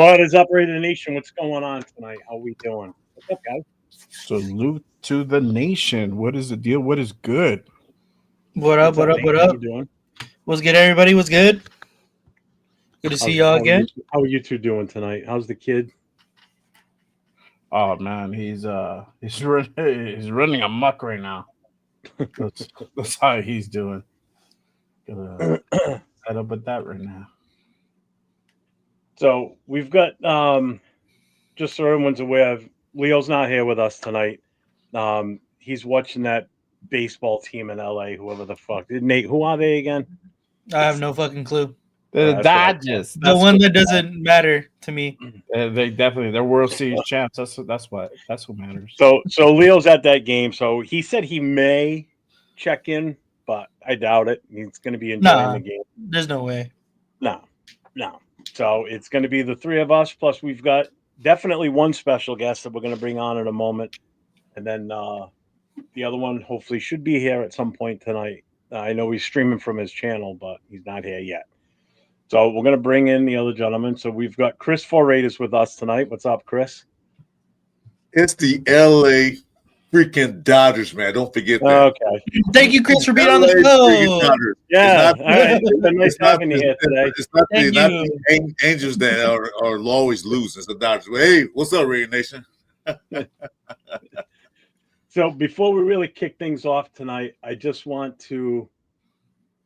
What is up, Raider Nation? What's going on tonight? How we doing? What's up, guys? Salute to the nation. What is the deal? What is good? What up? What up? Nate? What How up? you doing? What's good, everybody? What's good? Good to see y'all again. How are you two doing tonight? How's the kid? Oh man, he's running amok right now. That's how he's doing. Gonna head up with that right now. So we've got just so everyone's aware of, Leo's not here with us tonight. He's watching that baseball team in LA, whoever the fuck. Nate, who are they again? I have no fucking clue. The Dodgers. The one that doesn't matter to me. They definitely they're World Series champs. That's what matters. So Leo's at that game. So he said he may check in, but I doubt it. He's going to be enjoying the game. There's no way. No. So it's going to be the three of us. Plus, we've got definitely one special guest that we're going to bring on in a moment, and then the other one hopefully should be here at some point tonight. I know he's streaming from his channel, but he's not here yet. So we're going to bring in the other gentleman. So we've got Chris for Raiders with us tonight. What's up, Chris? It's the LA freaking Dodgers, man. Don't forget that. Okay. Thank you, Chris, for being on the show. Yeah. All right. It's been nice having you here today. It's not the Angels that are always losing. It's the Dodgers. Hey, what's up, Raider Nation? So before we really kick things off tonight, I just want to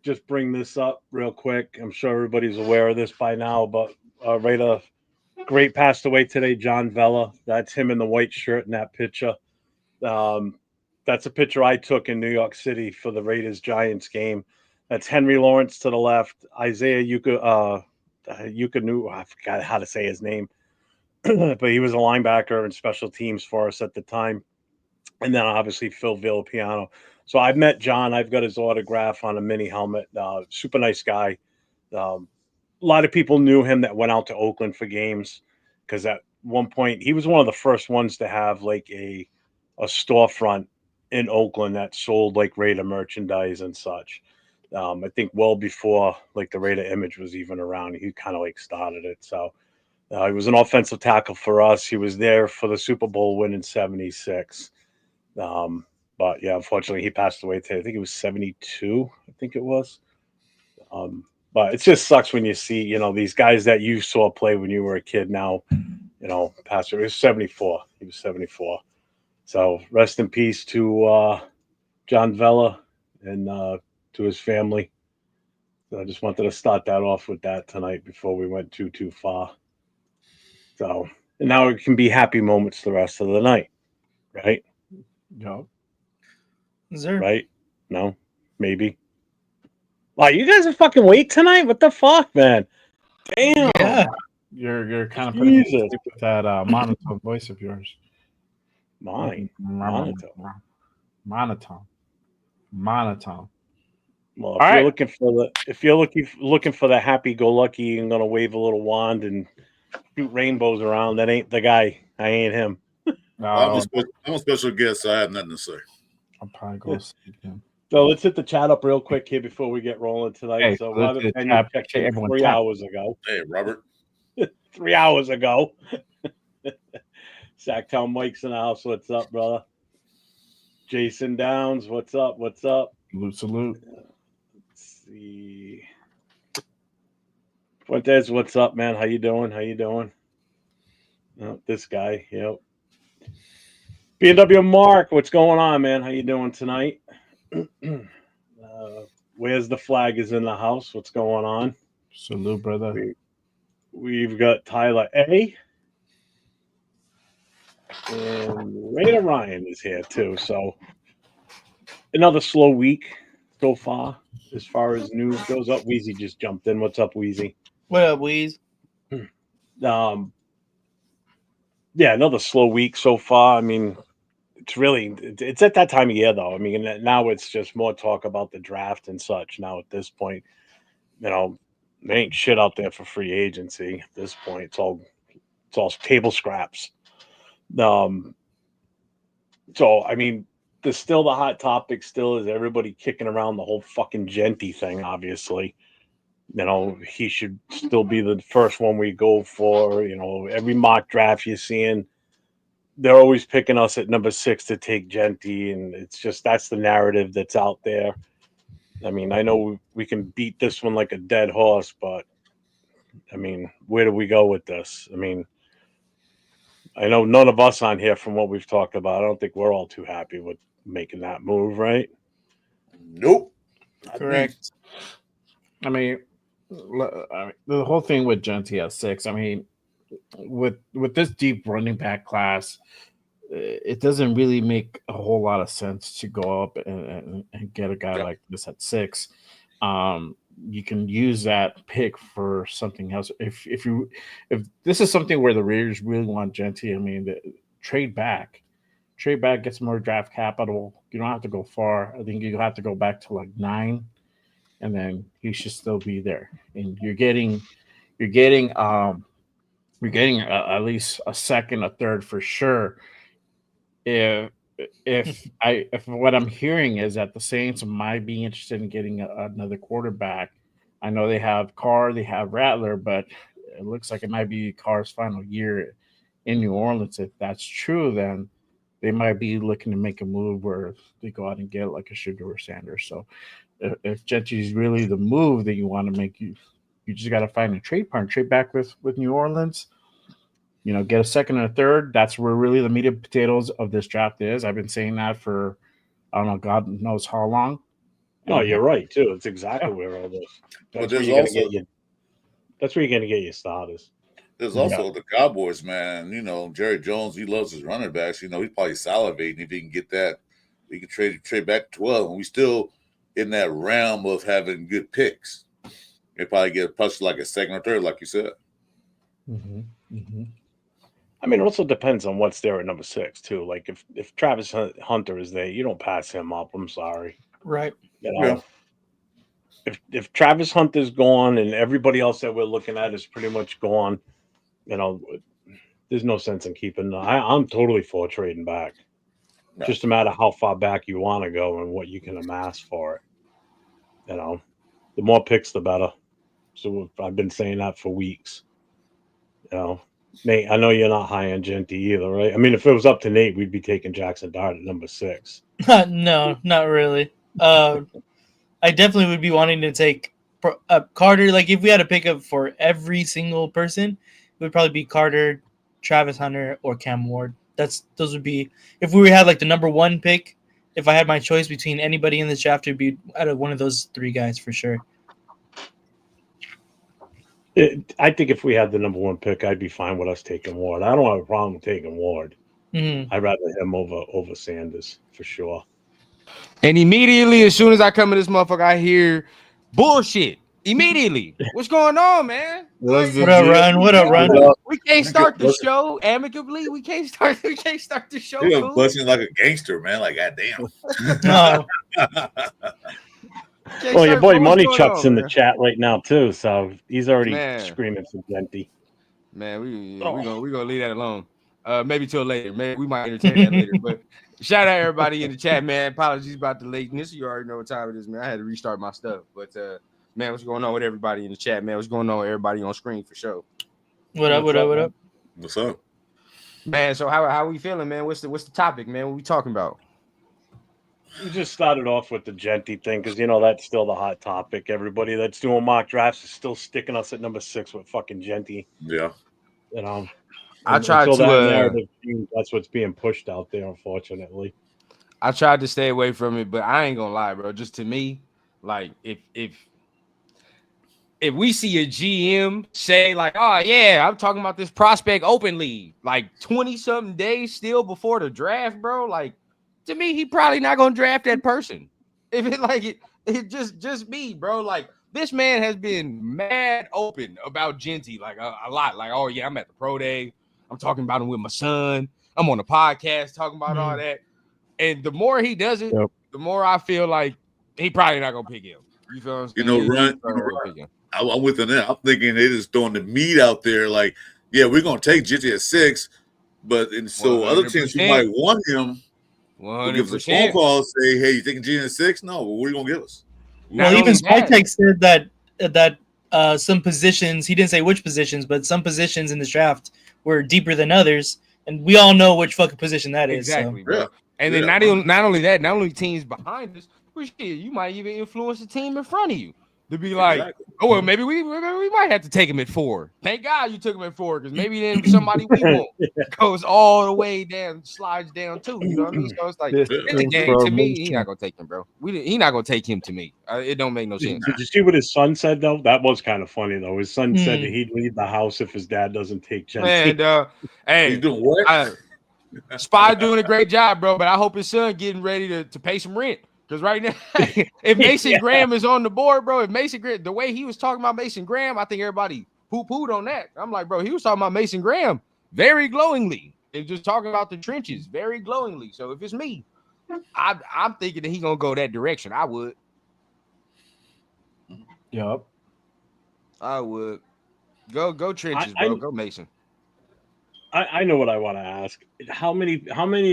just bring this up real quick. I'm sure everybody's aware of this by now, but Raider great passed away today, John Vella. That's him in the white shirt in that picture. That's a picture I took in New York City for the Raiders-Giants game. That's Henry Lawrence to the left, Isaiah Ukanu, I forgot how to say his name, but he was a linebacker and special teams for us at the time. And then obviously Phil Villapiano. So I've met John. I've got his autograph on a mini helmet. Super nice guy. A lot of people knew him that went out to Oakland for games because at one point he was one of the first ones to have like a storefront in Oakland that sold like Raider merchandise and such. I think well before like the Raider image was even around. He kind of like started it. So he was an offensive tackle for us. He was there for the Super Bowl win in '76. But yeah, unfortunately, he passed away today. I think it was 72. I think it was. But it just sucks when you see, these guys that you saw play when you were a kid now, passed away. He was 74. He was 74. So rest in peace to John Vella and to his family. So I just wanted to start that off with that tonight before we went too far. So, and now it can be happy moments the rest of the night, right? No. Right? No? Maybe. Wow, you guys are fucking late tonight? What the fuck, man? Damn. Yeah. You're kind of putting me to sleep with that monotone voice of yours. Mine. Monotone. Well, if you're looking for the happy-go-lucky and gonna wave a little wand and shoot rainbows around, that ain't the guy. I ain't him. I'm a special guest, so I have nothing to say. I'll probably go sleep again. So let's hit the chat up real quick here before we get rolling tonight. Hey, so let's Robert hit Penny tap. checked in Everyone 3 tap. hours ago. Hey, Robert. 3 hours ago. Sacktown Mike's in the house. What's up, brother? Jason Downs. What's up? Salute. Let's see. Fuentes, what's up, man? How you doing? Oh, this guy. Yep. B&W Mark, what's going on, man? How you doing tonight? Where's the flag is in the house? What's going on? Salute, brother. We've got Tyler A. And Raider Ryan is here too. So another slow week so far as news goes. Up, Wheezy just jumped in. What's up, Wheezy? What up, Weez? Yeah, another slow week so far. I mean, it's at that time of year though. I mean, now it's just more talk about the draft and such. Now at this point, there ain't shit out there for free agency at this point. It's all table scraps. So I mean, the hot topic still is everybody kicking around the whole fucking Genty thing, obviously. he should still be the first one we go for. Every mock draft you're seeing, they're always picking us at number 6 to take Genty, and it's just that's the narrative that's out there. I mean, I know we can beat this one like a dead horse, but I mean, where do we go with this? I mean, I know none of us on here, from what we've talked about, I don't think we're all too happy with making that move, right? Nope. Correct. I mean, the whole thing with Genty at 6. I mean, with this deep running back class, it doesn't really make a whole lot of sense to go up and get a guy like this at 6. You can use that pick for something else. If this is something where the Raiders really want Genty, I mean, trade back, get some more draft capital. You don't have to go far. I think you have to go back to like 9, and then he should still be there. And you're getting at least a second, a third for sure. If what I'm hearing is that the Saints might be interested in getting another quarterback. I know they have Carr, they have Rattler, but it looks like it might be Carr's final year in New Orleans. If that's true, then they might be looking to make a move where they go out and get like a Sugar or Sanders. So if Genty is really the move that you want to make, you just got to find a trade partner, trade back with New Orleans. Get a second and a third. That's where really the meat and potatoes of this draft is. I've been saying that for, I don't know, God knows how long. No, you're right, too. It's exactly where all this. That's where you're going to get your starters. There's also the Cowboys, man. Jerry Jones, he loves his running backs. He's probably salivating if he can get that. We can trade back to 12, and we still in that realm of having good picks. They probably get pushed like a second or third, like you said. Mm-hmm. Mm-hmm. I mean, it also depends on what's there at number 6 too. Like if Travis Hunter is there, you don't pass him up. I'm sorry. Right. If Travis Hunter's gone and everybody else that we're looking at is pretty much gone, there's no sense in keeping. I'm totally for trading back. Right. Just no matter how far back you want to go and what you can amass for it. The more picks, the better. So I've been saying that for weeks. Nate, I know you're not high on Genty either, right? I mean, if it was up to Nate, we'd be taking Jackson Dart at number 6. No, not really. I definitely would be wanting to take Carter. Like, if we had to pick up for every single person, it would probably be Carter, Travis Hunter, or Cam Ward. Those would be, if we had like the number 1 pick. If I had my choice between anybody in this draft, it would be out of one of those 3 guys for sure. I think if we had the number 1 pick, I'd be fine with us taking Ward. I don't have a problem with taking Ward. Mm-hmm. I'd rather him over Sanders for sure. And immediately, as soon as I come in this motherfucker, I hear bullshit. Immediately, what's going on, man? What up, Run? What up, Run? We can't start the show amicably. We can't start the show. You're busting like a gangster, man. Like, goddamn. No. Well, your boy Money Chuck's in the chat right now too, so he's already screaming for Genty. Man, we gonna leave that alone. Maybe till later. Maybe we might entertain that later. But shout out everybody in the chat, man. Apologies about the lateness. You already know what time it is, man. I had to restart my stuff. But man, what's going on with everybody in the chat, man? What's going on with everybody on screen for sure? What up? What's up? Man, so how we feeling, man? What's the topic, man? What we talking about? We just started off with the Genty thing because that's still the hot topic. Everybody that's doing mock drafts is still sticking us at number 6 with fucking Genty. Yeah. I tried to. That's what's being pushed out there, unfortunately. I tried to stay away from it, but I ain't gonna lie, bro. Just to me, like if we see a GM say like, "Oh yeah, I'm talking about this prospect openly," like 20-something days still before the draft, bro, like. To me, he probably not gonna draft that person. If it just me, bro. Like this man has been mad open about Genty, like a lot. Like, oh yeah, I'm at the pro day. I'm talking about him with my son. I'm on a podcast talking about all that. And the more he does it, the more I feel like he probably not gonna pick him. You feel what I'm saying? Run. I'm with him now. I'm thinking they just throwing the meat out there. Like, yeah, we're gonna take Genty at 6, but so 100%. Other teams who might want him. 100%. Give us a phone call, say, "Hey, you taking Genty at 6?" No, well, what are you gonna give us? Well, even Spytech said that some positions. He didn't say which positions, but some positions in this draft were deeper than others, and we all know which fucking position that is. Exactly, So. bro. Yeah. And then not only that, not only teams behind us, but shit, you might even influence the team in front of you to be like, Exactly. oh well, maybe we might have to take him at 4. Thank God you took him at 4, because maybe then somebody we want goes all the way down, slides down too. You know what I mean? So it's like This in the game to me, he not gonna take him, bro. He not gonna take him to me. It don't make no sense. Did you see what his son said though? That was kind of funny though. His son said that Hmm. he'd leave the house if his dad doesn't take Gen Man, T. He's hey, doing what? Spy doing a great job, bro. But I hope his son getting ready to pay some rent. Because right now, if Mason Graham is on the board, bro, if Mason Graham, the way he was talking about Mason Graham, I think everybody poo-pooed on that. I'm like, bro, he was talking about Mason Graham very glowingly. And just talking about the trenches very glowingly. So if it's me, I'm thinking that he's gonna go that direction. I would. Yup. I would. Go trenches, bro. Go Mason. I know what I want to ask. How many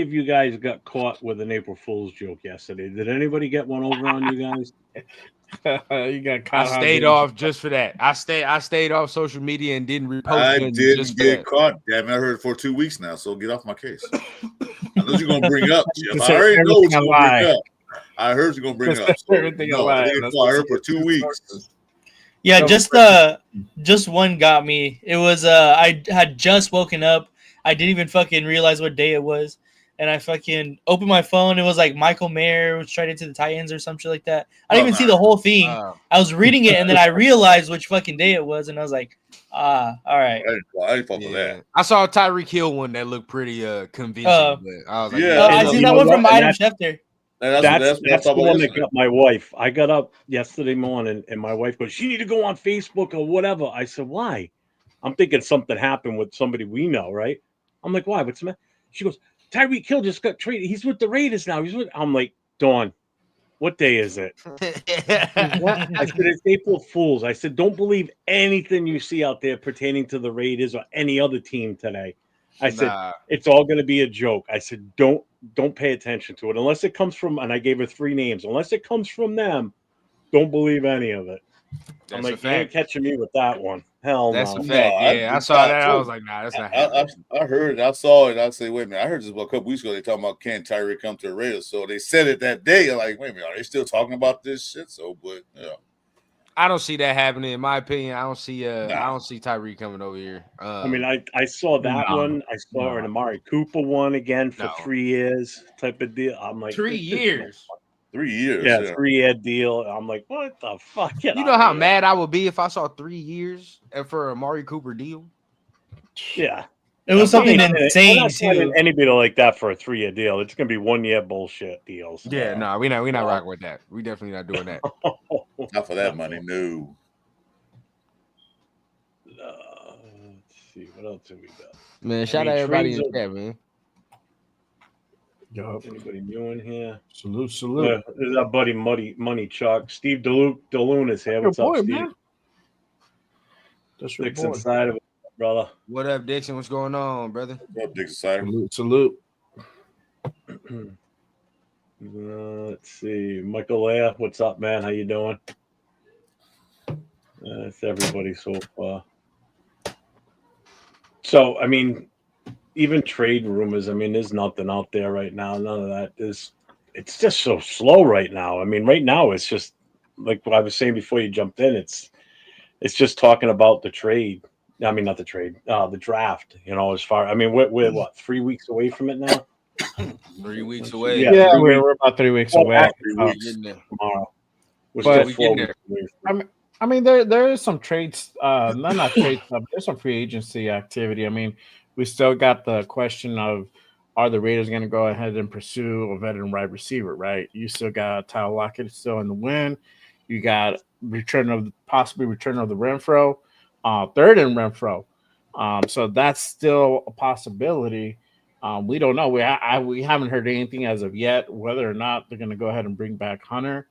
of you guys got caught with an April Fool's joke yesterday? Did anybody get one over on you guys? You got caught. I stayed off just for that. I stayed off social media and didn't repost. I just didn't for get that. caught. Damn, I heard it for 2 weeks now, so get off my case. I know you're gonna bring up, Jeff. Just I already know what everything you're gonna bring a lie. up. I heard you're gonna bring Just up. So, everything a no, I lie. didn't get caught. I heard for 2 weeks. Yeah, So- just one got me. It was I had just woken up. I didn't even fucking realize what day it was. And I fucking opened my phone. It was like Michael Mayer was traded to the Titans or some shit like that. I didn't even see the whole thing. I was reading it and then I realized which fucking day it was, and I was like, all right. I didn't fuck with that. I saw a Tyreek Hill one that looked pretty convincing. But I was like, Yeah, I you seen know that one what? from And Adam Schefter. And That's what I the thought about one that yesterday. got my wife. I got up yesterday morning and my wife goes, "You need to go on Facebook or whatever." I said, "Why?" I'm thinking something happened with somebody we know, right? I'm like, "Why? What's the matter?" She goes, "Tyreek Hill just got traded. He's with the Raiders now." I'm like, "Dawn, what day is it?" What? I said, "It's April Fool's." I said, "Don't believe anything you see out there pertaining to the Raiders or any other team today." I said, "It's all going to be a joke." I said, don't pay attention to it unless it comes from," and I gave her 3 names. "Unless it comes from them, don't believe any of it." I'm That's a like, "You ain't fact. catching me with that one." Hell That's a no. fact. No, Yeah, I saw that. I was like, nah, that's not happening. I heard it. I saw it. I say, wait a minute. I heard this about a couple weeks ago. They talking about can Tyreek come to the Raiders. So they said it that day. I'm like, wait a minute, are they still talking about this shit? So, but yeah. I don't see that happening. In my opinion, I don't see Nah. Tyreek coming over here. I mean, I saw that one. I saw an Amari Cooper one again for 3 years type of deal. I'm like, 3 years. 3 years. Yeah, Yeah. 3-year deal. I'm like, what the fuck? Get You know outta how here. mad I would be if I saw 3 years for a Amari Cooper deal? Yeah. It was something insane I'm not signing too. anybody like that for a 3-year deal. It's gonna be 1-year bullshit deals. Yeah, no, we're not rocking with that. We definitely not doing that. Not for that money, no. Let's see what else have we got. Man, shout out everybody in the chat, man. Yup. Anybody new in here? Salute. This is our buddy Money Chuck. Steve DeLune is here. What's up, Steve? Man. That's your Sticks boy. inside of it, brother. What up, Dixon? What's going on, brother? What's up, Dixon Cider? Salute. Let's see. Michael Leah, what's up, man? How you doing? That's everybody so far. So, I mean, even trade rumors, I mean, there's nothing out there right now. None of that. It's just so slow right now. I mean, right now it's just like what I was saying before you jumped in. It's just talking about the trade. I mean, not the trade, the draft. You know, as far. I mean, we're what 3 weeks away from it now. 3 weeks away. Yeah, we're about 3 weeks away. 3 weeks. Tomorrow. We're But- still 4 weeks away from it. I mean, there is some trades, not trade stuff. There's some free agency activity. I mean, we still got the question of are the Raiders going to go ahead and pursue a veteran wide receiver? Right? You still got Tyler Lockett still in the win. You got possibly return of the Renfro, third in Renfro. So that's still a possibility. We don't know. We haven't heard anything as of yet whether or not they're going to go ahead and bring back Hunter.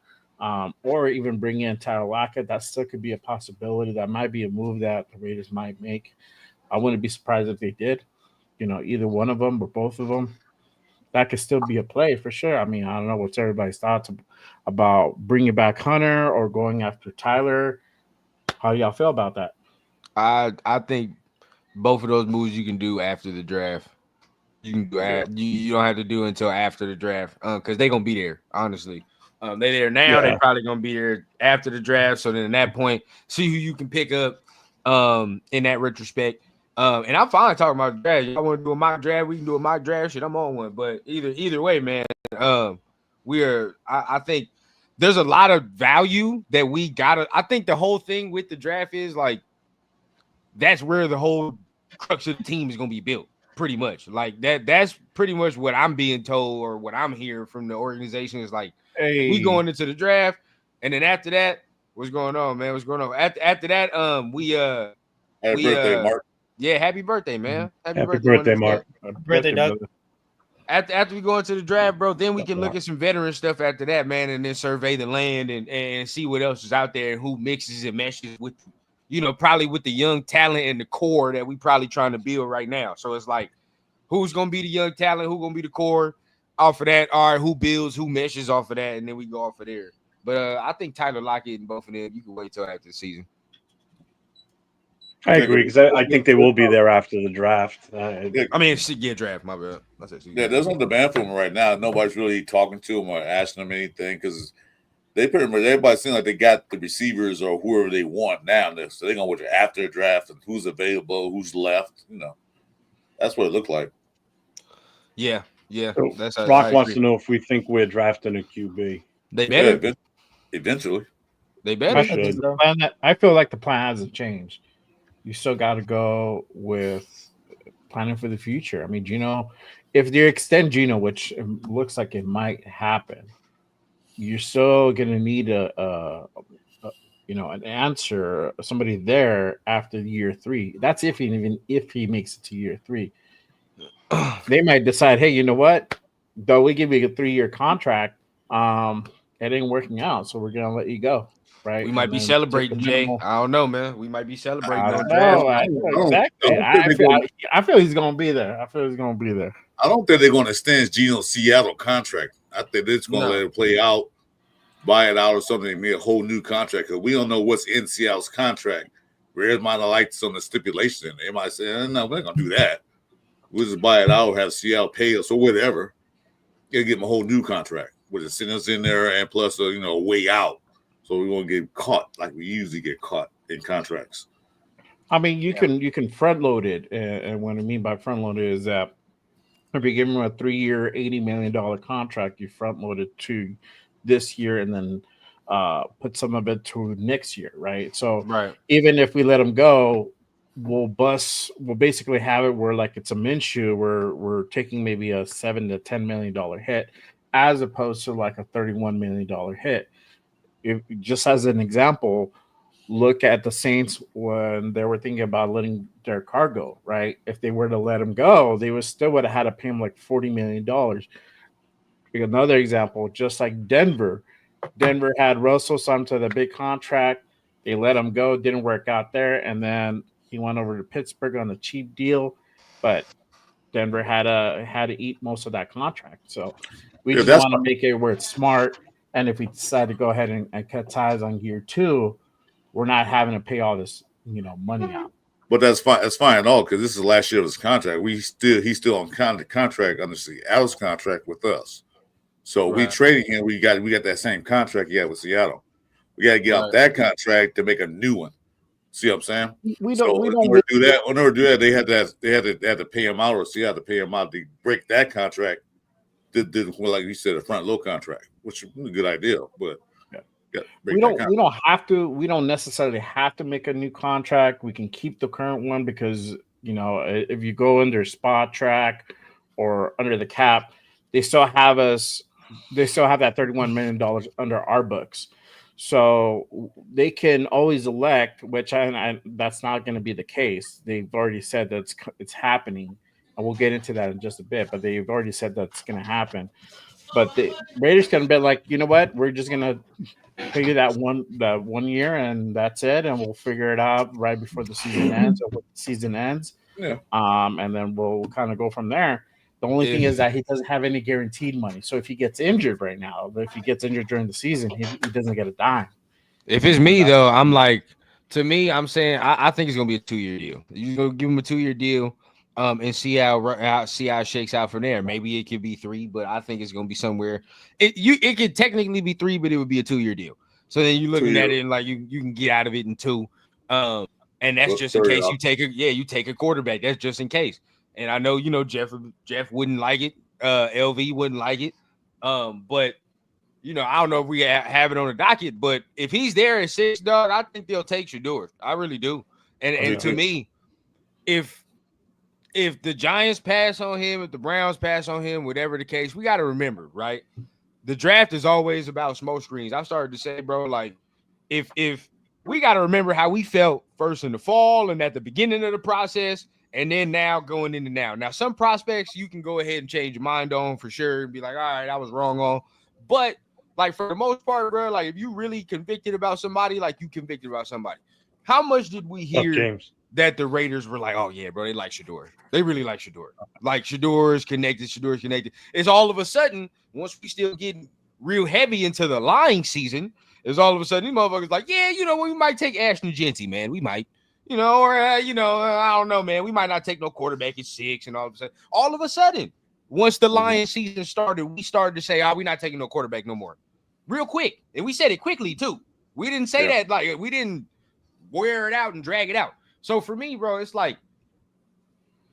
Or even bring in Tyler Lockett. That still could be a possibility. That might be a move that the Raiders might make. I wouldn't be surprised if they did. You know, either one of them or both of them. That could still be a play for sure. I mean, I don't know what's everybody's thoughts about bringing back Hunter or going after Tyler. How do y'all feel about that? I think both of those moves you can do after the draft. You can do you don't have to do it until after the draft because they're gonna be there. Honestly, they're there now. Yeah. They're probably gonna be there after the draft. So then at that point, see who you can pick up in that retrospect. And I'm fine talking about draft. Y'all want to do a mock draft? We can do a mock draft. Shit, I'm on one. But either way, man, I think there's a lot of value that we gotta. I think the whole thing with the draft is like that's where the whole crux of the team is gonna be built. Pretty much like that's pretty much what I'm being told or what I'm hearing from the organization is like we going into the draft and then after that what's going on, man? What's going on? After that Happy birthday, Mark. Yeah, happy birthday, man. Happy birthday, Mark. Birthday, Doug. After we go into the draft, bro, then we can look at some veteran stuff after that, man, and then survey the land and see what else is out there and who mixes and meshes with probably with the young talent and the core that we probably trying to build right now. So it's like, who's going to be the young talent? Who's going to be the core off of that? All right, who builds, who meshes off of that? And then we go off of there. But I think Tyler Lockett and both of them, you can wait till after the season. I agree because I think they will be there after the draft. I mean, draft, my bad. Yeah, there's no demand for them right now. Nobody's really talking to them or asking them anything because they pretty much everybody seems like they got the receivers or whoever they want now. So they're gonna watch it after the draft and who's available, who's left. That's what it looked like. Yeah. So That's Rock wants to know if we think we're drafting a QB. They better. Yeah, eventually. They better. I feel like the plan hasn't changed. You still got to go with planning for the future. I mean, Gino, if they extend Gino, which looks like it might happen, you're still going to need an answer, somebody there after year 3. That's if he makes it to year 3. They might decide, hey, you know what? Though we give you a 3-year contract, it ain't working out, so we're gonna let you go. Right? We might be celebrating, Jay. I don't know, man. We might be celebrating. Exactly. I feel he's gonna be there. I don't think they're gonna extend Gino's Seattle contract. I think they're just gonna let it play out, buy it out or something, and make a whole new contract because we don't know what's in Seattle's contract. Raiders might not like some of the stipulations. They might say, no, we're not gonna do that. We'll just buy it out, have Seattle pay us or whatever. They'll give them a whole new contract with incentives in there and plus a way out. So we won't get caught like we usually get caught in contracts. I mean, you can front load it, and what I mean by front load is that if you give them a 3-year, $80 million contract, you front load it to this year and then put some of it to next year, right? So even if we let them go, we'll basically have it where like it's a Minshew where we're taking maybe a $7 to $10 million hit as opposed to like a $31 million hit. If, just as an example, look at the Saints when they were thinking about letting Derek Carr go, right? If they were to let him go, they would have had to pay him like $40 million. Another example, just like Denver had Russell signed to the big contract. They let him go, didn't work out there, and then he went over to Pittsburgh on a cheap deal, but Denver had to eat most of that contract. So we just want to make it where it's smart. And if we decide to go ahead and cut ties on year 2, we're not having to pay all this, money out. But that's fine. That's fine at all because this is the last year of his contract. He's still on contract under Seattle's contract with us. So we trading him. We got that same contract he had with Seattle. We got to get off that contract to make a new one. See what I'm saying? We don't do that. In order to do that, they had to pay him out, or Seattle had to pay him out to break that contract. Did like you said, a front low contract, which is a good idea, but we don't necessarily have to make a new contract. We can keep the current one because if you go under spot track or under the cap, they still have that $31 million under our books. So they can always elect, which that's not going to be the case. They've already said that it's happening. And we'll get into that in just a bit, but they've already said that's going to happen. But the Raiders can be like, you know what? We're just going to pay you that one year, and that's it. And we'll figure it out right before the season ends or when the season ends. Yeah. And then we'll kind of go from there. The only thing is that he doesn't have any guaranteed money. So if he gets injured right now, if he gets injured during the season, he doesn't get a dime. If it's me, though, I'm like, To me, I'm saying I think it's gonna be a 2-year deal. You gonna give him a 2-year deal, and see how it shakes out from there. Maybe it could be 3, but I think it's gonna be somewhere. It could technically be 3, but it would be a 2-year deal. So then you're looking at it and like you can get out of it in 2, and that's just in case you take a quarterback. That's just in case. And I know Jeff wouldn't like it. LV wouldn't like it. But I don't know if we have it on the docket, but if he's there at 6, dog, I think they'll take Shador. I really do. And to me, if the Giants pass on him, if the Browns pass on him, whatever the case, we got to remember, right? The draft is always about smoke screens. I started to say, bro, like if we got to remember how we felt first in the fall and at the beginning of the process, and then now going into now. Now, some prospects you can go ahead and change your mind on for sure and be like, all right, I was wrong on, but like for the most part, bro, like if you really convicted about somebody, like you convicted about somebody. How much did we hear that the Raiders were like, oh yeah, bro, they like Shador. They really like Shador. Like Shador's connected. It's all of a sudden, once we still getting real heavy into the lying season, is all of a sudden these motherfuckers like, yeah, we might take Ashton Genty, man. We might, or I don't know, man. We might not take no quarterback at 6, and all of a sudden, once the Lions season started, we started to say, we're not taking no quarterback no more. Real quick. And we said it quickly, too. We didn't say that, like, we didn't wear it out and drag it out. So, for me, bro, it's like,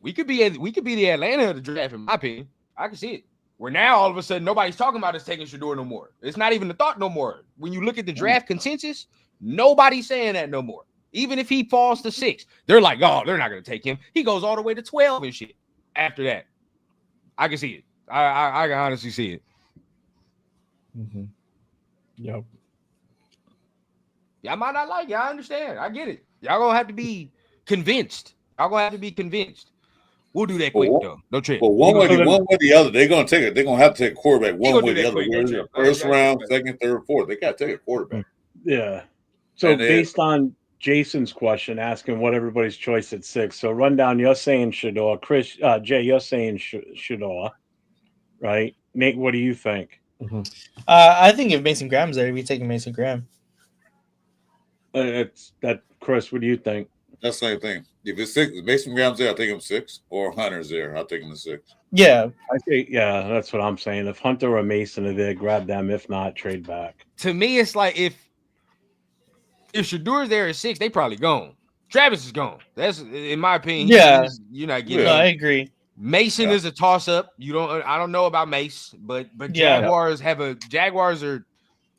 we could be the Atlanta of the draft, in my opinion. I can see it. Where now, all of a sudden, nobody's talking about us taking Shador no more. It's not even a thought no more. When you look at the draft consensus, nobody's saying that no more. Even if he falls to 6, they're like, oh, they're not going to take him. He goes all the way to 12 and shit after that. I can see it. I can honestly see it. Mm-hmm. Yep. Y'all might not like it. I understand. I get it. Y'all gonna have to be convinced. We'll do that quick though. No trip. But one way or the other, they're gonna take it. They're gonna have to take a quarterback one way or the other. Whether first round, second, third, fourth, they gotta take a quarterback. Yeah. So based on Jason's question, asking what everybody's choice at 6. So rundown, you're saying Shador. Chris, Jay, you're saying Shador, right? Nate, what do you think? Mm-hmm. I think if Mason Graham's there, we'd take Mason Graham. It's that. Chris, what do you think? That's the same thing. If it's 6, if Mason Graham's there, I'll take him 6. Or Hunter's there, I'll take him to 6. Yeah, I think. Yeah, that's what I'm saying. If Hunter or Mason are there, grab them. If not, trade back. To me, it's like if Shador's there at 6, they probably gone. Travis is gone. That's in my opinion. You're not getting. No, I agree. Mason is a toss up. I don't know about Mace, but Jaguars Jaguars are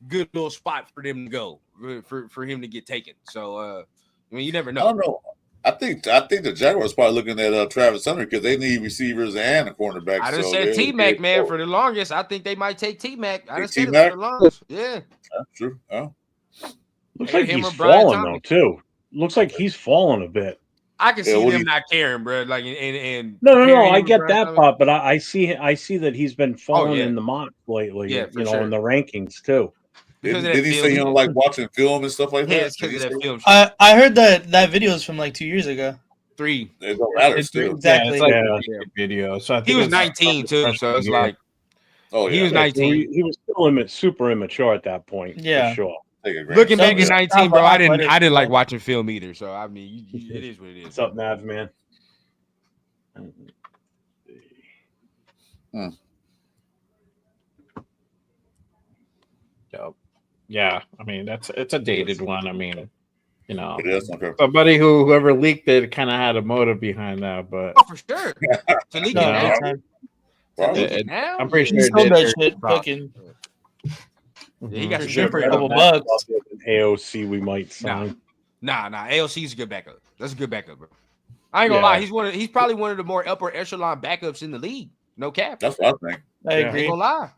good little spot for them to go for him to get taken. So you never know. I don't know. I think the Jaguars probably looking at Travis Hunter because they need receivers and a cornerback. I just said T-Mac, man, for the longest. I think they might take T-Mac. I just said it for the longest. Yeah. That's true. Oh. Looks like he's falling though too. Looks like he's falling a bit. I can see them not caring, bro. Like and no. I get that part, but I see that he's been falling in the mock lately. Yeah, in the rankings too. Did he say you don't like watching film and stuff like that? Yeah, it's because of that film. I heard that video is from like 2 years ago. 3. It don't matter still. Exactly. Yeah, it's like a video. So I think he was 19 too, so it's like, he was 19. He was still super immature at that point. Yeah, for sure. Looking back at 19, bro, I didn't like watching film either. So I mean, it is what it is. What's up, Mavs, man? Yep. Yeah, I mean it's a dated one. I mean, it is, okay. Somebody whoever leaked it kind of had a motive behind that, but for sure. To leak it now, I'm pretty sure he sold that shit. Fucking. Yeah, he got for sure for a couple bucks. AOC, we might sign. Nah. AOC is a good backup. That's a good backup, bro. I ain't gonna lie. He's probably one of the more upper echelon backups in the league. No cap. That's what I think. I agree. I ain't gonna lie.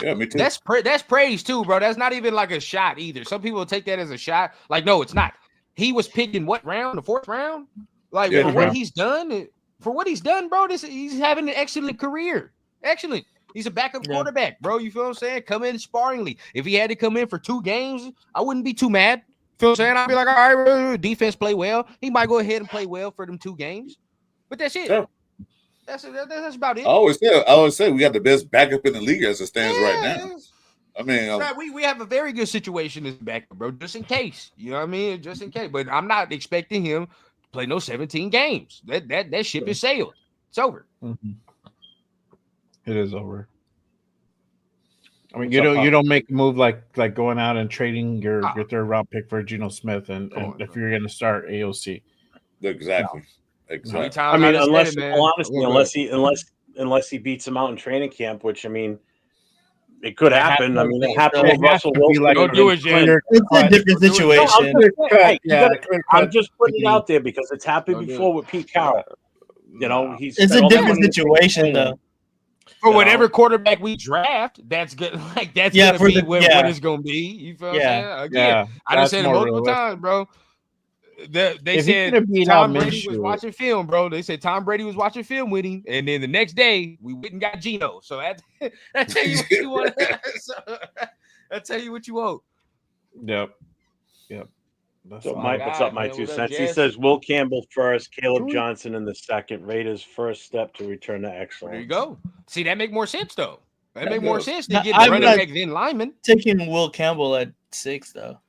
Yeah, me too. That's praise too, bro. That's not even like a shot either. Some people take that as a shot. Like, no, it's not. He was picked in what round? The 4th round? Like for what he's done, bro. He's having an excellent career. Excellent. He's a backup quarterback, bro. You feel what I'm saying? Come in sparingly. If he had to come in for 2 games, I wouldn't be too mad. Feel what I'm saying? I'd be like, all right, bro, defense play well. He might go ahead and play well for them 2 games. But that's it. Yeah. That's about it. I always say we got the best backup in the league as it stands right now. I mean, Right, we have a very good situation as backup, bro, just in case. You know what I mean? Just in case. But I'm not expecting him to play no 17 games. That ship is sailed. It's over. Mm-hmm. It is over. I mean, What's up, you Pop? don't make a move like going out and trading your third round pick for Geno Smith, and Come on, if bro. you're going to start AOC. exactly. How many Exactly. times I mean, done unless, said it, man. honestly, Go ahead. unless he beats him out in training camp, which I mean, it could It has happen. I to mean, be- it happened it with has Russell to be Wilson. like Don't do it, Jen. clear It's a cut. different Don't do it. No, I'm situation. just, Cut, hey, you yeah, gotta, clear I'm cut. just putting it out there because it's happened Don't do before it. with Pete Carroll. You know, No. he's It's spent a all the different money in situation, training. though. For You know? whatever quarterback we draft, that's good. Like that's Yeah, gonna for be the- what yeah. it's gonna be. You feel what Yeah. I'm saying? Again, Yeah, I done that's said it more multiple realistic. times, bro. They If he's said gonna beat Tom out Brady was Minshew- watching film, bro. They said Tom Brady was watching film with him, and then the next day we went and got Geno. So that tell you what you want. So, I tell you what you want. Yep. That's So, all. Mike, what's up, God, my man. 2 What up, cents? He Jess? says Will Campbell first, Caleb Chewy. Johnson in the second. Raiders' first step to return to Well, excellence. there you go. See, that make more sense though. That That make more does. sense than No, getting I'm running not- back then lineman. Taking Will Campbell at 6, though.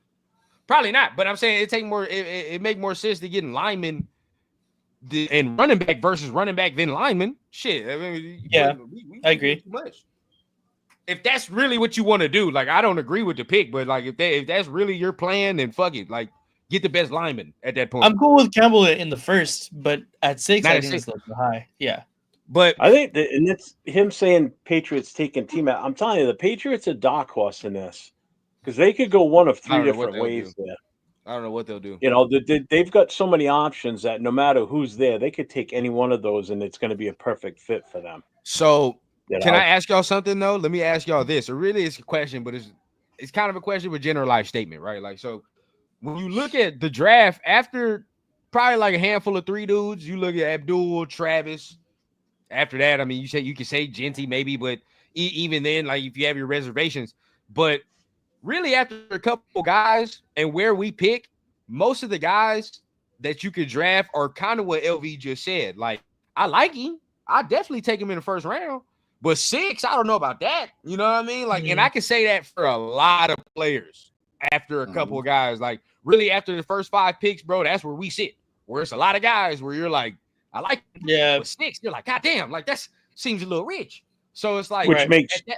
Probably not, but I'm saying it take more. It make more sense to getting lineman and running back versus running back then lineman. Shit, I mean, Yeah, we I agree. do too much. If that's really what you want to do, like I don't agree with the pick, but like if that's really your plan, then fuck it. Like get the best lineman at that point. I'm cool with Campbell in the first, but at 6, Not I at think 6. it's a little too high. Yeah. But I think that, and it's him saying Patriots taking team out. I'm telling you, the Patriots are dark horse in this because they could go one of I three don't know what different they'll ways do. there. I don't know what they'll do. You know, they've got so many options that no matter who's there, they could take any one of those, and it's going to be a perfect fit for them. So You can know? I ask y'all something though? Let me ask y'all this. It really is a question, but it's kind of a question with generalized statement, right? Like so. When you look at the draft, after probably like a handful of 3 dudes, you look at Abdul, Travis. After that, I mean, you can say Genty maybe, but even then, like if you have your reservations, but really after a couple guys and where we pick, most of the guys that you could draft are kind of what LV just said. Like I like him, I definitely take him in the first round, but 6, I don't know about that. You know what I mean? Like, and I can say that for a lot of players. After a couple of guys, like really after the first 5 picks, bro, that's where we sit. Where it's a lot of guys where you're like, I like him. Yeah. But 6, you're like, God damn, like that seems a little rich. So it's like,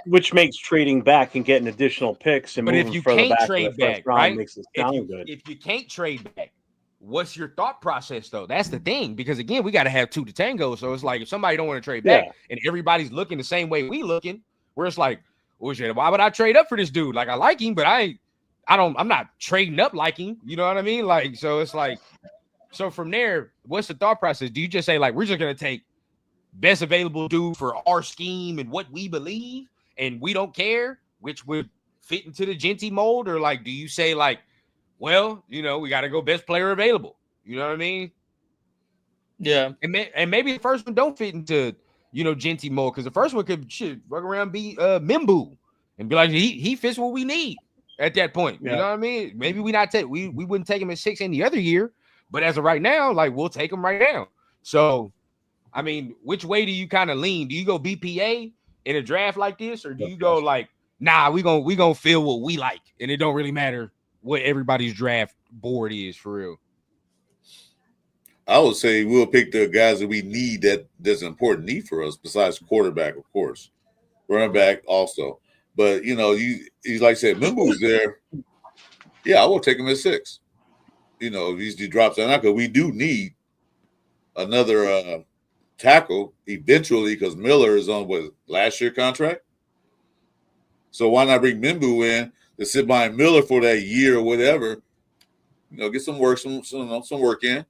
which makes trading back and getting additional picks and but moving if you further can't back trade in the first back, round right? makes it sound good. If you can't trade back, what's your thought process though? That's the thing, because again, we got to have 2 to tango. So it's like if somebody don't want to trade back and everybody's looking the same way we looking, where it's like, well, shit, why would I trade up for this dude? Like I like him, but I'm not trading up like him. You know what I mean? Like, so it's like, so from there, what's the thought process? Do you just say like, we're just going to take best available dude for our scheme and what we believe, and we don't care which would fit into the Genty mold? Or like, do you say like, well, you know, we got to go best player available. You know what I mean? Yeah. And maybe the first one don't fit into, you know, Genty mold, because the first one could run around be Mimbu and be like, he fits what we need at that point. You know what I mean? Maybe we wouldn't take him at 6 any other year, but as of right now, like we'll take him right now. So, I mean, which way do you kind of lean? Do you go BPA in a draft like this, or do you go like, nah, we gonna feel what we like, and it don't really matter what everybody's draft board is for real? I would say we'll pick the guys that we need that's an important need for us, besides quarterback, of course. Running back also. But, you know, you like I said, Mimbu's there. Yeah, I will take him at 6. You know, he drops down because we do need another tackle eventually, because Miller is on last year contract. So why not bring Mimbu in to sit behind Miller for that year or whatever? You know, get some work, some work in.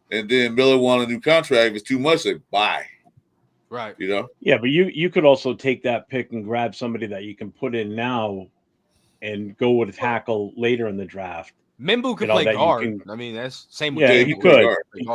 And then Miller want a new contract. If it's too much, like bye. Right. You know? Yeah, but you could also take that pick and grab somebody that you can put in now and go with a tackle later in the draft. Mimbu could play guard. I mean, that's same with he could. He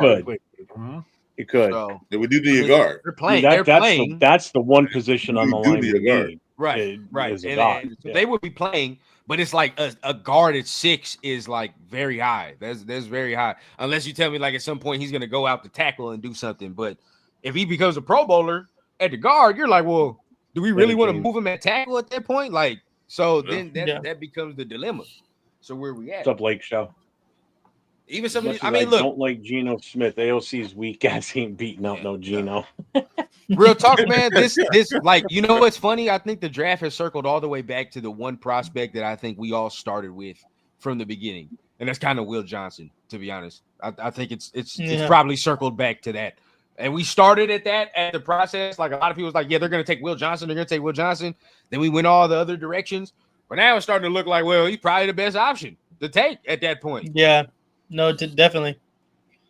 could. So, we do need a guard. They're playing. That's the one position on the line we need. Right. Is a guard. They would be playing, but it's like a guard at 6 is like very high. That's very high. Unless you tell me like at some point he's going to go out to tackle and do something. But if he becomes a Pro Bowler at the guard, you're like, well, do we really want to move him at tackle at that point? Like, So Yeah. then that becomes the dilemma. So where we at? What's up, Lake Show? Even As some of much these, as I mean, look, don't like Geno Smith. AOC's weak ass ain't beating out no Geno. real talk, man. This like, you know what's funny? I think the draft has circled all the way back to the one prospect that I think we all started with from the beginning, and that's kind of Will Johnson. To be honest, I think it's probably circled back to that. And we started at the process. Like a lot of people was like, yeah, they're gonna take Will Johnson. They're gonna take Will Johnson. Then we went all the other directions. But now it's starting to look like, well, he's probably the best option to take at that point. Yeah, no, definitely.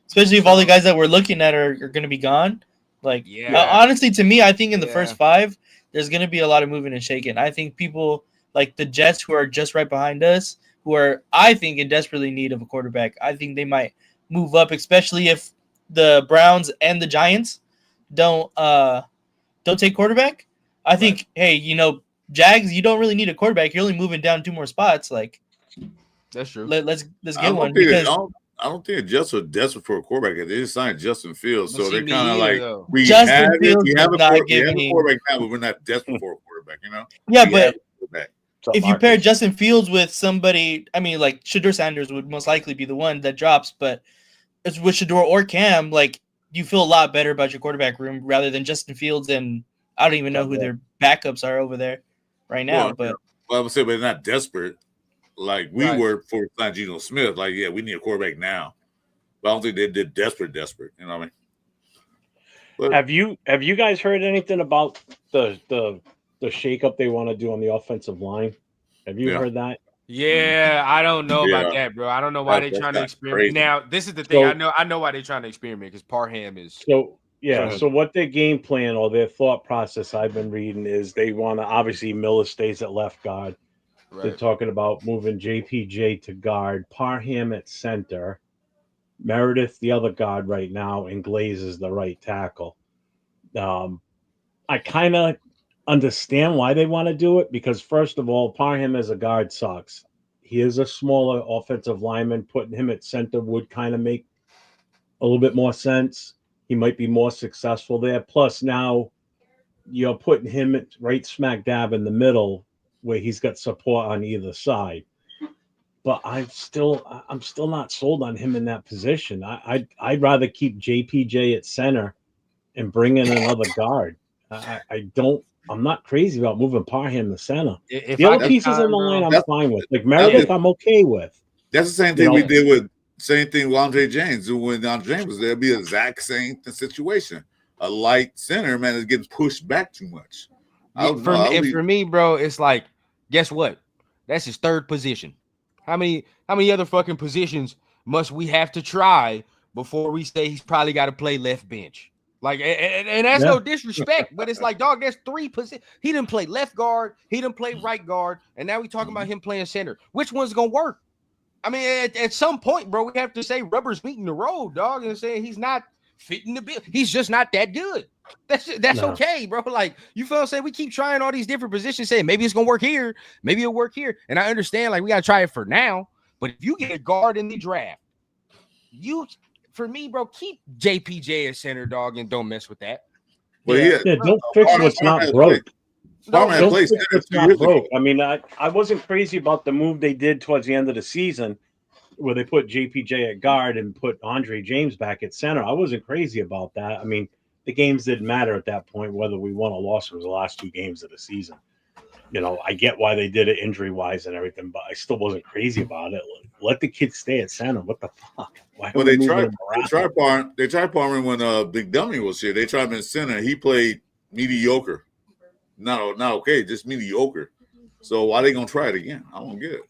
Especially if all the guys that we're looking at are going to be gone. Like, honestly, to me, I think in the first 5, there's going to be a lot of moving and shaking. I think people like the Jets, who are just right behind us, who are, I think, in desperately need of a quarterback. I think they might move up, especially if the Browns and the Giants don't take quarterback. I think, hey, Jags, you don't really need a quarterback. You're only moving down 2 more spots. Like, that's true. Let's get one because I don't think Jets are desperate for a quarterback. They just signed Justin Fields, so they're kind of like we have a quarterback now, but we're not desperate for a quarterback. Yeah, but if you pair Justin Fields with somebody, I mean, like Shedeur Sanders would most likely be the one that drops, but it's with Shedeur or Cam, like you feel a lot better about your quarterback room rather than Justin Fields and I don't even know who their backups are over there right now. But I would say, but they're not desperate like we were for Geno Smith. Like, yeah, we need a quarterback now. But I don't think they did desperate. You know what I mean? But, have you guys heard anything about the shakeup they want to do on the offensive line? Have you heard that? Yeah, I don't know about that, bro. I don't know why they're trying to experiment. Crazy. Now, this is the thing. I know why they're trying to experiment because Parham is So what their game plan or their thought process I've been reading is they want to obviously Miller stays at left guard. Right. They're talking about moving JPJ to guard, Parham at center, Meredith the other guard right now, and Glaze is the right tackle. I kind of understand why they want to do it because first of all, Parham as a guard sucks. He is a smaller offensive lineman. Putting him at center would kind of make a little bit more sense. He might be more successful there. Plus, now you're putting him right smack dab in the middle where he's got support on either side. But I'm still not sold on him in that position. I'd rather keep JPJ at center and bring in another guard. I'm not crazy about moving Parham to center. The other pieces in the line I'm fine with. Like Meredith, I'm okay with. That's the same thing we did with Andre James. When Andre James was there, it'd be the exact same situation. A light center, man, is getting pushed back too much. For me, bro, it's like, guess what? That's his 3rd position. How many other fucking positions must we have to try before we say he's probably got to play left bench? Like, and that's no disrespect, but it's like, dog, there's 3 positions. He didn't play left guard, he didn't play right guard, and now we talking about him playing center. Which one's gonna work? I mean, at some point, bro, we have to say rubber's meeting the road, dog, and say he's not fitting the bill. He's just not that good. That's okay, bro. Like, you feel what I'm saying? We keep trying all these different positions, saying maybe it's gonna work here, maybe it'll work here. And I understand, like, we gotta try it for now. But if you get a guard in the draft, for me, bro, keep JPJ at center, dog, and don't mess with that. Well, don't fix what's not broke. Don't fix what's not broke. I mean, I wasn't crazy about the move they did towards the end of the season where they put JPJ at guard and put Andre James back at center. I wasn't crazy about that. I mean, the games didn't matter at that point, whether we won or lost. It was the last 2 games of the season. I get why they did it injury-wise and everything, but I still wasn't crazy about it. Let the kids stay at center. What the fuck? Well, they tried Parham when Big Dummy was here. They tried him in center. He played mediocre. Not okay, just mediocre. So why they gonna try it again? I don't get it.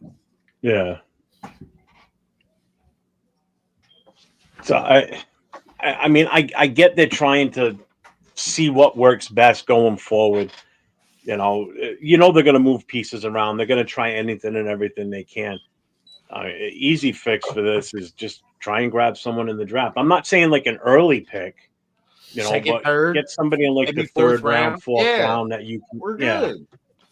Yeah. So I mean, I get they're trying to see what works best going forward. They're going to move pieces around. They're going to try anything and everything they can. Easy fix for this is just try and grab someone in the draft. I'm not saying like an early pick, Second, but third, get somebody in like the 3rd round, 4th round that you can. We're good.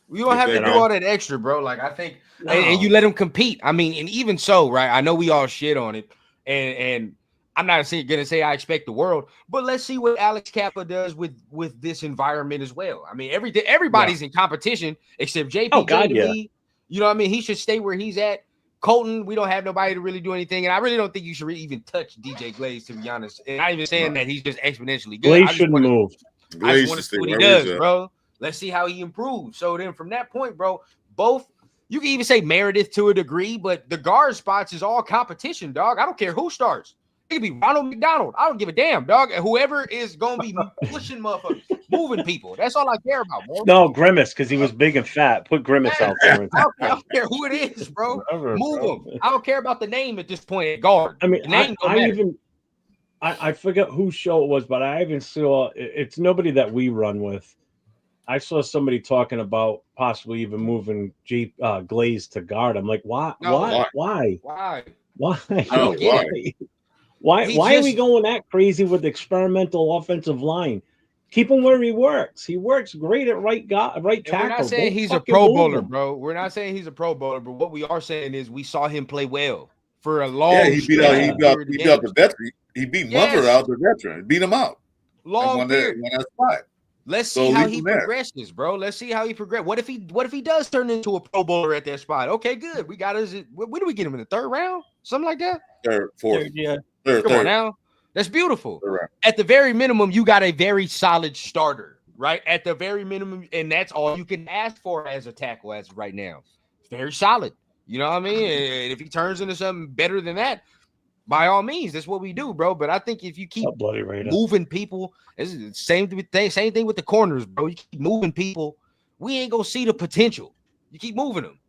We don't have to do all that extra, bro. Like, I think, and you let them compete. I mean, and even so, right? I know we all shit on it, and I'm not gonna say I expect the world, but let's see what Alex Kappa does with this environment as well. I mean, everybody's in competition except JPJ Oh, God, to yeah. me. You know what I mean? He should stay where he's at. Colton, we don't have nobody to really do anything, and I really don't think you should really even touch DJ Glaze, to be honest. And not even saying that he's just exponentially good. Glaze shouldn't move. I just want to see what he does, bro. Let's see how he improves. So then from that point, bro, both you can even say Meredith to a degree, but the guard spots is all competition, dog. I don't care who starts. It could be Ronald McDonald. I don't give a damn, dog. Whoever is gonna be pushing motherfuckers, moving people. That's all I care about, bro. No, Grimace, because he was big and fat. Put Grimace out there. I don't care who it is, bro. Whatever, Move bro. them. I don't care about the name at this point at guard. I mean, the name don't matter. I forget whose show it was, but I even saw it's nobody that we run with. I saw somebody talking about possibly even moving Glaze to guard. I'm like, why? No, Why? Why? I I don't get it. Why are we going that crazy with experimental offensive line? Keep him where he works. He works great at right tackle. We're not saying he's a pro bowler, bro. We're not saying he's a pro bowler, but what we are saying is we saw him play well for a long. Yeah, he beat out the veteran. He beat Mother out the veteran. Beat him out. Long period. That spot. Let's see how he progresses, bro. Let's see how he progresses. What if he does turn into a pro bowler at that spot? Okay, good. We got us. When do we get him in the third round? Something like that. Fourth. Yeah. Come on now. That's beautiful. At the very minimum, you got a very solid starter, right? At the very minimum, and that's all you can ask for as a tackle as of right now. Very solid. You know what I mean? And if he turns into something better than that, by all means, that's what we do, bro. But I think if you keep moving people, it's the same thing with the corners, bro. You keep moving people, we ain't gonna see the potential. You keep moving them.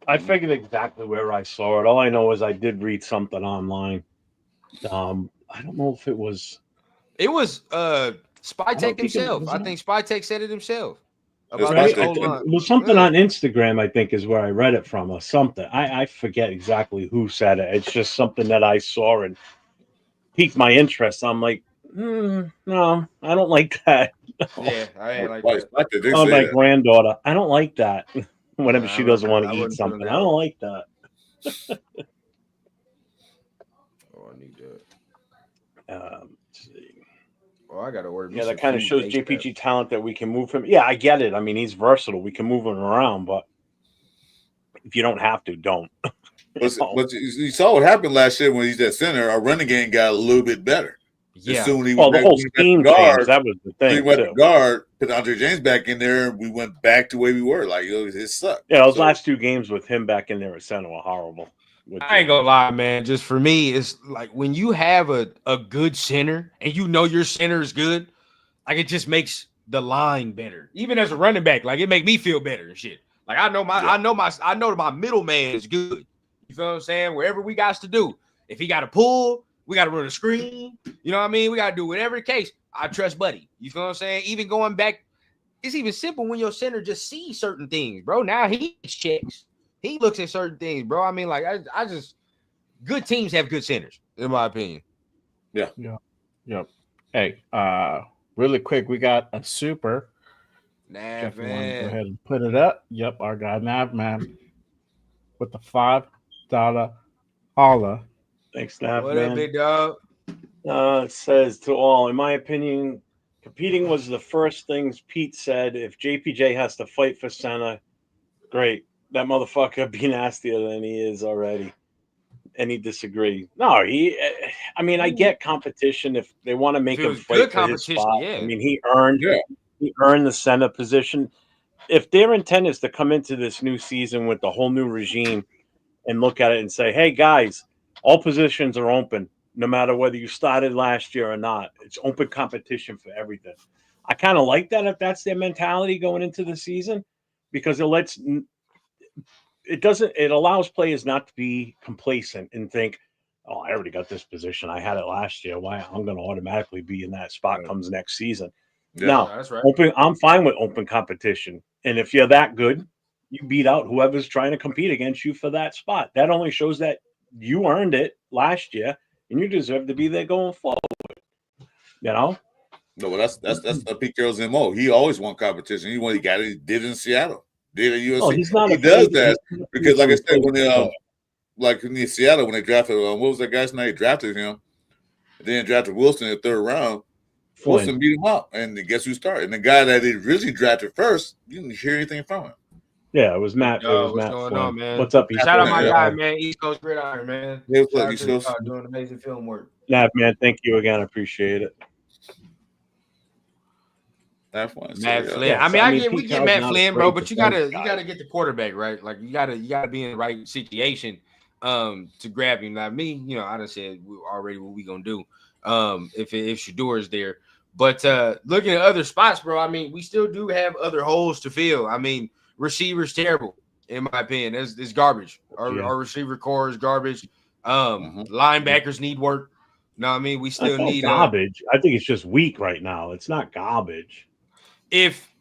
I figured exactly where I saw it. All I know is I did read something online. I don't know if it was Spytech himself. I think Spytech said it himself. It was something on Instagram, I think, is where I read it from, or something. I forget exactly who said it. It's just something that I saw and piqued my interest. I'm like, no, I don't like that. Yeah, I ain't like that. Oh, my granddaughter, I don't like that. Whenever she doesn't want to eat something, I don't like that. I need that. Let's see. Oh, I gotta order. Yeah, that kind of shows JPG talent that we can move him. Yeah, I get it. I mean, he's versatile. We can move him around, but if you don't have to, don't. But you saw what happened last year when he's at center. Our running game got a little bit better. Yeah. As soon as he the whole scheme changed. That was the thing. He went to guard, put Andre James back in there, and we went back to where we were. Like, it sucked. Yeah, those last two games with him back in there at center were horrible. I ain't gonna lie, man. Just for me, it's like when you have a good center and you know your center is good, like it just makes the line better. Even as a running back, like it make me feel better and shit. Like I know my middle man is good. You feel what I'm saying? Wherever we got to do, if he got to pull, we got to run a screen. You know what I mean? We got to do whatever the case. I trust Buddy. You feel what I'm saying? Even going back, it's even simple when your center just sees certain things, bro. Now he checks. He looks at certain things, bro. I mean, like I just good teams have good centers, in my opinion. Yeah. Hey, really quick, we got a super. Nav, man. Go ahead and put it up. Yep, our guy Nav man with the $5 holla. Thanks, Nav, what man. Up, big dog? It says to all, in my opinion, competing was the first things Pete said. If JPJ has to fight for center, great. That motherfucker be nastier than he is already. And he disagree. No, I get competition if they want to make him fight for his spot. Yeah. I mean, he earned the center position. If their intent is to come into this new season with the whole new regime and look at it and say, hey, guys, all positions are open, no matter whether you started last year or not. It's open competition for everything. I kind of like that if that's their mentality going into the season, because it allows players not to be complacent and think, oh, I already got this position. I had it last year. Why I'm going to automatically be in that spot comes next season. Yeah, no, that's right. I'm fine with open competition. And if you're that good, you beat out whoever's trying to compete against you for that spot. That only shows that you earned it last year and you deserve to be there going forward. You know? No, but that's Pete Carroll's MO. He always won competition. He got it. He did it in Seattle. Did it at USC. He does that because, like I said, when in Seattle when they drafted, what was that guy's name? They drafted him. Then drafted Wilson in the third round. Wilson Flynn. beat him up, and guess who started? And the guy that they originally drafted first, you didn't hear anything from him. Yeah, it was Matt. Yo, it was what's Matt going Flynn. on, man? What's up, East Shout out Coast my Yeah. guy, Gridiron? man. East Coast Gridiron, man. Yeah, what's Shout up, out East to the Coast? guy doing amazing film work. Nav, man, thank you again. I appreciate it. That's fine. Matt So, Flynn. Yeah, I mean, so, we Pete get Carroll's Matt not Flynn, afraid bro, to but you bench gotta guys. get the quarterback right. Like you gotta be in the right situation to grab him. Now me, I done said already what we gonna do if Shador is there. But looking at other spots, bro, I mean, we still do have other holes to fill. I mean, receivers terrible in my opinion. It's garbage. Our receiver core is garbage. Linebackers need work. No, I mean we still That's not need garbage. I think it's just weak right now. It's not garbage. if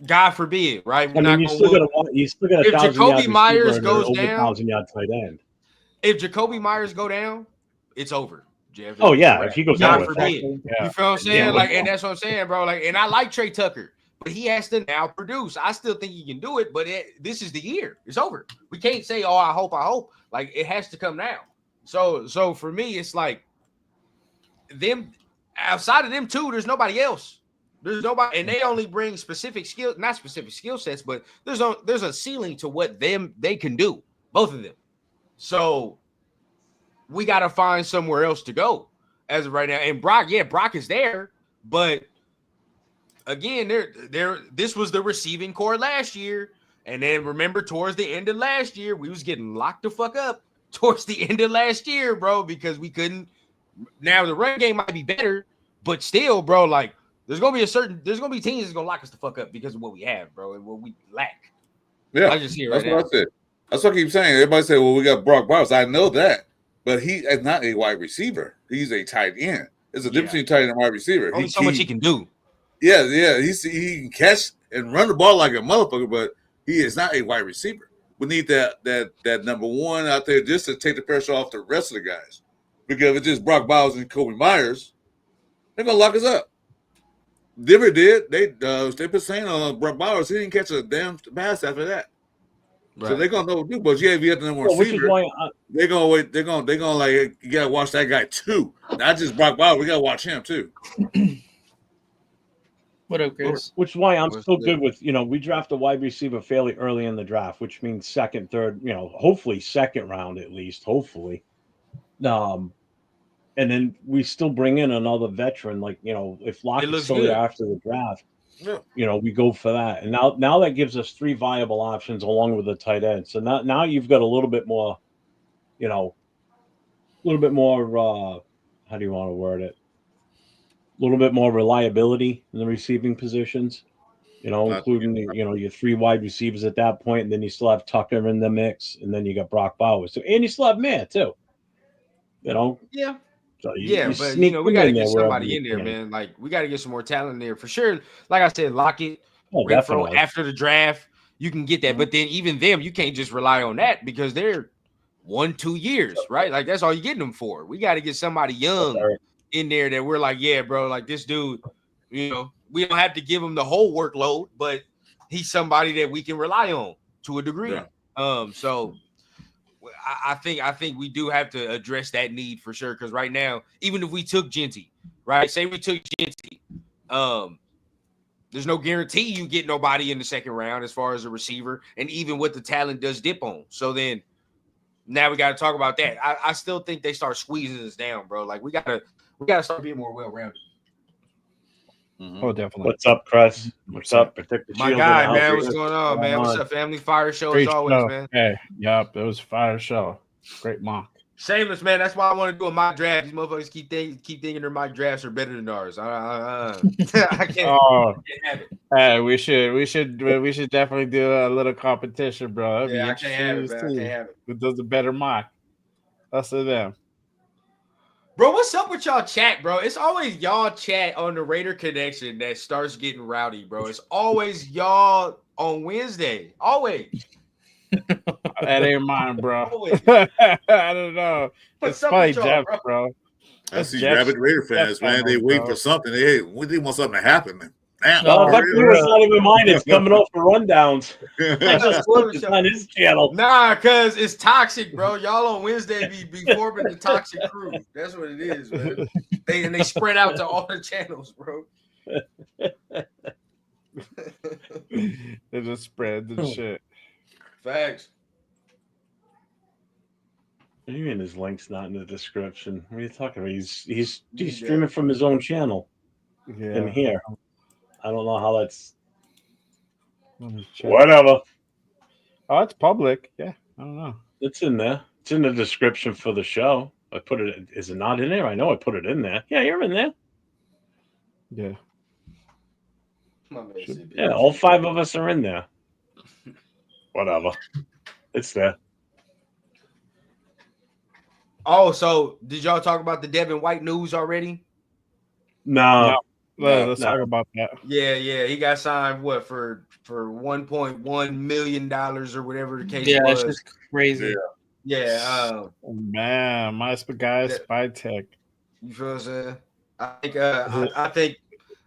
God forbid, right? We're I mean, you still got a if 1,000-yard Jacoby Myers receiver and goes an over down, 1,000-yard tight end. if Jacoby Myers go down, it's over. Jeff. Oh It's yeah, a wrap. if he goes God down, forbid. Exactly. Yeah. You feel what I'm saying? Yeah. Like, and that's what I'm saying, bro. Like, and I like Trey Tucker, but he has to now produce. I still think he can do it, but this is the year. It's over. We can't say, "Oh, I hope." Like, it has to come now. So for me, it's like them outside of them two. There's nobody else. There's nobody, and they only bring specific skills, not specific skill sets, but there's a ceiling to what they can do, both of them. So we got to find somewhere else to go as of right now. And Brock is there, but again, this was the receiving core last year. And then remember, towards the end of last year, we was getting locked the fuck up towards the end of last year, bro, because we couldn't. Now the run game might be better, but still, bro, like there's gonna be teams that's gonna lock us the fuck up because of what we have, bro, and what we lack. Yeah, I just see it that's right what now. I said. That's what I keep saying. Everybody say, "Well, we got Brock Bowers." I know that, but he is not a wide receiver. He's a tight end. There's a difference between tight end and wide receiver. Only so much he can do. Yeah. He can catch and run the ball like a motherfucker, but he is not a wide receiver. We need that number one out there just to take the pressure off the rest of the guys. Because if it's just Brock Bowers and Kobe Myers, they're gonna lock us up. Denver did. They put saying on Brock Bowers, he didn't catch a damn pass after that. Right. So they're gonna know what to do. But if you have the number one Which is receiver, why they're gonna wait. They're gonna like you gotta watch that guy too. Not just Brock Bowers. We gotta watch him too. What up, Chris? which is why I'm What's so good? good with we draft a wide receiver fairly early in the draft, which means second, third, hopefully second round at least, hopefully. And then we still bring in another veteran, like if Lockett's looks still good. there after the draft, Yeah. we go for that. And now that gives us three viable options along with the tight end. So now you've got a little bit more, how do you want to word it? A little bit more reliability in the receiving positions, including your three wide receivers at that point, and then you still have Tucker in the mix, and then you got Brock Bowers, and you still have Mayer too. Yeah. So But sneak we them got to in get there wherever somebody you in there, can. man. Like we got to get some more talent in there for sure. Like I said, Lockett, Oh, Renfro definitely. after the draft, you can get that. But then even them, you can't just rely on that because they're 1-2 years, right? Like that's all you're getting them for. We got to get somebody young in there that we're like, yeah, bro, like this dude, we don't have to give him the whole workload, but he's somebody that we can rely on to a degree. Yeah. So I think we do have to address that need for sure. Because right now, even if we took Genty, right? Say we took Genty, there's no guarantee you get nobody in the second round as far as a receiver, and even what the talent does dip on. So then now we got to talk about that. I still think they start squeezing us down, bro. Like we gotta start being more well-rounded. Oh, definitely. What's up, Chris? What's up? Protect the My shield guy, in the man, house. what's going on, man? What's up, family? Fire show Great as always, show. man. Hey, yup, it was a fire show. Great mock. Shameless, man. That's why I want to do a mock draft. These motherfuckers keep thinking their mock drafts are better than ours. I can't, Oh, can't have it. hey, we should definitely do a little competition, bro. That'd be Yeah, I can't have it, interesting man. to I see can't have it. who does a better mock. That's to them. Bro, what's up with y'all chat, bro? It's always y'all chat on the Raider Connection that starts getting rowdy, bro. It's always y'all on Wednesday. Always. That ain't mine, bro. Always. I don't know. What's It's up probably with y'all, Jeff, bro? bro. I see Jeff's- rabid Raider fans, Jeff's man. They family, wait bro. for something. They want something to happen, man. Damn. No, that Oh, was not even mine. It's coming off the rundowns. I Yeah. just looked. It's on his channel. Nah, cause it's toxic, bro. Y'all on Wednesday be forming the toxic crew. That's what it is, man. They spread out to all the channels, bro. They just spread the shit. Facts. What do you mean his link's not in the description? What are you talking about? He's Yeah. streaming from his own channel in Yeah. here. I don't know how that's Let me check. whatever. Oh, it's public. Yeah. I don't know. It's in there. It's in the description for the show. I put it. Is it not in there? I know I put it in there. Yeah, you're in there. Yeah. My man Should- said, Yeah, all 5 of us are in there. Whatever. It's there. Oh, so did y'all talk about the Devin White news already? No. Let's No. talk about that. Yeah, he got signed for $1.1 million or whatever the case Yeah, that's was. just crazy. Yeah, Man, my guy Yeah. Spy Tech. you feel what I'm saying? I think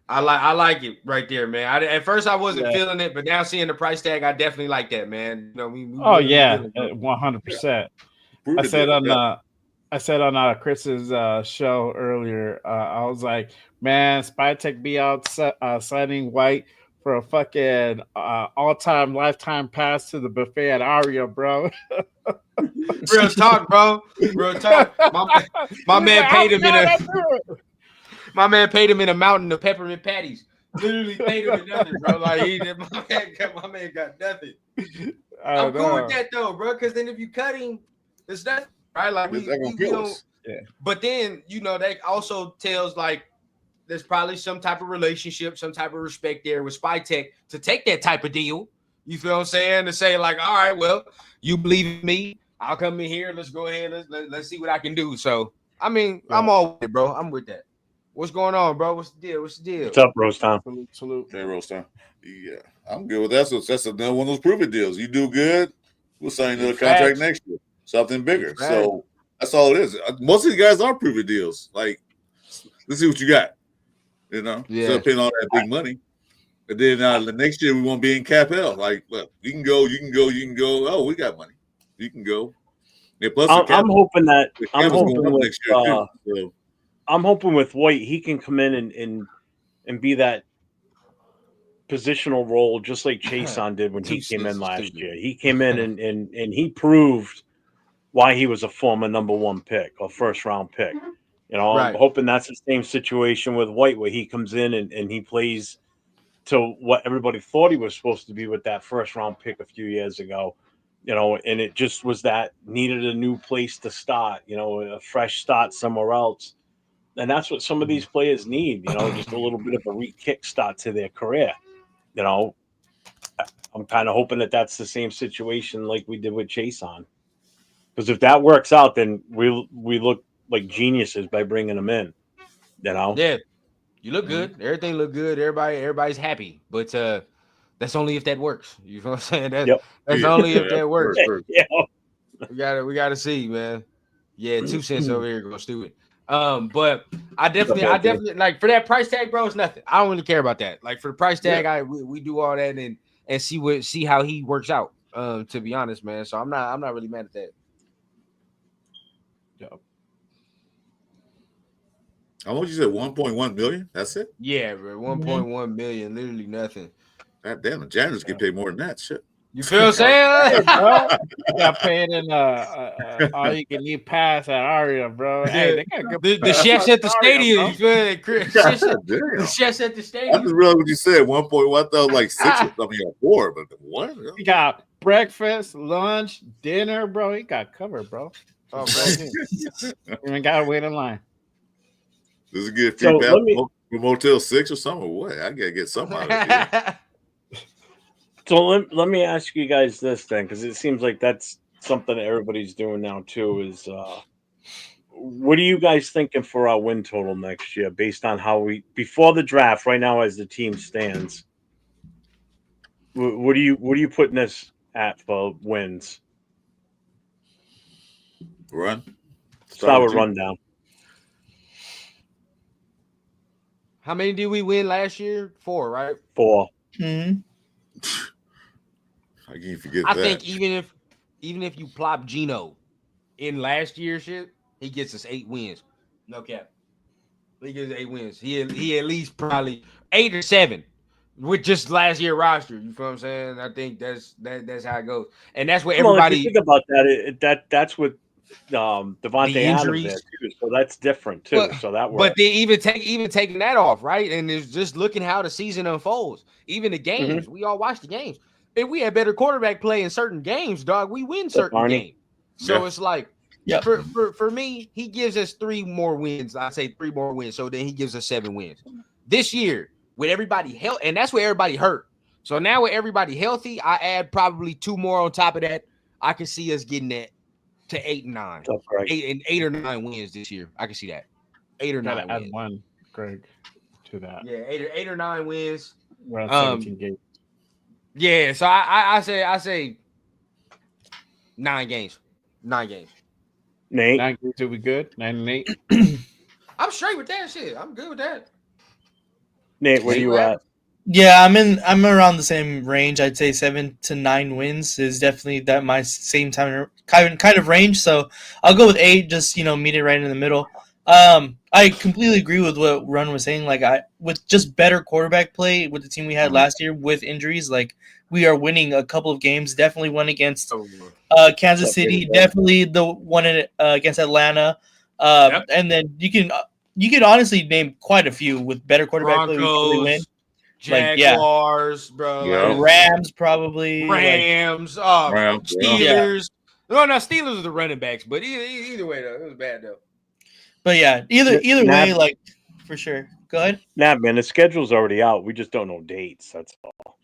I like it right there, man. At first I wasn't feeling it, but now seeing the price tag, I definitely like that, man. You know, we Oh really yeah, feeling it. 100%. Prove I it, said dude. on Yeah. Chris's show earlier. I was like, man, Spy Tech be out signing White for a fucking all-time lifetime pass to the buffet at Aria, bro. Real talk, bro. Real talk. My man paid him in a mountain of peppermint patties. Literally paid him in nothing, bro. Like my man got nothing. I'm cool with that though, bro. Because then if you cut him, it's nothing, right? Like we don't. Yeah. But then that also tells like there's probably some type of relationship, some type of respect there with Spy Tech to take that type of deal. You feel what I'm saying? To say like, all right, well, you believe in me, I'll come in here. Let's go ahead. Let's see what I can do. So I mean, I'm all with it, bro. I'm with that. What's going on, bro? What's the deal? What's up, Rose Town? Salute. Hey, Roastar. Yeah, I'm good with that. So that's another one of those prove it deals. You do good, we'll sign another contract next year, something bigger. So that's all it is. Most of these guys are prove it deals. Like, let's see what you got. Instead of paying all that big money. And then the next year we won't be in Cap L. Like, look, you can go. Oh, we got money. You can go. Yeah, plus I'm hoping that I'm hoping with next year too. So. I'm hoping with White he can come in and be that positional role just like Chason did when he came in last year. He came in and he proved why he was a former number 1 pick or first round pick. I'm hoping that's the same situation with White where he comes in and he plays to what everybody thought he was supposed to be with that first round pick a few years ago. And it just was that needed a new place to start, a fresh start somewhere else. And that's what some of these players need, just a little bit of a re-kick start to their career. I'm kind of hoping that that's the same situation like we did with Chason. Because if that works out, then we look like geniuses by bringing them in. Yeah, you look good. Everything look good. Everybody's happy. But that's only if that works. You know what I'm saying? That's only if that works. Yeah. We gotta see, man. Yeah, 2 cents over here going stupid. But I definitely like for that price tag, bro. It's nothing. I don't really care about that. Like for the price tag, we do all that and see how he works out. To be honest, man. So I'm not really mad at that. Yep. How much you said? 1.1 million? That's it? Yeah, bro. 1.1 million, literally nothing. God damn, the janitors get paid more than that shit. You feel what I'm saying? You got paid in all you can eat pass at Aria, bro. Hey, they got good the chefs at the stadium. You feel it? The chefs at the I stadium. just realized what you said. 1.1. I thought like 6 or something. 4, but what? You got breakfast, lunch, dinner, bro. You got covered, bro. Oh, bro. You ain't gotta wait in line. Does it get free pass from Motel 6 or something? Or what? I gotta get something out of it. So let me ask you guys this then, because it seems like that's something that everybody's doing now too. Is what are you guys thinking for our win total next year, based on how we before the draft right now as the team stands? What are you putting this at for wins? Run. Start with rundown. How many did we win last year? 4, right? 4. Mm-hmm. I can't forget I that. think even if you plop Gino in last year's shit, he gets us 8 wins. No cap. He gives 8 wins. He at least probably 8 or 7 with just last year roster. You feel what I'm saying? I think that's how it goes, and that's what Well, if you everybody think about that, that's what Devontae the Adams there injuries. too. So that's different too. But, So that but works. they even taking that off, right? And it's just looking how the season unfolds. Even the games, we all watch the games. If we had better quarterback play in certain games, dog, we win certain Barney. games. So it's like, Yep. for me, he gives us 3 more wins. I say 3 more wins. So then he gives us 7 wins this year with everybody healthy, and that's where everybody hurt. So now with everybody healthy, I add probably 2 more on top of that. I can see us getting that to 8 and 9, What's up, Greg? 8 or 9 wins this year. I can see that 8 or 9 Gotta add wins. one, Greg, to that. Yeah, 8 or 9 wins. We're at 17 games. Yeah, so I say 9 games. 9 games. Nate. 9 games will be good. 9 and 8. I'm straight with that shit. I'm good with that. Nate, where you at? Yeah, I'm around the same range. I'd say 7 to 9 wins is definitely that my same time kind of range. So I'll go with 8. Just meet it right in the middle. I completely agree with what Run was saying. Like with just better quarterback play with the team we had last year with injuries, like we are winning a couple of games. Definitely one against Kansas City. Definitely the one against Atlanta. And then you can honestly name quite a few with better quarterback play. We probably win. Jaguars, bro. Yeah. Like, Rams probably. Rams. Rams, Steelers. No, Steelers are the running backs, but either way though, it was bad though. But yeah, either way, like for sure. Go ahead. Nah, man, the schedule's already out. We just don't know dates. That's all.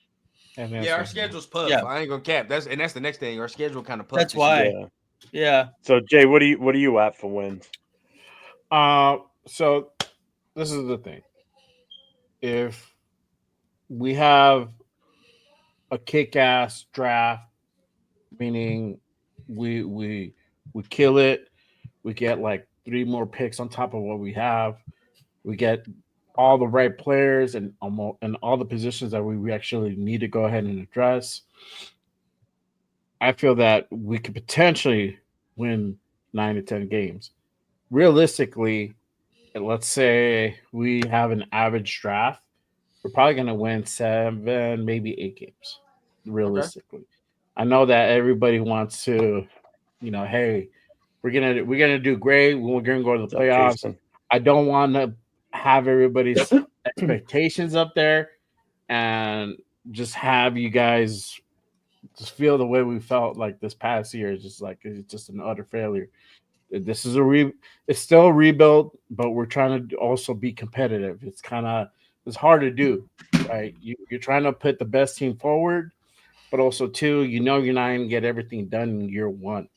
Yeah, our schedule's puff. Yeah. I ain't gonna cap. That's the next thing. Our schedule kind of puff. That's why. Yeah. So Jay, what are you at for wins? So this is the thing. If we have a kick-ass draft, meaning we kill it, we get like 3 more picks on top of what we have, we get all the right players and all the positions that we actually need to go ahead and address, I feel that we could potentially win 9 to 10 games. Realistically, let's say we have an average draft, we're probably going to win 7, maybe 8 games. Realistically, okay. I know that everybody wants to, hey, we're gonna do great. We're gonna go to the playoffs. I don't want to have everybody's expectations up there and just have you guys just feel the way we felt like this past year. It's just an utter failure. This is it's still a rebuild, but we're trying to also be competitive. It's hard to do, right? You're trying to put the best team forward, but also too, you're not going to get everything done in year 1.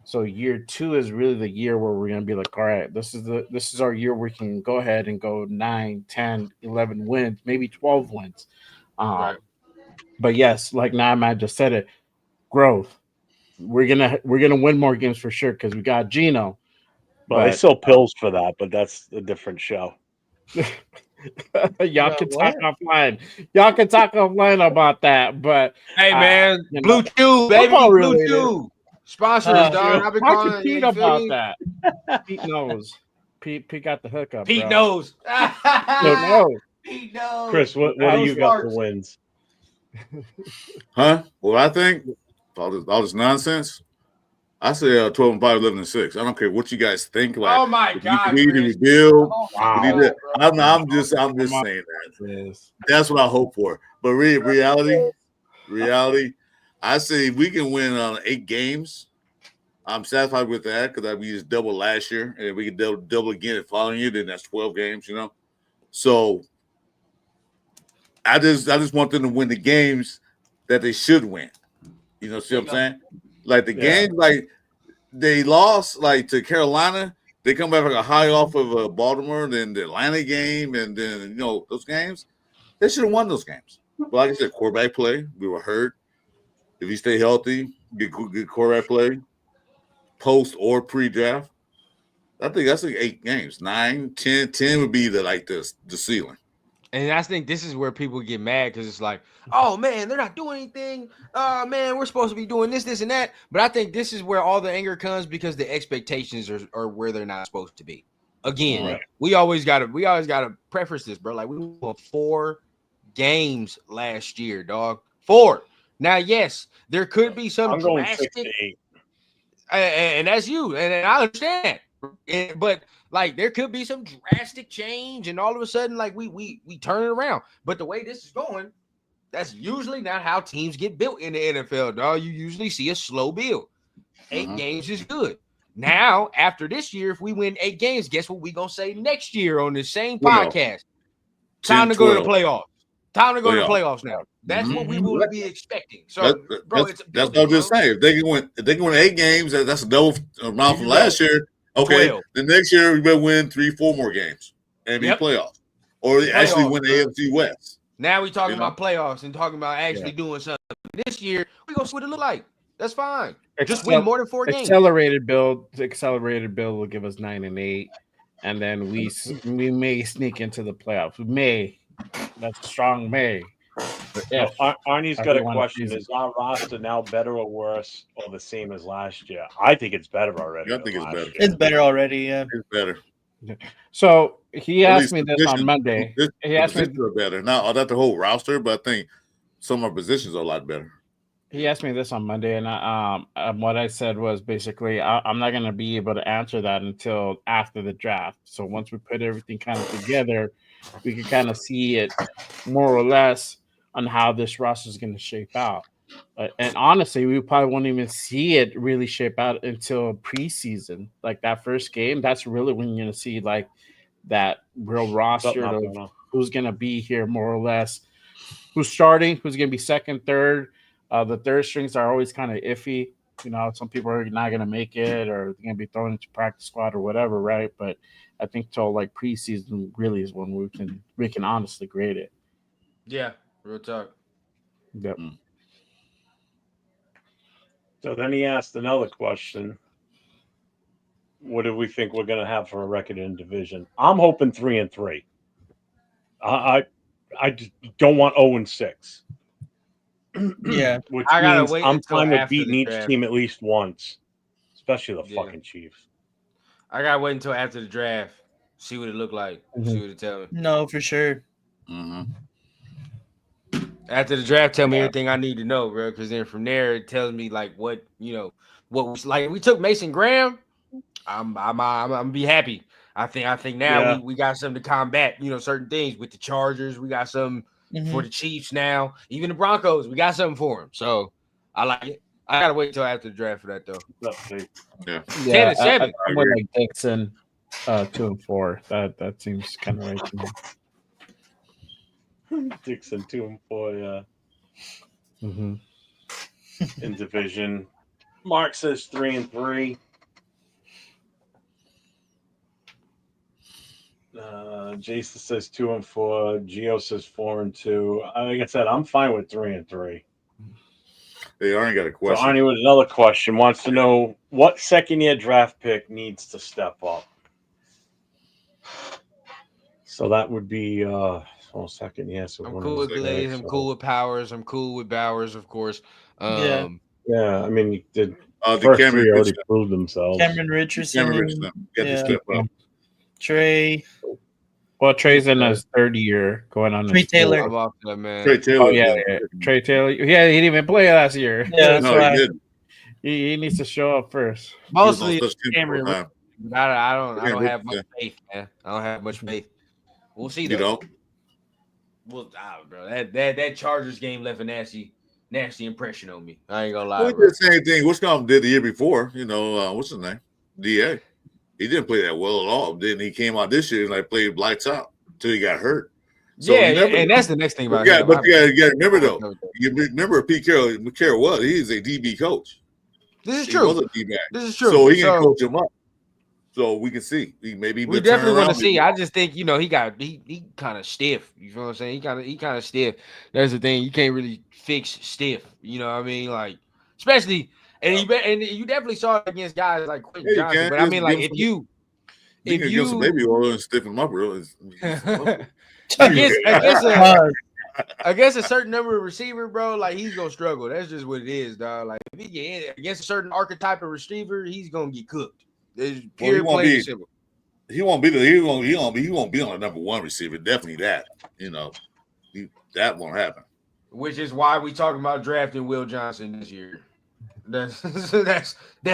So year 2 is really the year where we're going to be like, all right, this is our year where we can go ahead and go 9, 10, 11 wins, maybe 12 wins. Right. But yes, like Matt just said it, growth. We're gonna win more games for sure because we got Gino. Well, they sell pills for that, but that's a different show. Y'all can talk offline. Y'all can talk offline about that. But hey, man, Blue Chew, baby, Blue Chew. Sponsors, dog. I've been calling Pete about that. Pete knows. Pete got the hookup. Pete knows. Pete knows. Chris, what do you got for wins? Huh? Well, I think all this nonsense. I say 12 and 5, 11 and 6. I don't care what you guys think. Like, oh my God, we need to rebuild. Wow. I'm just saying that. That's what I hope for. But reality, I say we can win 8 games. I'm satisfied with that because we just doubled last year, and we can double again the following year. Then that's 12 games, So I just want them to win the games that they should win. See what I'm saying? Like the games, like they lost, like to Carolina, they come back like a high off of Baltimore, then the Atlanta game, and then those games, they should have won those games. But like I said, quarterback play, we were hurt. If you stay healthy, get good quarterback play, post or pre-draft, I think that's like 8 games. 9, 10 would be the ceiling. And I think this is where people get mad because it's like, oh, man, they're not doing anything. Oh, man, we're supposed to be doing this, and that. But I think this is where all the anger comes because the expectations are where they're not supposed to be. Again, Right. we always gotta preface this, bro. Like we won 4 games last year, dog. 4. Now, yes, there could be some I'm going 6 drastic, to 8. and that's you, and I understand. But like, there could be some drastic change, and all of a sudden, like we turn it around. But the way this is going, that's usually not how teams get built in the NFL, dog. You usually see a slow build. 8 games is good. Now, after this year, if we win 8 games, guess what we gonna say next year on the same podcast? Time to go to the playoffs. Time to go to the playoffs now. That's what we will be expecting. So, bro, it's that's what I'm just saying. If they can win 8 games, that's a double amount from last year. Okay, 12. the next year we better win 3-4 more games and be playoffs, or actually win the AFC West. Now we talking about playoffs and talking about actually doing something. This year we gonna see what it look like. That's fine. Just win more than 4 games. Accelerated build will give us 9 and 8, and then we may sneak into the playoffs. We may. That's a strong may. But So Arnie's got a question: is our roster now better or worse, or the same as last year? I think it's better already. I think it's better. It's better already. Yeah, it's better. So he asked me this on Monday. He asked me better. Not the whole roster, but I think some of our positions are a lot better. He asked me this on Monday, and what I said was basically I'm not going to be able to answer that until after the draft. So once we put everything kind of together, we can kind of see it more or less on how this roster is going to shape out. And honestly, we probably won't even see it really shape out until preseason. Like that first game, that's really when you're going to see like that real roster of who's going to be here more or less, who's starting, who's going to be second, third. The third strings are always kind of iffy. You know, some people are not going to make it or they're going to be thrown into practice squad or whatever, right? But I think till like preseason really is when we can honestly grade it. Yeah, real talk. Yep. So then he asked another question. What do we think we're going to have for a record in division? I'm hoping 3-3. I just don't want 0-6. Yeah, Which I gotta means wait I'm until fine with after beating the each draft. team at least once, especially the fucking Chiefs. I gotta wait until after the draft, see what it look like, see what it tell me. no, for sure. After the draft, tell me everything I need to know, bro. Because then from there, it tells me like what was like. We took Mason Graham. I'm gonna be happy. I think now we got something to combat, certain things with the Chargers. We got something for the Chiefs now. Even the Broncos, we got something for them. So I like it. I gotta wait till after the draft for that though. 10-7. I would like Dixon 2-4. That seems kind of right to me. Dixon 2-4, Mm-hmm. in division. Mark says 3-3. Jason says 2-4. Gio says 4-2. Like I said, I'm fine with 3-3. Hey, Arnie got a question. So Arnie with another question wants to know what second-year draft pick needs to step up. So that would be second year. So I'm cool with Glaze. I'm cool with Powers. I'm cool with Bowers, of course. Yeah, I mean, the first Cameron three already Richardson. proved themselves. Cameron Richardson. To step up. Trey. Well, Trey's in his third year, going on. Trey Taylor. I'm off that, man. Trey Taylor. Oh, yeah. Trey Taylor. Yeah, he didn't even play last year. Yeah, no, he didn't. He needs to show up first. Mostly Cameron. I don't have much faith, man. I don't have much faith. We'll see though. You don't? Well, bro, that Chargers game left a nasty impression on me. I ain't gonna lie. Well, he did the same thing Wisconsin did the year before. What's his name? DA. He didn't play that well at all. Then he came out this year and played lights out until he got hurt. So and that's the next thing about him. But you got to remember though. You remember Pete Carroll was he's a DB coach. This is true. He was a D-back. This is true. So he can coach him up. So we can see. We definitely want to see. I just think he kind of stiff. You feel what I'm saying? He kind of stiff. That's the thing. You can't really fix stiff. You know what I mean? Like especially and you definitely saw it against guys like Quentin Johnson. But I mean, like if you maybe oil and stiffen him up real. Against a certain number of receiver, bro, like he's gonna struggle. That's just what it is, dog. Like if he get against a certain archetype of receiver, he's gonna get cooked. It's pure plain and simple. he won't be on the number one receiver. Definitely that. That won't happen. Which is why we talking about drafting Will Johnson this year. That's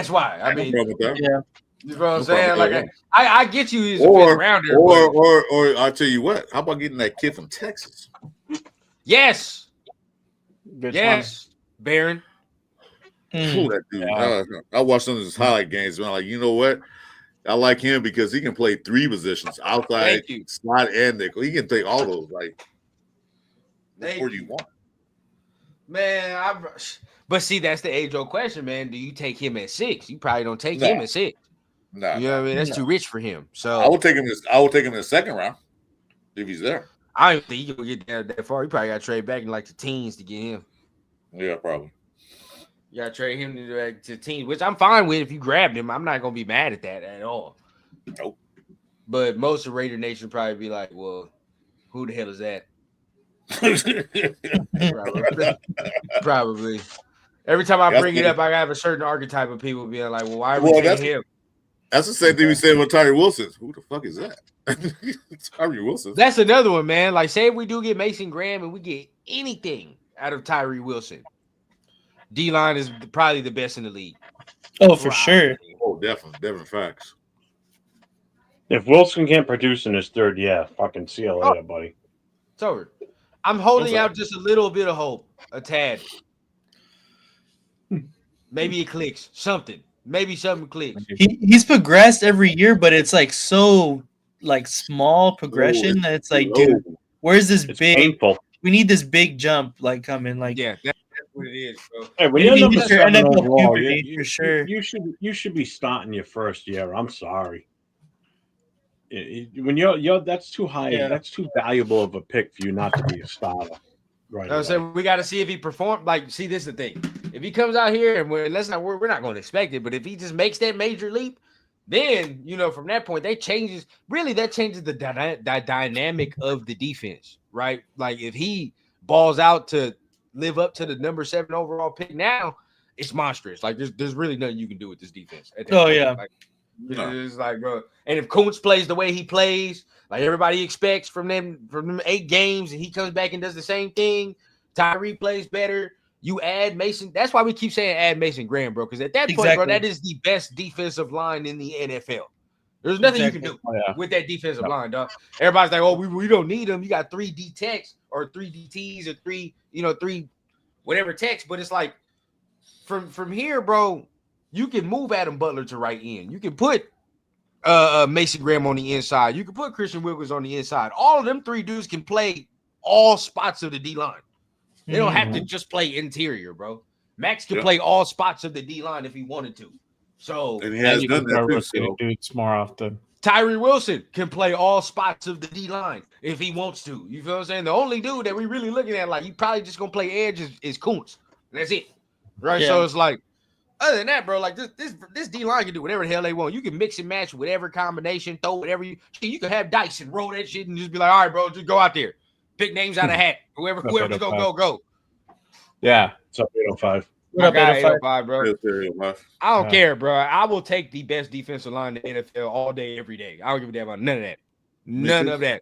why. I mean, No problem with that. Yeah. you know what I'm No saying? problem Like with that. I get you as a fifth rounder. Or I'll tell you what. How about getting that kid from Texas? Yes. Which Yes. Baron. Ooh, that dude. Yeah. I watched some of his highlight games, and I'm like, you know what? I like him because he can play three positions: outside, Thank you. slot, and nickel. He can take all those. Like, Thank what do you. you want? Man, but see, that's the age-old question, man. Do you take him at 6? You probably don't take Nah. him at 6. Nah, You know what I mean? That's No. too rich for him. So I would take him. I would take him in the second round if he's there. I don't think he can get that far. He probably got to trade back in like the teens to get him. Yeah, probably. You got to trade him to teens, which I'm fine with. If you grabbed him, I'm not gonna be mad at that at all. Nope. But most of Raider Nation probably be like, "Well, who the hell is that?" Probably. Every time I bring it up, I have a certain archetype of people being like, "Well, why are we taking him?" That's the same thing we said with Tyree Wilson. Who the fuck is that? Tyree Wilson. That's another one, man. Like, say if we do get Mason Graham and we get anything out of Tyree Wilson, D-line is probably the best in the league. Oh, for sure. Oh, definitely facts. If Wilson can't produce in his third year, fucking see you later, buddy. It's over. I'm holding Okay. out just a little bit of hope, a tad. Maybe it clicks. Something. Maybe something clicks. He's progressed every year, but it's like so like small progression that it's like, dude, where's this It's big? painful. We need this big jump like coming. Like, Yeah, that's what it is, bro. Hey, when Maybe you're number hit your 7 NFL overall, puberty, for sure. you should be starting your first year. I'm sorry. When you're that's too high. Yeah. That's too valuable of a pick for you not to be a starter. Right. I'm saying we got to see if he performed. Like, see, this is the thing. If he comes out here and we're not going to expect it, but if he just makes that major leap, then from that point that changes the dynamic of the defense, right? Like if he balls out to live up to the number 7 overall pick now, it's monstrous. Like there's really nothing you can do with this defense. At that point. yeah. Like, it's like, bro. And if Kuntz plays the way he plays, like everybody expects from them 8 games, and he comes back and does the same thing, Tyree plays better. You add Mason. That's why we keep saying add Mason Graham, bro. Because at that point, bro, that is the best defensive line in the NFL. There's nothing you can do with that defensive line, dog. Everybody's like, oh, we don't need him. You got 3 D techs or 3 DTs or 3 whatever techs. But it's like from here, bro, you can move Adam Butler to right end. You can put Mason Graham on the inside. You can put Christian Wilkins on the inside. All of them 3 dudes can play all spots of the D line. They don't have to just play interior, bro. Max can play all spots of the D line if he wanted to. So and he has done that too. Dudes more often. Tyree Wilson can play all spots of the D line if he wants to. You feel what I'm saying? The only dude that we really looking at, like, he probably just gonna play edge is Kuntz. That's it, right? Yeah. So it's like, other than that, bro, like this D line can do whatever the hell they want. You can mix and match whatever combination, throw whatever you can have dice and roll that shit and just be like, all right, bro, just go out there, pick names out of hat. Whoever's gonna go. Yeah. It's up 805. My guy 805, bro. Yeah. I don't care, bro. I will take the best defensive line in the NFL all day, every day. I don't give a damn about none of that. None of that.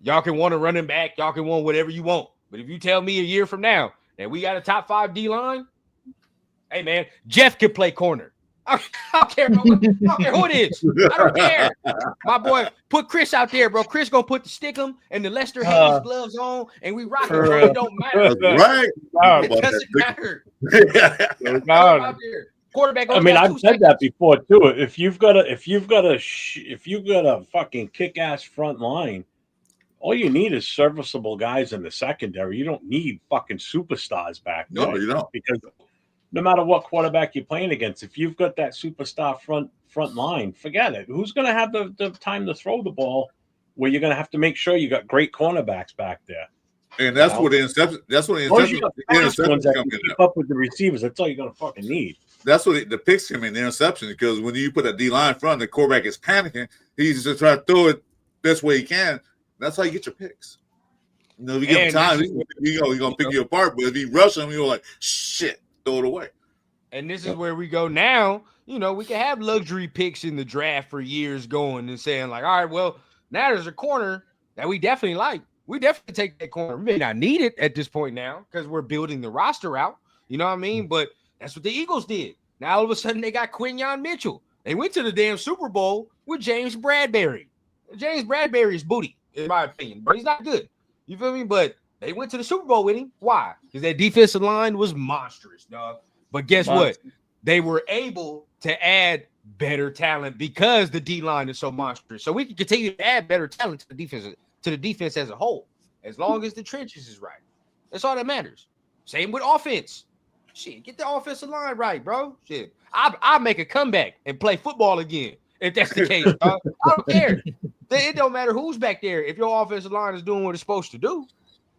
Y'all can want to run him back. Y'all can want whatever you want. But if you tell me a year from now that we got a top 5 D line, hey man, Jeff can play corner. I don't care, bro. I don't care who it is. I don't care. My boy, put Chris out there, bro. Chris gonna put the Stickum and the Lester Hayes gloves on, and we rock it. It don't matter. That's right. It doesn't matter. Out there. Quarterback. I mean, I've said that before too. If you've got a fucking kick-ass front line, all you need is serviceable guys in the secondary. You don't need fucking superstars back there. No, you don't. Because no matter what quarterback you're playing against, if you've got that superstar front line, forget it. Who's going to have the time to throw the ball where you're going to have to make sure you got great cornerbacks back there? And that's what the interception. That's what the interceptions come in. Keep up with the receivers. That's all you're going to fucking need. That's what the picks come in, the interception, because when you put a D line in front, the quarterback is panicking. He's just trying to throw it best way he can. That's how you get your picks. If you give him time, he's going to pick you apart. But if he rushes him, you're like, shit, throw it away. And this is where we go now. You know, we can have luxury picks in the draft for years going and saying, like, all right, well, now there's a corner that we definitely like. We definitely take that corner. We may not need it at this point now because we're building the roster out. You know what I mean? But that's what the Eagles did. Now all of a sudden they got Quinyon Mitchell. They went to the damn Super Bowl with James Bradbury. James Bradbury is booty, in my opinion, but he's not good. You feel me? But they went to the Super Bowl with him. Why? Because that defensive line was monstrous, dog. But guess what? They were able to add better talent because the D line is so monstrous. So we can continue to add better talent to the defense as a whole, as long as the trenches is right. That's all that matters. Same with offense. Shit, get the offensive line right, bro. Shit, I'll make a comeback and play football again if that's the case, dog. I don't care. It don't matter who's back there if your offensive line is doing what it's supposed to do.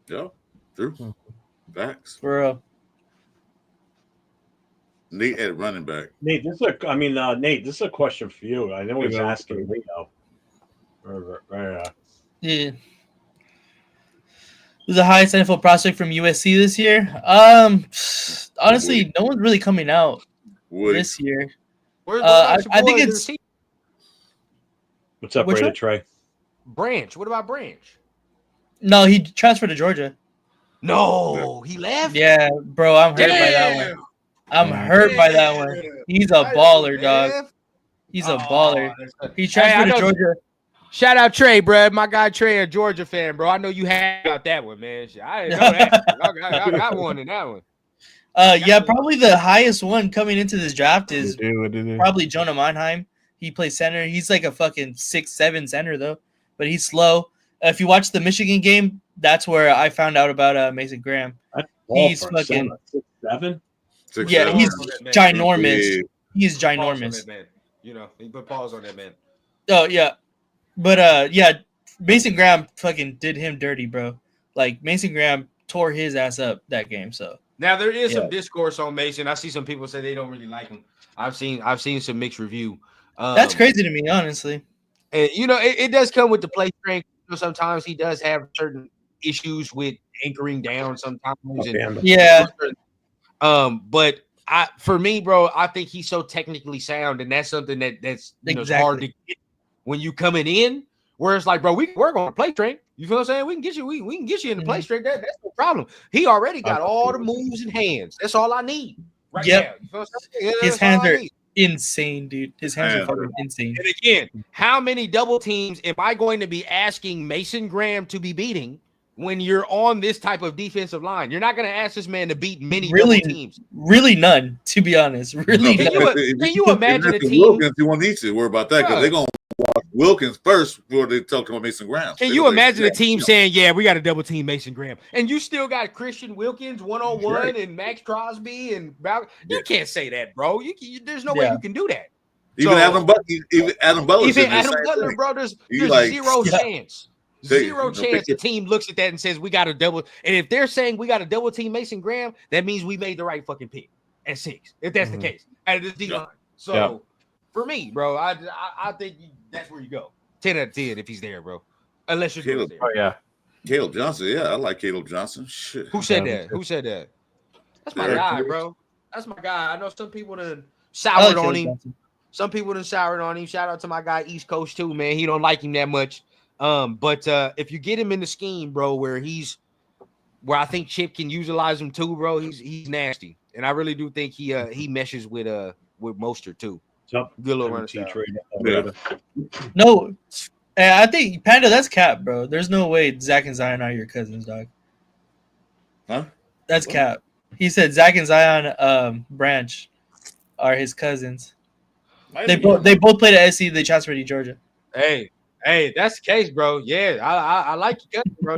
Yeah, true. Facts. For real. Nate at running back. Nate, this is a question for you. I know he's asking Leo. Yeah. Who's the highest NFL prospect from USC this year? Honestly, no one's really coming out this year. I think it's. What's up, Raider Trey? Branch. What about Branch? No, he transferred to Georgia. No, he left. Yeah, bro, I'm hurt by that one. I'm hurt by that one. He's a baller, dog. He's a baller. He transferred to Georgia. Shout out Trey, bro. My guy Trey, a Georgia fan, bro. I know you had about that one, man. I didn't know that. I got one in that one. Yeah, probably the highest one coming into this draft is probably Jonah Monheim. He plays center. He's like a fucking 6'7" center though, but he's slow. If you watch the Michigan game, that's where I found out about Mason Graham. He's fucking 6'7". Yeah, he's ginormous. He's ginormous. Man. You know, he put pause on that man. Oh yeah, but yeah, Mason Graham fucking did him dirty, bro. Like Mason Graham tore his ass up that game. So now there is some discourse on Mason. I see some people say they don't really like him. I've seen some mixed review. That's crazy to me, honestly. And you know, it does come with the play strength. Sometimes he does have certain issues with anchoring down sometimes. But for me, bro, I think he's so technically sound, and that's something that's hard to get when you coming in. Where it's like, bro, we can work on play strength. You feel what I'm saying? We can get you. We can get you in the play strength. That's no problem. He already got all the moves and hands. That's all I need. Right now. You feel what I'm saying? His hands are insane, dude. His hands are fucking insane. And again, how many double teams am I going to be asking Mason Graham to be beating when you're on this type of defensive line? You're not going to ask this man to beat many double teams. Really none, to be honest. Really none. Can you imagine a team? Wilkins, you won't need to worry about that because they're going to watch Wilkins first before they talk about Mason Graham. Can you imagine a team saying, yeah, we got to double team Mason Graham, and you still got Christian Wilkins 1-on-1 and Max Crosby and you can't say that, bro. There's no way you can do that. Even Adam Butler, bro, there's zero chance. Zero chance the team looks at that and says we got a double. And if they're saying we got a double team Mason Graham, that means we made the right fucking pick at 6. If that's the case, out of this D line. So for me, bro, I think that's where you go. 10 out of 10 if he's there, bro. Unless you're Caleb. there. Oh yeah, Caleb Johnson. Yeah, I like Caleb Johnson. Shit. Who said that? That's my guy, bro. That's my guy. I know some people done soured on him. Some people done soured on him. Shout out to my guy East Coast too, man. He don't like him that much. But if you get him in the scheme, bro, where I think Chip can utilize him too, bro, he's nasty. And I really do think he meshes with Mostert too. Good little run. No, I think Panda, that's cap, bro. There's no way Zach and Zion are your cousins, dog. Huh? That's cap. He said Zach and Zion Branch are his cousins. They both played at SC. They transferred to Georgia. Hey, that's the case, bro. Yeah, I like your cousin, bro.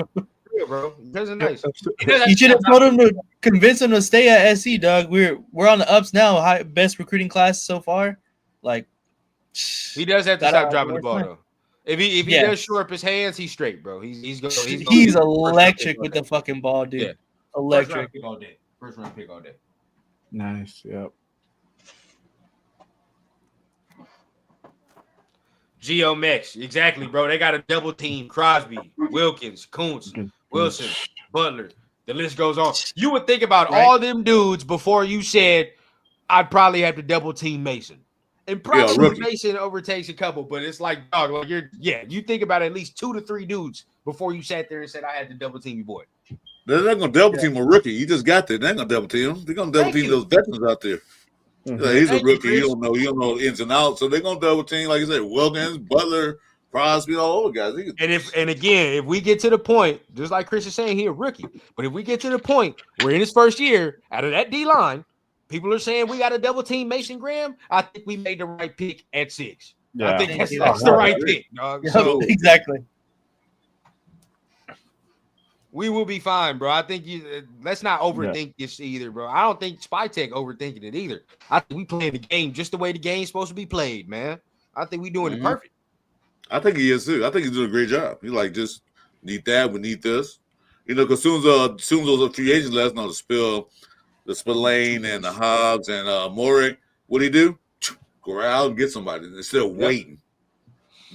Real, bro. Cousin nice. You should have told him to convince him to stay at SC, dog. We're on the ups now. Best recruiting class so far. Like he does have to stop dropping the ball though. If he does shore up his hands, he's straight, bro. He's electric with the fucking ball, dude. Yeah. Electric. First round pick all day. Nice. Yep. Geo Mex, exactly, bro. They got a double team. Crosby, Wilkins, Kuntz, Wilson, Butler. The list goes on. You would think about all them dudes before you said I'd probably have to double team Mason. And probably rookie. Mason overtakes a couple, but it's like, dog, like you think about at least 2 to 3 dudes before you sat there and said, I had to double team your boy. They're not going to double team a rookie. You just got there. They're not going to double team him. They're going to double team those veterans out there. Like, he's a rookie. You don't know the ins and outs. So they're going to double team, like you said, Wilkins, Butler, Crosby, all the guys. And again, if we get to the point, just like Chris is saying, he a rookie. But if we get to the point where in his first year, out of that D line, people are saying we got to double team Mason Graham, I think we made the right pick at 6. Yeah. I think that's the right pick, dog. Yeah, So exactly. we will be fine, bro. I think let's not overthink this either, bro. I don't think Spytek overthinking it either. I think we playing the game just the way the game's supposed to be played, man. I think we doing it perfect. I think he is too. I think he's doing a great job. He's like, just need that, we need this. Because soon as those free agents last night, the Spillane and the Hobbs and Morick, what he do? Go out and get somebody instead of waiting.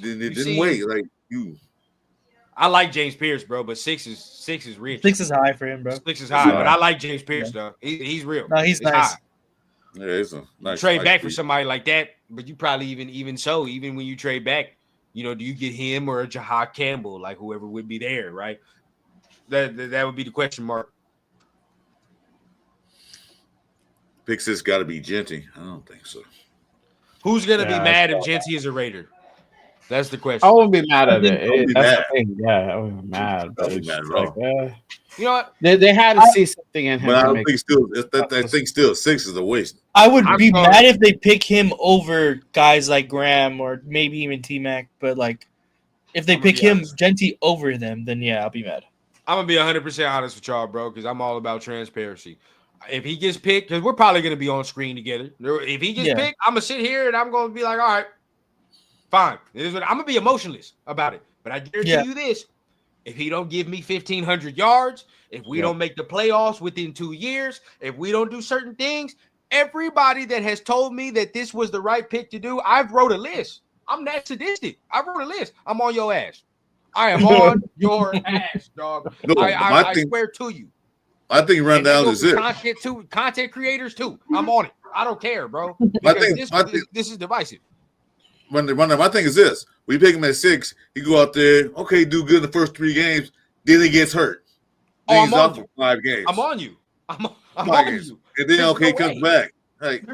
They didn't wait. Like you. I like James Pierce, bro, but 6 is rich. 6 is high for him, bro. 6 is high, but I like James Pierce, though. He's real. No, he's nice. High. Yeah, it's a nice trade back for somebody like that, but you probably even when you trade back, do you get him or a Jahad Campbell, like whoever would be there, right? That would be the question mark. Pick 6 got to be Genty. I don't think so. Who's gonna be mad if Genty is a Raider? That's the question. I wouldn't be mad at it. That's the thing. Yeah, I wouldn't be mad. But it's mad like, you know what? They had to see something in him. But I think still 6 is a waste. I would be mad if they pick him over guys like Graham or maybe even T-Mac. But like, if they pick him Genty over them, then yeah, I'll be mad. I'm gonna be 100% honest with y'all, bro, because I'm all about transparency. If he gets picked, because we're probably gonna be on screen together. If he gets picked, I'm gonna sit here and I'm gonna be like, all right, fine. I'm gonna be emotionless about it. But I guarantee you this: if he don't give me 1,500 yards, if we don't make the playoffs within 2 years, if we don't do certain things, everybody that has told me that this was the right pick to do, I've wrote a list. I'm that sadistic. I wrote a list. I'm on your ass. I am on your ass, dog. No, I swear to you. I think rundown is it. Content creators too. I'm on it. I don't care, bro. This is divisive. My thing is this: we pick him at 6. He go out there, okay, do good in the first 3 games. Then he gets hurt. Then he's out for 5 games. I'm on you. I'm on you. And then comes back. Like,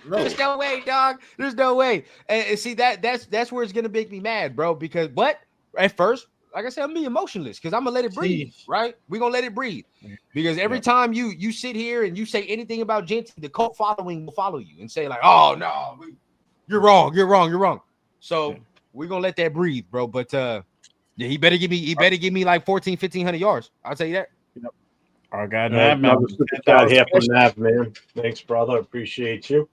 There's no way, dog. There's no way. And see that's where it's gonna make me mad, bro. Because at first, like I said, I'm being emotionless because I'm gonna let it breathe, right? We're gonna let it breathe. Because every time you sit here and you say anything about Genty, the cult following will follow you and say, like, oh no, you're wrong. So we're gonna let that breathe, bro. But he better give me like 1,500 yards. I'll tell you that. Yep. Our guy another super chat here from Nav, man. Thanks, brother. Appreciate you.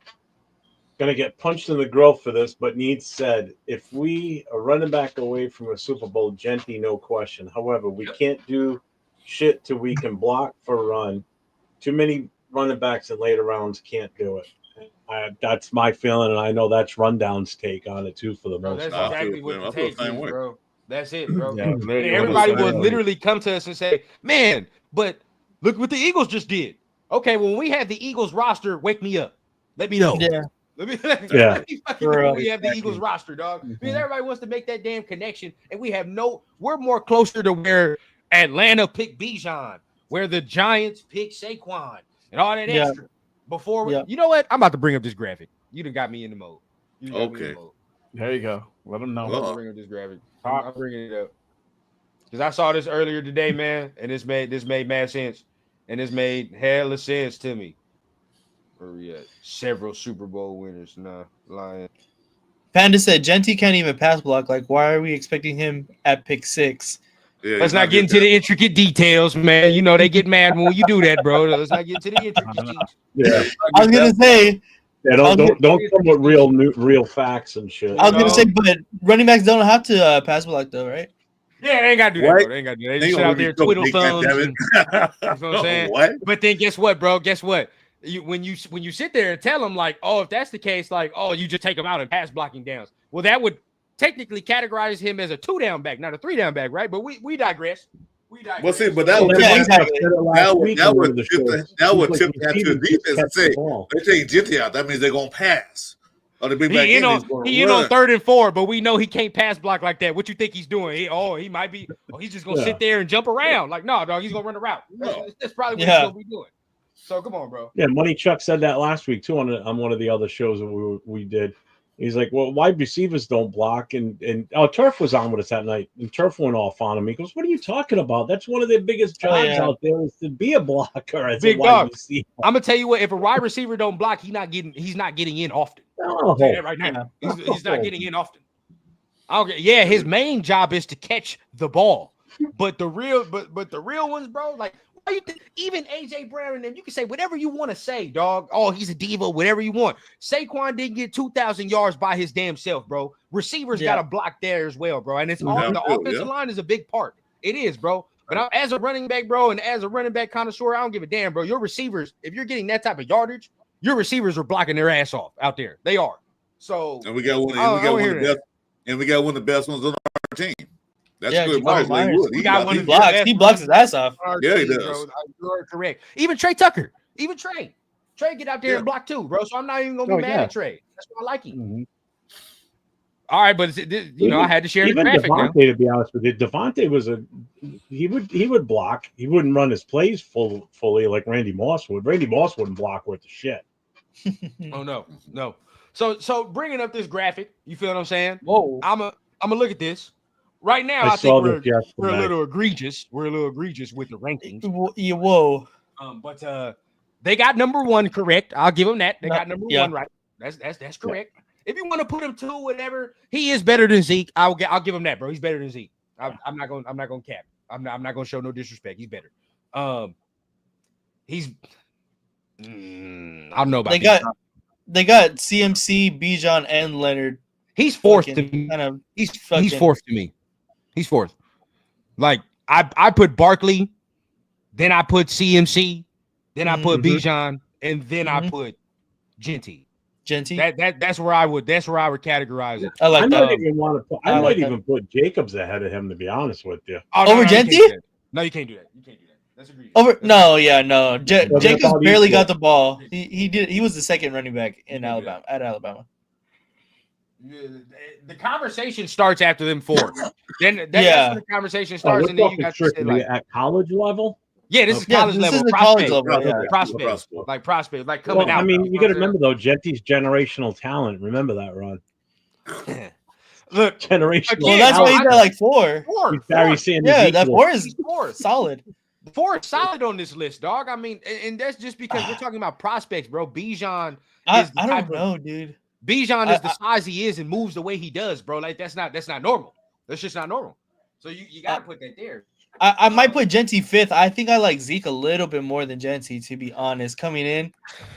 Gonna get punched in the grill for this, but needs said, if we are running back away from a Super Bowl, Genty, no question. However, we can't do shit till we can block for run. Too many running backs in later rounds can't do it. That's my feeling, and I know that's Rundown's take on it too for the most part. That's exactly what the take is, bro. That's it, bro. Yeah, everybody will literally come to us and say, man, but look what the Eagles just did. Okay, well, when we have the Eagles roster, wake me up. Let me know. Yeah. Let me we have the Eagles roster, dog. Because everybody wants to make that damn connection, and we're more closer to where Atlanta picked Bijan, where the Giants picked Saquon, and all that extra. Before you know what? I'm about to bring up this graphic. You done got me in the mode. There you go. Let them know. I'm gonna bring up this graphic. I'm bringing it up because I saw this earlier today, man, and this made mad sense, and this made hella sense to me. Where we at? Several Super Bowl winners. Nah, lying. Panda said Genty can't even pass block. Like, why are we expecting him at pick 6? Yeah, let's not get into the intricate details, man. You know they get mad when you do that, bro. Let's not get into the intricacies. Yeah, I was gonna say. Yeah, don't come with real facts and shit. I was gonna say, but running backs don't have to pass block though, right? Yeah, they ain't gotta do that, bro. They ain't gotta do that. They just sit out there twiddle thumbs. You know what I'm saying? But then guess what, bro? Guess what? When you sit there and tell them like, oh, if that's the case, like, oh, you just take him out and pass blocking downs. Well, that would technically categorize him as a 2-down back, not a 3-down back, right? But we digress. Well, see, but that was Yeah, exactly. that would tip that to the defense and say they take Jinty out. That means they're gonna pass. Or they bring back in. He in on 3rd and 4, but we know he can't pass block like that. What you think he's doing? He might be. He's just gonna sit there and jump around. Like, no, dog, he's gonna run a route. That's probably what he's gonna be doing. So come on, bro. Yeah, Money Chuck said that last week too on one of the other shows that we did. He's like, well, wide receivers don't block, and Turf was on with us that night, and Turf went off on him. He goes, "What are you talking about? That's one of their biggest jobs out there is to be a blocker as Big a wide receiver." I'm gonna tell you what: if a wide receiver don't block, he's not getting in often. Oh, right now, he's not getting in often. Yeah, his main job is to catch the ball, but the real ones, bro, like. Even AJ Brown and them, you can say whatever you want to say, dog. Oh, he's a diva, whatever you want. Saquon didn't get 2,000 yards by his damn self, bro. Receivers got to block there as well, bro. And it's all the offensive line is a big part. It is, bro. But as a running back, bro, and as a running back connoisseur, I don't give a damn, bro. Your receivers, if you're getting that type of yardage, your receivers are blocking their ass off out there. They are. So and we got one of the best ones on our team. That's good. He got one. He blocks his ass off. Yeah, he does. You're correct. Even Trey Tucker. Trey get out there and block too, bro. So I'm not even gonna be mad at Trey. That's why I like him. Mm-hmm. All right, but I had to share the graphic. Devontae, to be honest with you, Devontae was he would block. He wouldn't run his plays fully like Randy Moss would. Randy Moss wouldn't block worth the shit. Oh no. So bringing up this graphic, you feel what I'm saying? Whoa. I'm gonna look at this. Right now, I think we're a little egregious. We're a little egregious with the rankings. Whoa. But they got number 1 correct. I'll give them that. They got number 1 right. That's correct. Yeah. If you want to put him 2, whatever, he is better than Zeke. I'll give him that, bro. He's better than Zeke. I'm not gonna cap. I'm not gonna show no disrespect. He's better. He's. I don't know about they got CMC, Bijan, and Leonard. He's 4th to me. He's 4th to me. He's 4th. Like I put Barkley, then I put CMC, then I put Bijan, and then I put Genty. That's where I would categorize it. I like that. I might even put Jacobs ahead of him, to be honest with you. Over Genty? No, you can't do that. That's agreed. Jacobs barely got the ball. He was the second running back in Alabama. The conversation starts after them 4. Then that's when the conversation starts, and then you got to say like at college level. Yeah, this is college level. This is college level. Prospect, like coming out. I mean, you got to remember though, Genty's generational talent. Remember that, Ron. Look, generational. Well, that's why he got like 4. That 4 is solid. 4 is solid on this list, dog. I mean, and that's just because we're talking about prospects, bro. Bijan. I don't know, dude. Bijan is the size he is and moves the way he does, bro. Like that's not normal. That's just not normal. So you gotta put that there. I might put Genty 5th. I think I like Zeke a little bit more than Genty, to be honest. Coming in,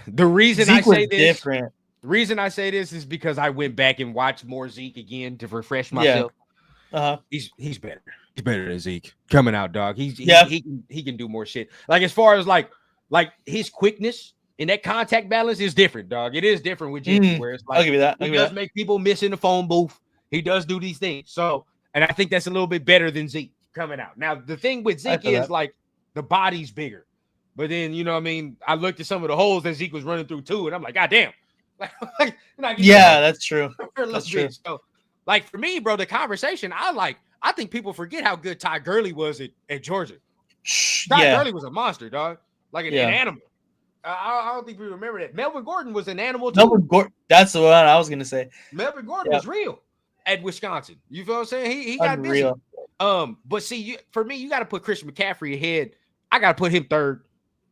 the reason Zeke I say was this different. The reason I say this is because I went back and watched more Zeke again to refresh myself. He's better. He's better than Zeke coming out, dog. He can do more shit. Like as far as like his quickness. And that contact balance is different, dog. It is different with Jimmy, where it's like I'll give you that. He does make people miss in the phone booth. He does do these things. So, and I think that's a little bit better than Zeke coming out. Now, the thing with Zeke is like the body's bigger. But then, you know what I mean? I looked at some of the holes that Zeke was running through too, and I'm like, God damn. That's true. That's true. So, like for me, bro, the conversation, I think people forget how good Ty Gurley was at Georgia. Ty Gurley was a monster, dog. Like an animal. I don't think we remember that. Melvin Gordon was an animal too. That's the one I was gonna say. Melvin Gordon was real at Wisconsin. You feel what I'm saying? He got busy. But see, for me, you got to put Christian McCaffrey ahead. I got to put him 3rd,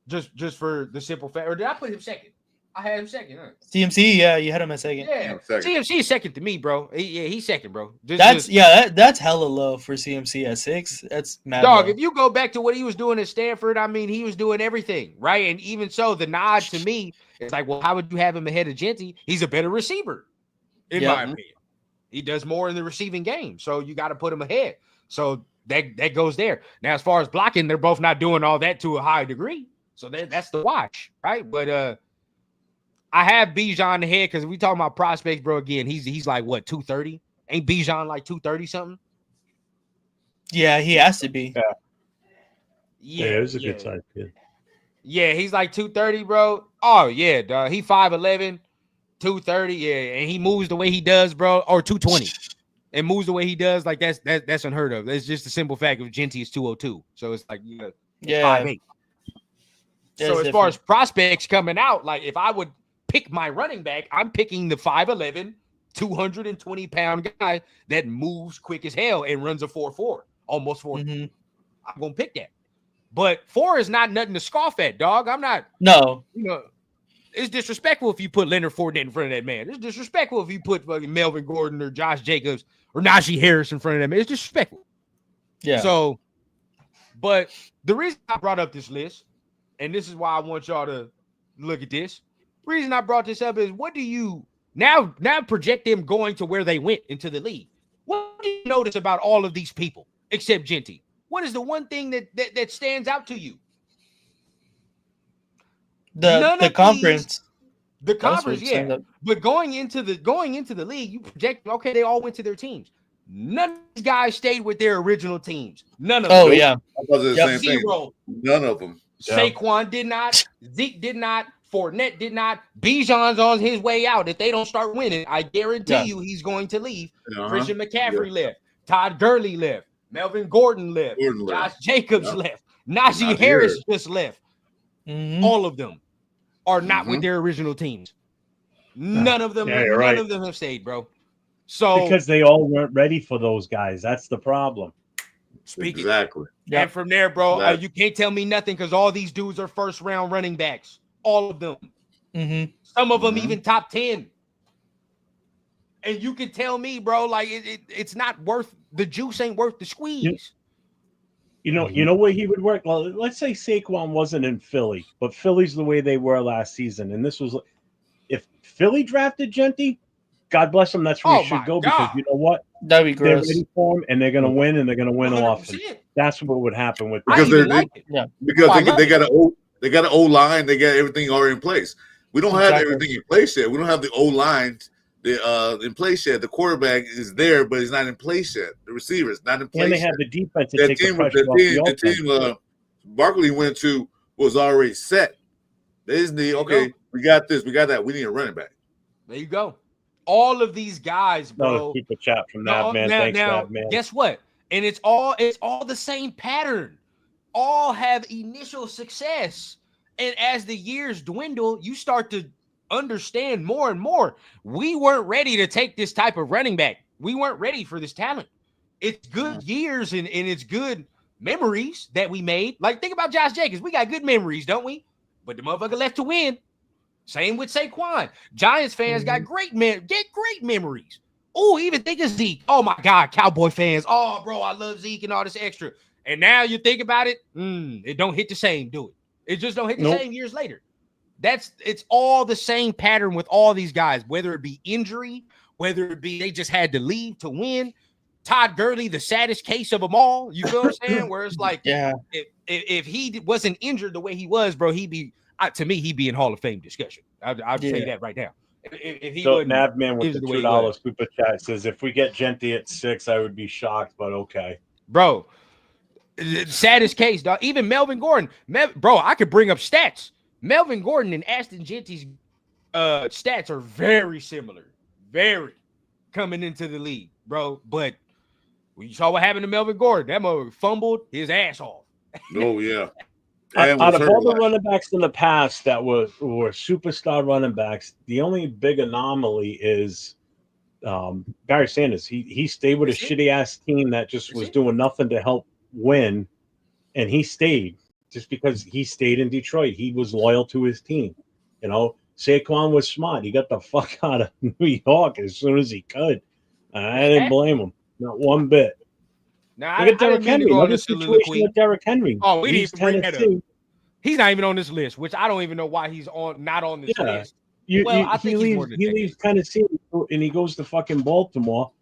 just for the simple fact. Or did I put him 2nd? I had him 2nd. Huh? CMC, you had him at 2nd. Yeah, CMC is 2nd to me, bro. He's 2nd, bro. That's hella low for CMC at 6. That's mad. Dog, low. if you go back to what he was doing at Stanford, I mean, he was doing everything, right? And even so, the nod to me, it's like, well, how would you have him ahead of Genty? He's a better receiver, in my opinion. He does more in the receiving game, so you got to put him ahead. So that goes there. Now, as far as blocking, they're both not doing all that to a high degree. So that's the watch, right? But I have Bijan ahead because we talking about prospects, bro. Again, he's like what 230? Ain't Bijan like 230 something? Yeah, he has to be. Yeah, it was a good size kid. Yeah, he's like 230, bro. Oh yeah, dog. He 5'11", 230. Yeah, and he moves the way he does, bro, or 220. And moves the way he does, like that's unheard of. It's just the simple fact of Genty is 202. So it's like Yeah. 5'8". So That's as far as prospects coming out, like if I would pick my running back, I'm picking the 5'11", 220-pound guy that moves quick as hell and runs a 4.4, almost 4. Mhm. I'm gonna pick that. But 4 is not nothing to scoff at, dog. I'm not. No. It's disrespectful if you put Leonard Fournette in front of that man. It's disrespectful if you put fucking Melvin Gordon or Josh Jacobs or Najee Harris in front of that man. It's disrespectful. Yeah. So, but the reason I brought up this list, and this is why I want y'all to look at this. The reason I brought this up is what do you now project them going to where they went into the league? What do you notice about all of these people except Genty? What is the one thing that stands out to you? The conference. The conference, what stands yeah. out. But going into the league, you project, okay, they all went to their teams. None of these guys stayed with their original teams. None of them. Oh yeah. I thought the Yep. same thing. Zero. None of them. Saquon did not. Zeke did not. Fournette did not. Bijan's on his way out. If they don't start winning, I guarantee you he's going to leave. Christian McCaffrey left. Todd Gurley left. Melvin Gordon left. Josh Jacobs left. Najee Harris just left. Mhm. All of them are not with their original teams. None of them. None of them have stayed, bro. So because they all weren't ready for those guys. That's the problem. Exactly. And from there, bro, you can't tell me nothing because all these dudes are first round running backs. All of them. Mhm. Some of them even top 10. And you can tell me, bro, like it's not worth the juice ain't worth the squeeze. You know where he would work. Well, let's say Saquon wasn't in Philly, but Philly's the way they were last season, and this was if Philly drafted Genty, God bless them. That's where he should go because you know what? That'd be They're gross. ready for him, and they're going to win, and they're going to win 100%. often. That's what would happen with because them. they got an O line, they got everything already in place. We don't have everything in place yet. We don't have the O line in place yet. The quarterback is there, but he's not in place yet. The receiver is not in place. And they yet. have the defense to That take team, the pressure off the the team Barkley went to was already set. They just need we got this, we got that. We need a running back. There you go. All of these guys, bro. Another super chat from Navman. Thanks, Navman. Guess what? And it's all the same pattern. All have initial success. And as the years dwindle, you start to understand more and more. We weren't ready to take this type of running back. We weren't ready for this talent. It's good years and it's good memories that we made. Like, think about Josh Jacobs. We got good memories, don't we? But the motherfucker left to win. Same with Saquon. Giants fans got great memories. Oh, even think of Zeke. Oh my God, Cowboy fans. Oh, bro, I love Zeke and all this extra. And now you think about it, it don't hit the same, do it? It just don't hit the same years later. It's all the same pattern with all these guys, whether it be injury, whether it be they just had to leave to win. Todd Gurley, the saddest case of them all. You feel what I'm saying? Where it's like, if he wasn't injured the way he was, bro, he'd be in Hall of Fame discussion. I'll tell you that right now. If he so Navman with the $2 super chat chat says, if we get Genty at 6, I would be shocked, but okay. Bro, saddest case, dog. Even Melvin Gordon. Bro, I could bring up stats. Melvin Gordon and Ashton Genty's stats are very similar. Very coming into the league, bro. But you saw what happened to Melvin Gordon. That mother fumbled his ass off. Oh, yeah. Out of all the running backs in the past that were superstar running backs, the only big anomaly is Barry Sanders. He stayed with a shitty ass team that just was doing nothing to help win, and he stayed just because he stayed in Detroit. He was loyal to his team. You know, Saquon was smart. He got the fuck out of New York as soon as he could. I didn't blame him, not one bit. Now, look at Derrick Henry. Look at the situation with Derrick Henry. Oh, we didn't even bring that up. He's not even on this list, which I don't even know why he's not on this list. I think he leaves Tennessee and he goes to fucking Baltimore.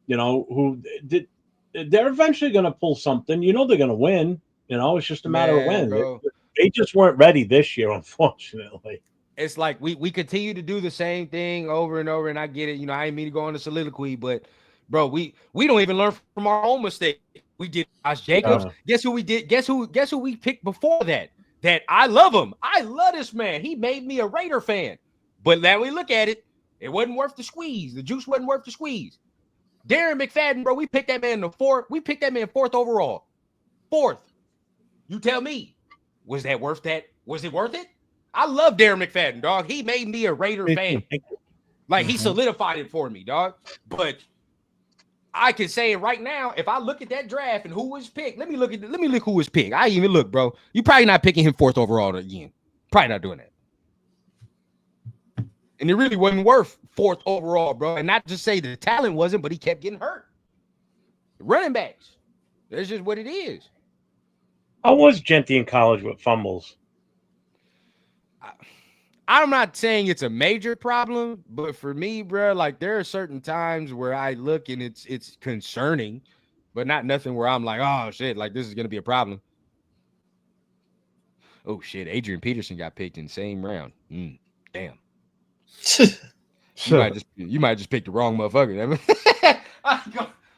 You know, they're eventually going to pull something. You know, they're going to win. You know, it's just a matter of when. They just weren't ready this year, unfortunately. It's like we continue to do the same thing over and over, and I get it. You know, I didn't mean to go on a soliloquy, but bro, we don't even learn from our own mistakes. We did Josh Jacobs. Yeah. Guess who we did? Guess who we picked before that? That I love him. I love this man. He made me a Raider fan. But now we look at it, it wasn't worth the squeeze. The juice wasn't worth the squeeze. Darren McFadden, bro, we picked that man in the fourth. We picked that man fourth overall. Fourth. You tell me, was that worth that? Was it worth it? I love Darren McFadden, dog. He made me a Raider fan. Like, he solidified it for me, dog. But I can say it right now. If I look at that draft and who was picked, let me look who was picked. I even look, bro. You probably not picking him fourth overall again. Probably not doing that. And it really wasn't worth fourth overall, bro. And not just say the talent wasn't, but he kept getting hurt. Running backs. That's just what it is. How was Genty in college with fumbles? I'm not saying it's a major problem, but for me, bro, like there are certain times where I look and it's concerning, but not nothing where I'm like, oh shit, like this is gonna be a problem. Oh shit, Adrian Peterson got picked in the same round. Damn. You might just pick the wrong motherfucker.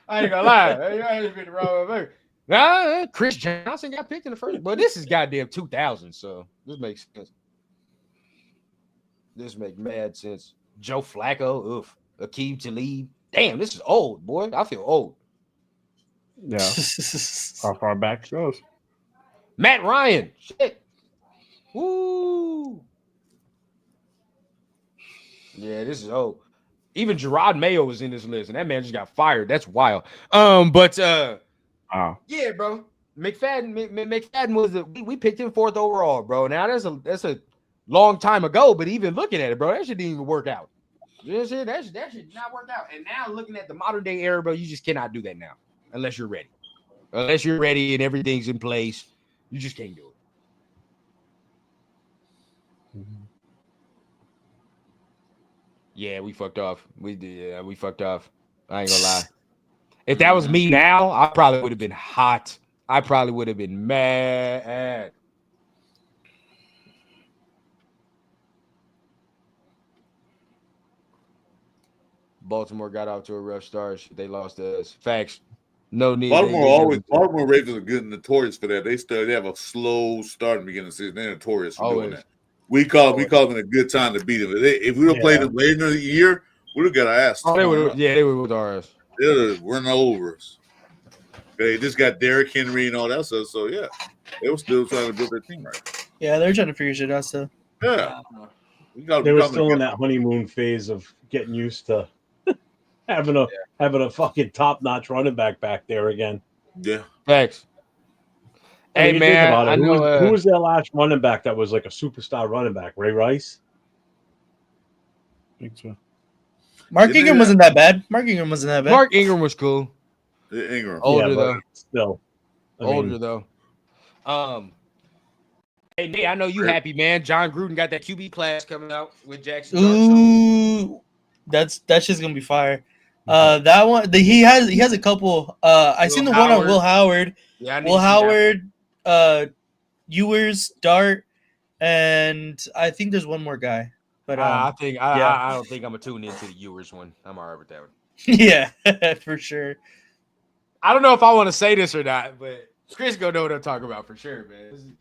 I ain't gonna lie. I just picked the wrong motherfucker. Nah, Chris Johnson got picked in the first, but this is goddamn 2000, so this makes sense. This make mad sense. Joe Flacco, oof. Akeem Talib. Damn, this is old, boy. I feel old. Yeah. How far back it goes. Matt Ryan. Shit. Woo. Yeah, this is old. Even Gerard Mayo was in this list, and that man just got fired. That's wild. Yeah, bro. McFadden was we picked him fourth overall, bro. Now that's a long time ago, but even looking at it, bro, that shit didn't even work out. That shit not work out. And now looking at the modern day era, bro, you just cannot do that now unless you're ready. Unless you're ready and everything's in place, you just can't do it. Yeah, we fucked off. We did. Yeah, we fucked off. I ain't gonna lie. If that was me now, I probably would have been hot. I probably would have been mad. Baltimore got off to a rough start. They lost to us. Facts. No need. Baltimore Ravens are good and notorious for that. They have a slow start in the beginning of the season. They're notorious for doing that. We call them a good time to beat them. If we would have played them later in the year, we'd have got our ass. They would with our ass. They would have run over us. They just got Derrick Henry and all that stuff. So yeah, they were still trying to build their team right. Yeah, they're trying to figure shit out still. Yeah, they were still in that honeymoon phase of getting used to having a fucking top-notch running back there again. Yeah, thanks. Hey man, I know who was their last running back that was like a superstar running back? Ray Rice. I think so. Mark Ingram wasn't that bad. Mark Ingram was cool. Yeah, Ingram. Older though. Still. Older though. Hey Nate, I know you happy, man. John Gruden got that QB class coming out with Jackson. Ooh, that's just gonna be fire. That one, he has a couple. I seen the one on Will Howard. Yeah, Will Howard, Ewers, Dart, and I think there's one more guy. But I don't think I'm gonna tune into the Ewers one. I'm alright with that one. Yeah, for sure. I don't know if I want to say this or not, but Chris gonna know what I'm talking about for sure, man.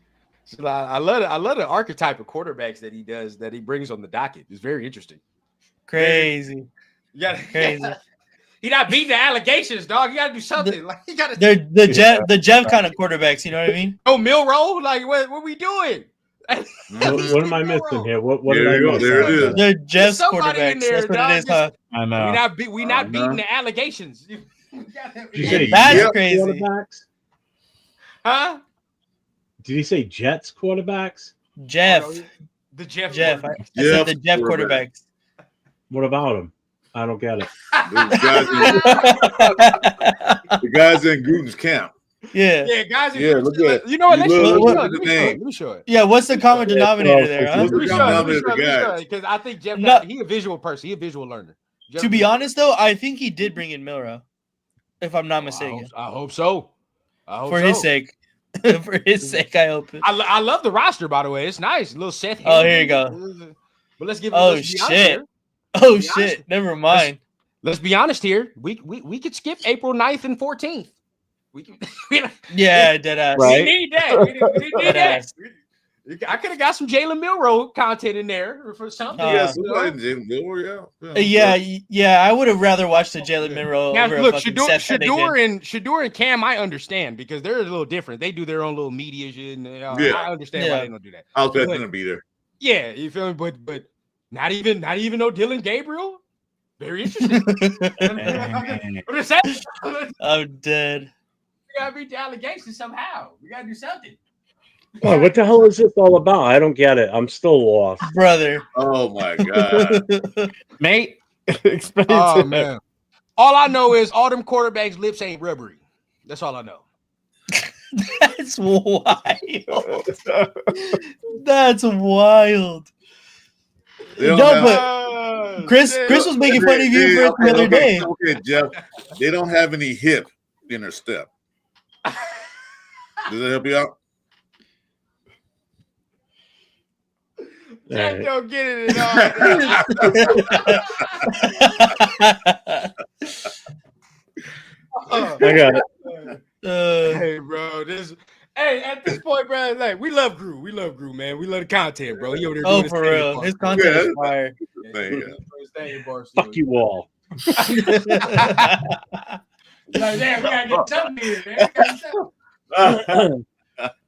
I love the archetype of quarterbacks that he does, that he brings on the docket. It's very interesting. Crazy. Crazy. He not beating the allegations, dog. You gotta do something. The Jeff kind of quarterbacks. You know what I mean? Oh, Milrow. Like what we doing? What am I missing here? What did I miss? There it is. They're Jeff's quarterbacks. There, that's what it is, huh? I know. We not beating the allegations. Did you say That's crazy. Quarterbacks? Huh? Did he say Jets quarterbacks? Jeff. Oh, no, the Jeff. I said the Jeff quarterbacks. What about him? I don't get it. The guys in Gruden's camp. Yeah, guys. Look at you know what? Let name. me show it. Yeah, what's the common denominator there? Huh? What's the common denominator? Because I think Jeff, he a visual person. He a visual learner. Jeff, to be honest, though, I think he did bring in Milrow, if I'm not mistaken. I hope so. For his sake. For his sake, I hope it. I love the roster, by the way. It's nice. A little Seth. Oh, here you go. But let's give. Oh shit. Oh shit. Never mind. Let's be honest here. We could skip April 9th and 14th. We can. Yeah, dead ass. Right. We need that. We need Dead that. ass. I could have got some Jalen Milroe content in there for something. Yeah, Uh, somebody Jalen Milroe, Yeah. I would have rather watched the Jalen Monroe Now, over a look, fucking Seth that they did. Shador and Cam, I understand because they're a little different. They do their own little media shit, and Yeah. I understand why they don't do that. I was But- expecting to be there. Yeah, you feel me? But not even no Dylan Gabriel. Very interesting. I'm just saying, I'm dead. we gotta beat the allegations somehow. We gotta do something. Oh, what the hell is this all about? I don't get it. I'm still lost. Brother. Oh my god. Mate, explain Oh to man. All I know is all them quarterbacks' lips ain't rubbery. That's all I know. That's wild. That's wild. They don't No, have- but Chris was making fun of you for it the other day. Okay, Jeff. They don't have any hip in their step. Does that help you out? Jack Right. don't get it at all. I got it. Hey, bro. Hey, at this point, bro, like we love Gru. We love Gru, man. We love the content, bro. He over there doing his for thing, real. bro. His content Yeah. is fire. Thing, Fuck you all. Like, damn, we gotta get something here, man. We gotta get something.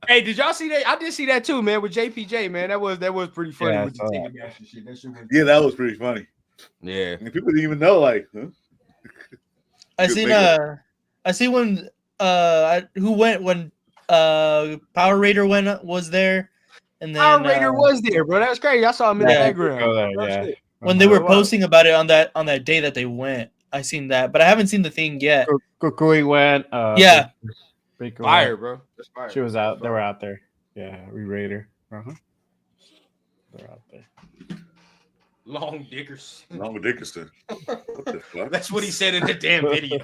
Hey, did y'all see that? I did see that too, man, with JPJ, man. That was pretty funny Yeah, I with the saw ticket match and shit. That shit was Yeah, that was pretty funny. yeah. And people didn't even know, like, huh? I Good seen makeup. I see when who went when Power Raider was there, and then Power Raider was there, bro. That was crazy. I saw him in the Yeah. background. Oh, there, Oh, yeah. shit. when they were Wow. posting about it on that day that they went. I seen that, but I haven't seen the thing yet. Kukui went. Yeah. Baker Fire, went. bro. That's fire. She was out. They were out there. Yeah, Raider. They're out there. Long dickers. Long with Dickinson. What the fuck? That's what he said in the damn video.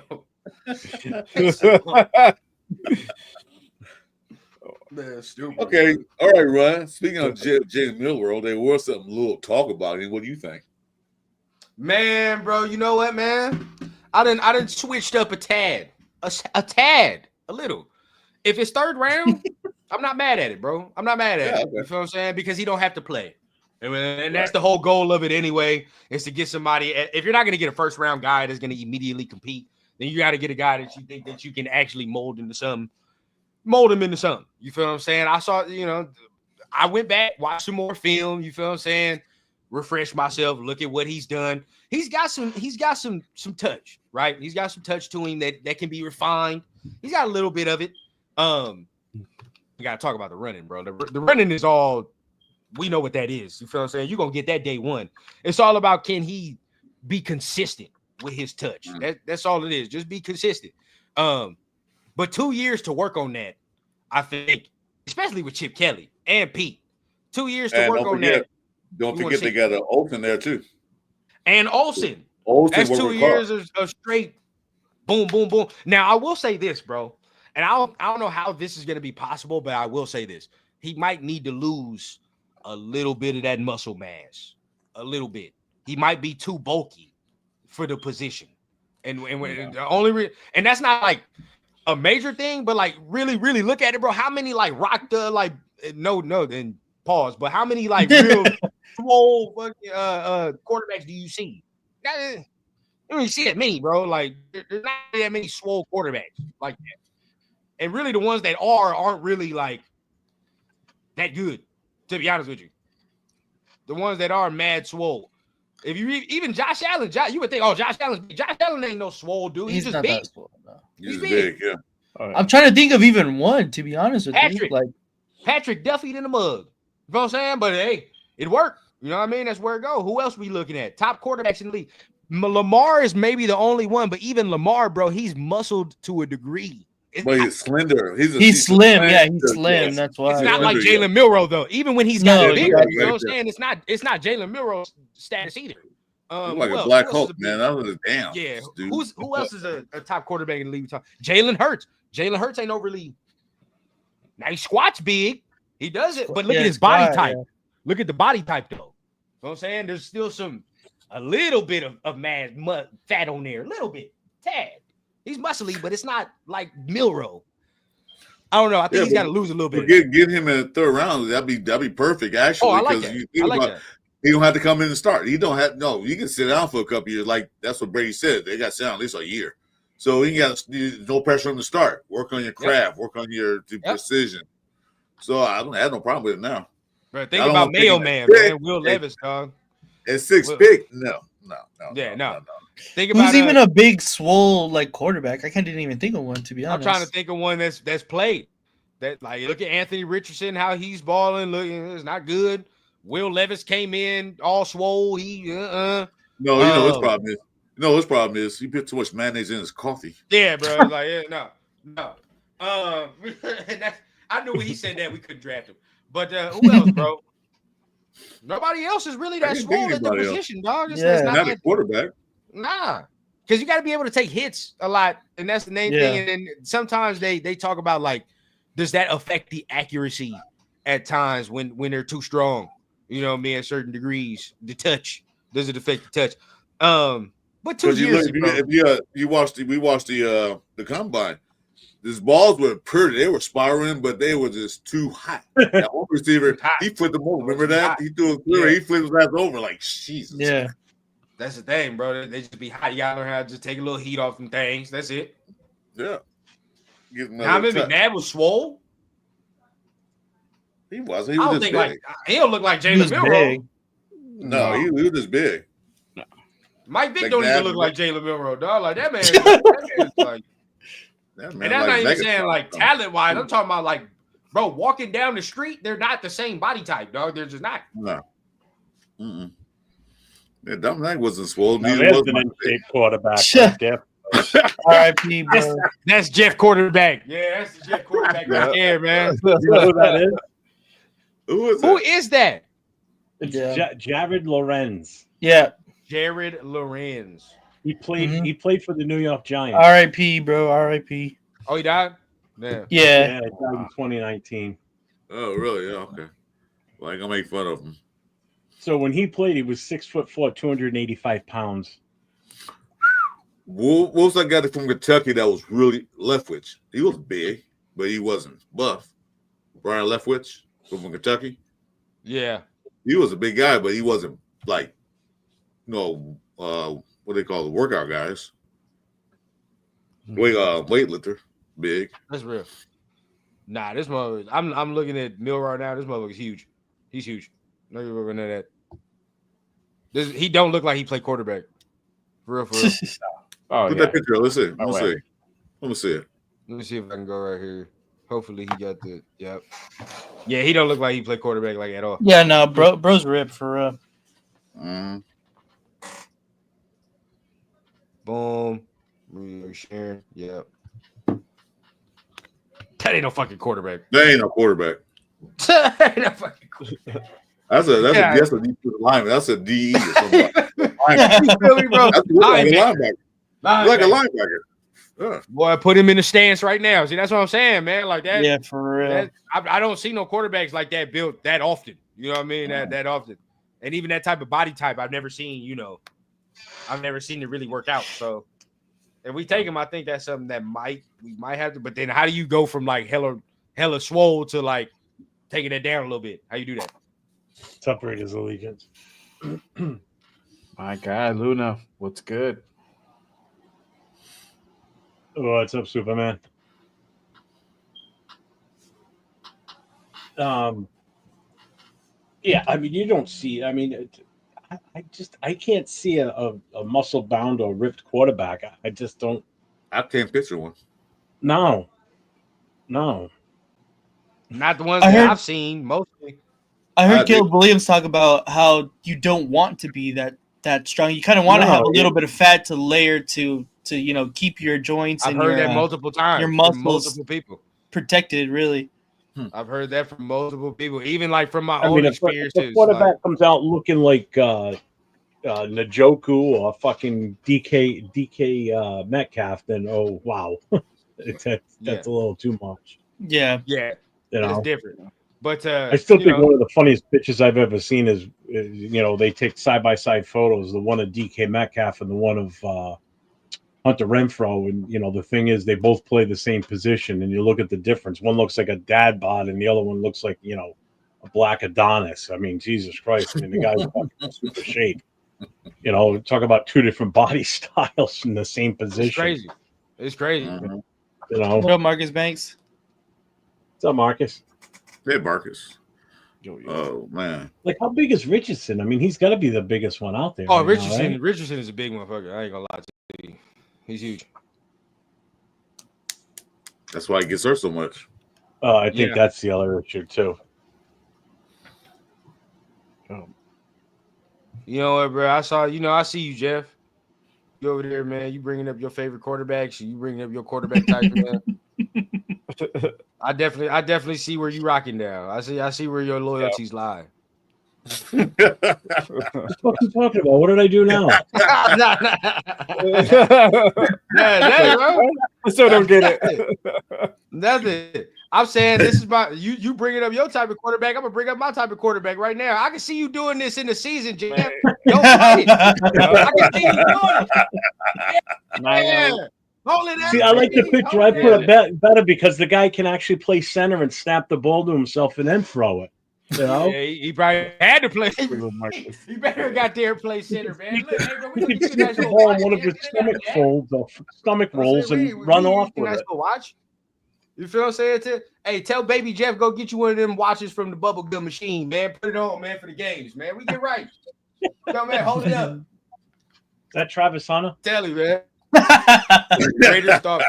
Man, stupid. Okay, all right, Ryan. Speaking of Jalen Milroe, there was some little talk about him. What do you think? Man, bro, you know what, man? I done switched up a tad. A little. If it's third round, I'm not mad at it, bro. I'm not mad at Yeah, it. okay. You feel what I'm saying? Because he don't have to play. And that's the whole goal of it anyway, is to get somebody. If you're not going to get a first round guy that's going to immediately compete, then you got to get a guy that you think that you can actually mold him into something. You feel what I'm saying? I saw, I went back, watched some more film. You feel what I'm saying? Refresh myself, look at what he's done. He's got some touch, right? He's got some touch to him that can be refined. He's got a little bit of it. You got to talk about the running, bro. The running is all, we know what that is. You feel what I'm saying? You're going to get that day one. It's all about, can he be consistent with his touch? That's all it is. Just be consistent. But 2 years to work on that, I think, especially with Chip Kelly and Pete. 2 years to And work on that. Don't You wanna forget see- they got an Olsen there too. And Olsen. Olsen That's worked 2 with years Clark. of straight boom, boom, boom. Now, I will say this, bro. And I don't know how this is going to be possible, but I will say this. He might need to lose a little bit of that muscle mass. A little bit. He might be too bulky for the position. And the only and that's not like a major thing, but like really, really look at it, bro. How many like rocked then pause, but how many like real swole fucking quarterbacks do you see? You don't even see that many, bro. Like there's not that many swole quarterbacks like that. And really the ones that aren't really like that good, to be honest with you. The ones that are mad swole. If you even Josh Allen, you would think, Josh Allen ain't no swole dude. He's just not big. that swole, no. He's big. big, yeah. I'm trying to think of even one, to be honest with you. Patrick. Like Patrick Duffy in the mug. You know what I'm saying? But hey, it worked. You know what I mean? That's where it goes. Who else we looking at? Top quarterbacks in the league. Lamar is maybe the only one, but even Lamar, bro, he's muscled to a degree. But he's slender. he's slim. Yeah, he's slender, slim. yes. That's why. It's not like Yeah. Jalen Milroe, though. Even when he's No, got bigger, exactly. you know what I'm saying? It's not Jalen Milroe's status either. He's like who a else? Black Who else Hulk, is a man. That was damn. Yeah. Dude. Who else is a top quarterback in the league? Jalen Hurts. Jalen Hurts ain't overly. Now he squats big. He does it, but look Yeah, at his squat, body type. yeah. Look at the body type, though. You know what I'm saying? There's still a little bit of fat on there. A little bit. Tad. He's muscly, but it's not like Milrow. I don't know. I think he's got to lose a little bit. Get him in the third round. That'd be perfect actually. I like that. You think that. He don't have to come in and start. He don't have you can sit down for a couple years. Like that's what Brady said. They got to sit down at least a year. So he got no pressure on the start. Work on your craft. Work on your precision. So I don't have no problem with it now. But think about Mayo Man, Will Levis, dog. At 6 pick, no. Think about who's even a big swole like quarterback. I didn't even think of one, to be honest. I'm trying to think of one that's played. That like look at Anthony Richardson, how he's balling. Looking, it's not good. Will Levis came in all swole. He No, you know his problem is. His problem is he put too much mayonnaise in his coffee. Yeah, bro. Like no. I knew when he said that we couldn't draft him. But who else, bro? Nobody else is really that swole at the position, dog. It's not a quarterback. Nah, because you got to be able to take hits a lot, and that's the main thing. And then sometimes they talk about like, does that affect the accuracy at times when they're too strong? You know what I mean? At certain degrees, the touch, does it affect the touch? But 2 years ago, we watched the combine. These balls were pretty. They were spiraling, but they were just too hot. That one receiver, he flipped them over. Remember that? He threw a clear. He flipped his ass over like Jesus. Yeah. That's the thing, bro. They just be hot. You gotta learn how to just take a little heat off them things. That's it. Yeah. How many McNabb was swole? He was. He was just big. He don't look like Jalen Milrow. No, he was just big. No. Mike Vick don't even look like Jalen Milrow, dog. Like that man. That man's like. And that's not even saying like talent wise. I'm talking about like, bro, walking down the street, they're not the same body type, dog. They're just not. No. Yeah, Dominic wasn't swollen. No, there's an in-shape quarterback right there. R.I.P. bro. That's Jeff quarterback. Yeah, that's the Jeff quarterback right there, man. You know who that is? Who is that? It's Jared Lorenz. Yeah. Jared Lorenz. He played. He played for the New York Giants. R.I.P. bro. R.I.P. Oh, he died. Yeah. Yeah, he died in 2019. Oh, really? Yeah. Okay. Well, I ain't gonna make fun of him. So when he played, he was 6'4", 285 pounds. What was that guy from Kentucky that was really Leftwich? He was big, but he wasn't buff. Brian Leftwich from Kentucky. Yeah, he was a big guy, but he wasn't like, what they call the workout guys. Weightlifter, big. That's real. Nah, this mother. I'm looking at Mill right now. This motherfucker's huge. He's huge. No, you're looking at that. He don't look like he played quarterback. For real. Put that picture. Let's see. Let me see it. Let me see if I can go right here. Hopefully he got the. Yep. Yeah, he don't look like he played quarterback like at all. Yeah, no, bro's ripped for real. Boom. Sharing. Yep. That ain't no fucking quarterback. That ain't no quarterback. That ain't no fucking quarterback. That's a defensive lineman. That's a DE or something. You feel me, bro? That's like a linebacker. Like a linebacker. Yeah. Boy, put him in the stance right now. See, that's what I'm saying, man. Like that. Yeah, for real. I don't see no quarterbacks like that built that often. You know what I mean? That often. And even that type of body type, I've never seen, I've never seen it really work out. So if we take him, I think that's something that we might have to. But then how do you go from like hella swole to like taking it down a little bit? How you do that? Separate his allegiance. My God, Luna, what's good? What's up, Superman? Yeah, I mean, you don't see. I mean, I can't see a muscle bound or ripped quarterback. I just don't. I can't picture one. No. Not the ones I've seen mostly. I heard Caleb Williams talk about how you don't want to be that strong. You kind of want to have a little bit of fat to layer to keep your joints. I've heard that multiple times. Your muscles, multiple people protected. Really, I've heard that from multiple people. Even like from my own experiences. If the quarterback comes out looking like Njoku or fucking DK Metcalf, then oh wow, that's a little too much. Yeah, it's different. But I still think one of the funniest pictures I've ever seen is they take side by side photos, the one of DK Metcalf and the one of Hunter Renfrow, and the thing is, they both play the same position, and you look at the difference. One looks like a dad bod, and the other one looks like a black Adonis. I mean, Jesus Christ! I mean, the guy's fucking super shape. Talk about two different body styles in the same position. It's crazy. It's crazy. What up, Marcus Banks? What's up, Marcus? Hey, Marcus. Oh man! Like, how big is Richardson? I mean, he's got to be the biggest one out there. Oh, right Richardson! now, right? Richardson is a big motherfucker. I ain't gonna lie to you. He's huge. That's why he gets hurt so much. I think that's the other issue too. You know what, bro? I see you, Jeff. You over there, man. You bringing up your favorite quarterbacks. You bringing up your quarterback type, man. I definitely see where you rocking down. I see where your loyalties lie. What the fuck are you talking about? What did I do now? Yeah, bro. I still don't get it. Nothing. I'm saying this is about you bringing up your type of quarterback. I'm gonna bring up my type of quarterback right now. I can see you doing this in the season, Jam. Don't fight it. I can see you doing it. Yeah. Hold it. See, I like the picture. I put it better because the guy can actually play center and snap the ball to himself and then throw it. Yeah, he probably had to play. He better got there and play center, man. Look, hey, bro, He can stick the ball in one of his stomach rolls and run off with it. Watch. You feel what I'm saying? Hey, tell baby Jeff, go get you one of them watches from the bubblegum machine, man. Put it on, man, for the games, man. We get right. Come, man, hold it up. Is that Travis Hunter? Tell you, man. Raiders start.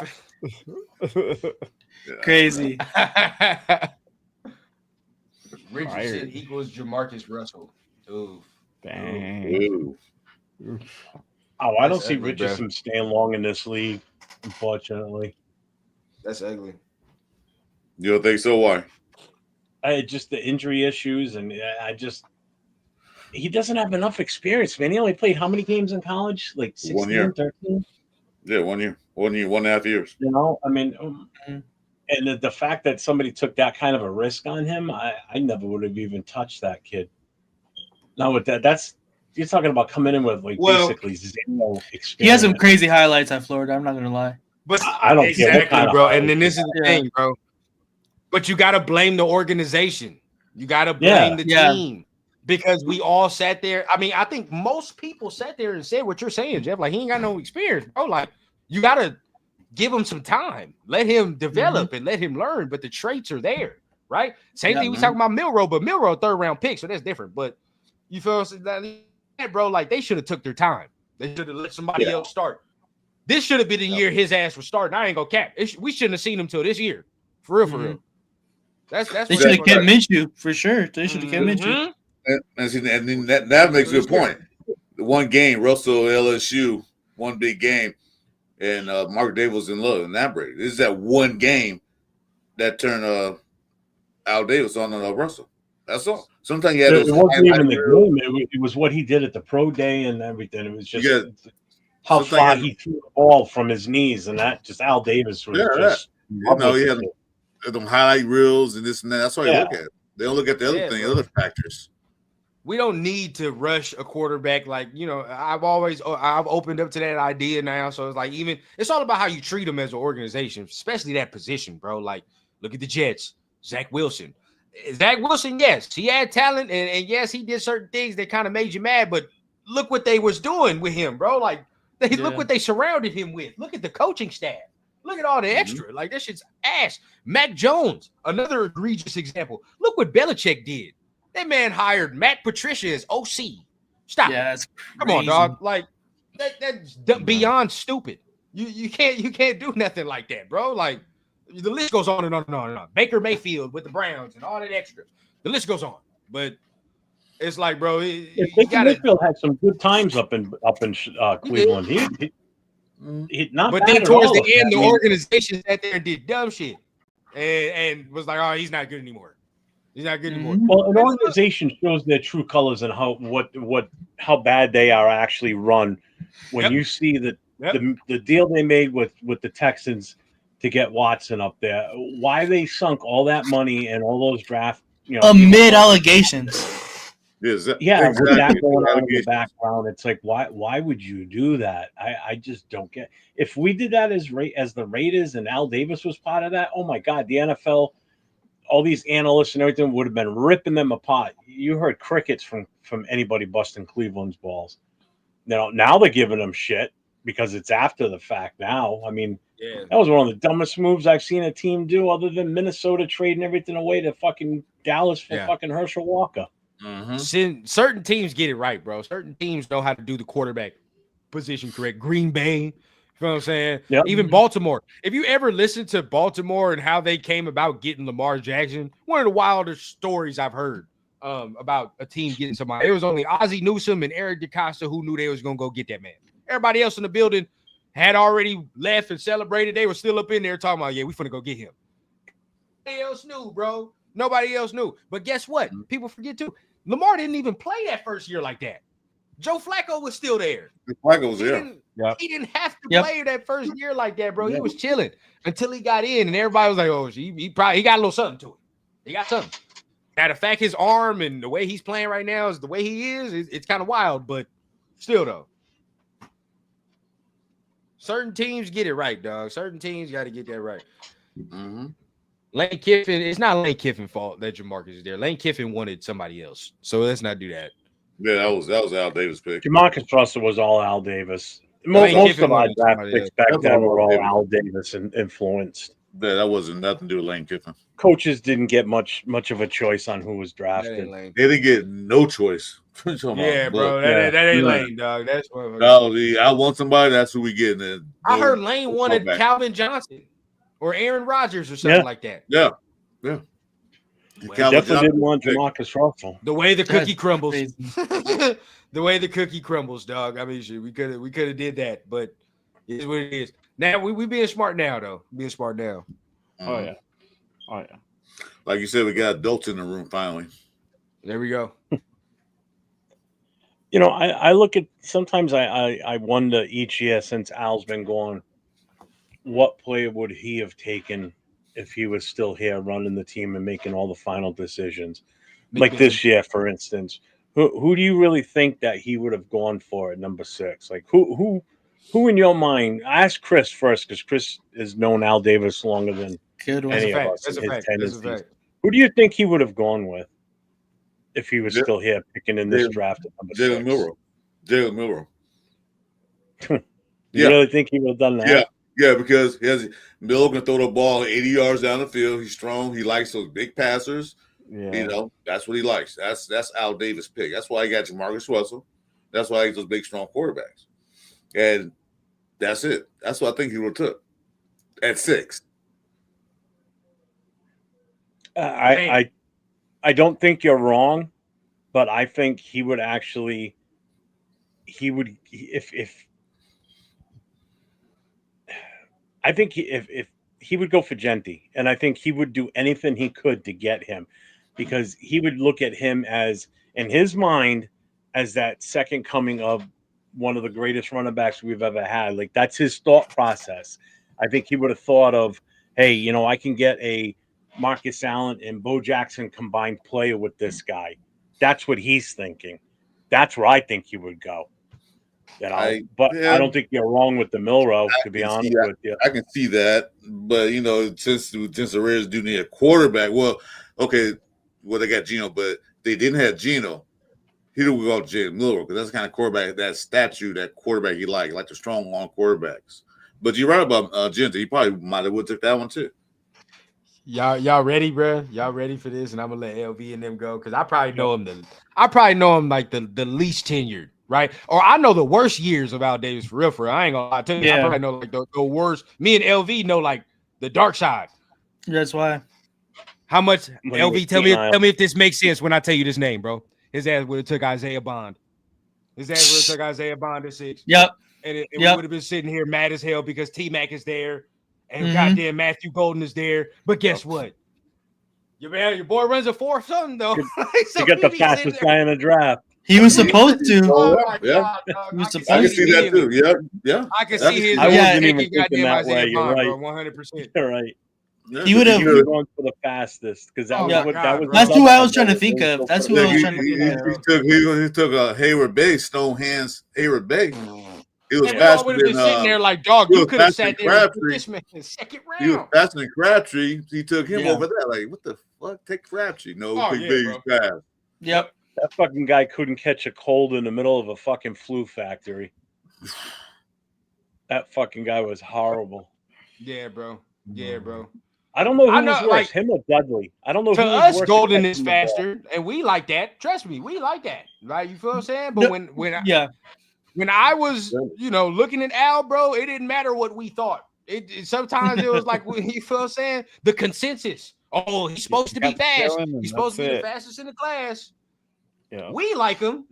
Crazy. Richardson equals Jamarcus Russell. Ooh. Dang. Oh, I don't see Richardson staying long in this league, unfortunately. That's ugly. You don't think so? Why? Just the injury issues, and he doesn't have enough experience, man. He only played how many games in college? Like 16, 1 year. 13? Yeah, 1 year. 1 year, 1.5 years. I mean, and the fact that somebody took that kind of a risk on him, I never would have even touched that kid. Now with that, you're talking about coming in with basically zero experience. He has some crazy highlights at Florida. I'm not gonna lie. But I don't care what kind of bro. And then this is the thing, bro. But you got to blame the organization. You got to blame the team because we all sat there. I mean, I think most people sat there and said what you're saying, Jeff. Like, he ain't got no experience, bro. Like, you got to give him some time. Let him develop and let him learn. But the traits are there, right? Same thing we talking about Milroe, but Milroe third-round pick, so that's different. But you feel that, bro, like, they should have took their time. They should have let somebody else start. This should have been the year his ass was starting. I ain't gonna cap. We shouldn't have seen him till this year. For real, for real. That's they should have kept Minshew for sure. They should have kept Minshew. And then that makes a good point. The one game, Russell LSU, one big game, and Mark Davis in love in that break. This is that one game that turned Al Davis on Russell. That's all. Sometimes you had it wasn't even the game. It was what he did at the pro day and everything. It was just how far he threw the ball from his knees, and that just Al Davis was just. He had them highlight reels and this and that. That's why you look at it. They don't look at the other thing, other factors. We don't need to rush a quarterback. Like, I've opened up to that idea now. So it's like, it's all about how you treat them as an organization, especially that position, bro. Like, look at the Jets, Zach Wilson. Yes, he had talent, and yes, he did certain things that kind of made you mad, but look what they was doing with him, bro. Like, look what they surrounded him with. Look at the coaching staff. Look at all the extra. Like, that shit's ass. Mac Jones, another egregious example. Look what Belichick did. That man hired Matt Patricia as OC. Stop. Yeah, that's crazy. Come on, dog. Like, that's beyond stupid. You can't do nothing like that, bro. Like, the list goes on and on and on and on. Baker Mayfield with the Browns and all that extra. The list goes on. But it's like, bro, Baker Mayfield had some good times up in Cleveland. But then towards the end, the organization sat there and did dumb shit and was like, "Oh, he's not good anymore. He's not good anymore." Well, an organization shows their true colors and how bad they are actually run. When you see the deal they made with the Texans to get Watson up there, why they sunk all that money and all those draft, amid allegations. Yeah, with that exactly. going on in the background, it's like why would you do that? I just don't get. If we did that as the Raiders and Al Davis was part of that, oh my God, the NFL, all these analysts and everything would have been ripping them apart. You heard crickets from anybody busting Cleveland's balls. Now they're giving them shit because it's after the fact now. I mean, Yeah. that was one of the dumbest moves I've seen a team do, other than Minnesota trading everything away to fucking Dallas for fucking Herschel Walker. Certain teams get it right, bro. Certain teams know how to do the quarterback position correct. Green Bay, you know what I'm saying? Yep. Even Baltimore. If you ever listen to Baltimore and how they came about getting Lamar Jackson, one of the wildest stories I've heard about a team getting somebody. It was only Ozzie Newsome and Eric DeCosta who knew they was gonna go get that man. Everybody else in the building had already left and celebrated. They were still up in there talking about, yeah, we finna go get him. Nobody else knew, bro. Nobody else knew. But guess what? People forget too. Lamar didn't even play that first year like that. Joe Flacco was still there. Flacco was there. He didn't have to play that first year like that, bro. He was chilling until he got in, and everybody was like, "Oh, he probably got a little something to him. He got something." Matter of fact, his arm and the way he's playing right now is the way he is. It's kind of wild, but still, though, certain teams get it right, dog. Certain teams got to get that right. Lane Kiffin, it's not Lane Kiffin's fault that Jamarcus is there. Lane Kiffin wanted somebody else, so let's not do that. Yeah, that was Al Davis' pick. Jamarcus Russell was all Al Davis. Most of our draft picks back then were all Al Davis influenced. Yeah, that wasn't nothing to do with Lane Kiffin. Coaches didn't get much of a choice on who was drafted. They didn't get no choice. Yeah, bro, that ain't Lane, dog. That's what I want somebody. That's who we get. I heard Lane wanted Calvin Johnson or Aaron Rodgers or something like that. Yeah. Definitely didn't want Jamarcus Russell. The way the cookie crumbles. The way the cookie crumbles, dog. I mean, shit, we could have did that, but it is what it is. Now we being smart now, though. Being smart now. Oh yeah. Like you said, we got adults in the room finally. There we go. I look at sometimes I wonder each year since Al's been gone, what player would he have taken if he was still here running the team and making all the final decisions? Like this year, for instance, who do you really think that he would have gone for at number 6? Like who in your mind? I ask Chris first because Chris has known Al Davis longer than any of us. That's a fact. Who do you think he would have gone with if he was still here picking in this draft at number 6? Jalen Milroe. You really think he would have done that? Yeah, because Mill can throw the ball 80 yards down the field. He's strong. He likes those big passers. Yeah. That's what he likes. That's Al Davis' pick. That's why he got Jamarcus Russell. That's why he's those big, strong quarterbacks. And that's it. That's what I think he would have took at 6. I don't think you're wrong, but I think he would actually if he would go for Genti, and I think he would do anything he could to get him, because he would look at him as, in his mind, as that second coming of one of the greatest running backs we've ever had. Like, that's his thought process. I think he would have thought of, hey, I can get a Marcus Allen and Bo Jackson combined player with this guy. That's what he's thinking. That's where I think he would go. I don't think you're wrong with the Milroe, to be honest with you. I can see that, but since the Raiders do need a quarterback, they got Geno, but they didn't have Geno. He would go Jalen Milroe because that's the kind of quarterback, that quarterback he like the strong, long quarterbacks. But you're right about Genti. He probably might have took that one too. Y'all ready, bro? Y'all ready for this? And I'm gonna let LV and them go because I probably know him like the least tenured. Right? Or I know the worst years of Al Davis for real. I ain't gonna lie to you. I probably know like the worst. Me and LV know like the dark side. That's why. How much LV? Tell me if this makes sense when I tell you this name, bro. His ass would have took Isaiah Bond. At 6. Yep. And we would have been sitting here mad as hell because T-Mac is there and goddamn Matthew Golden is there. But guess what? Your boy runs a 4 something though. You got the fastest guy in the draft. He was supposed to. Oh my God, he was supposed I can see that too. Yeah. I can see his. I wasn't even thinking that way. You're right. 100%. You're right. He would have. Going for the fastest because that Oh was my what God, that was. bro. That's the who I other was trying to one. think They of. go That's for who the I was trying to think of. He took Hayward Bay, Stone Hands Hayward Bay. He was And we all faster would have been than sitting there like, dog, he you was could have faster than sat there and put Crabtree. this man in the second He was round. faster than Crabtree. He took him Yeah. over there. Like, what the fuck? Take Crabtree. No, Oh, Big yeah, Bay's bro. fast. Yep. That fucking guy couldn't catch a cold in the middle of a fucking flu factory. That fucking guy was horrible. Yeah, bro. Yeah, bro. I don't know who I know, was worse, like, him or Dudley. I don't know To who was us, worse. at Golden is catching the ball. faster, and we like that. Trust me, we like that. Right? You feel what I'm saying? But No, when Yeah. I was, looking at Al, bro, it didn't matter what we thought. Sometimes it was like, you feel what I'm saying? The consensus. Oh, he's supposed to be fast. He's supposed to be the fastest in the class. Yeah. We like him.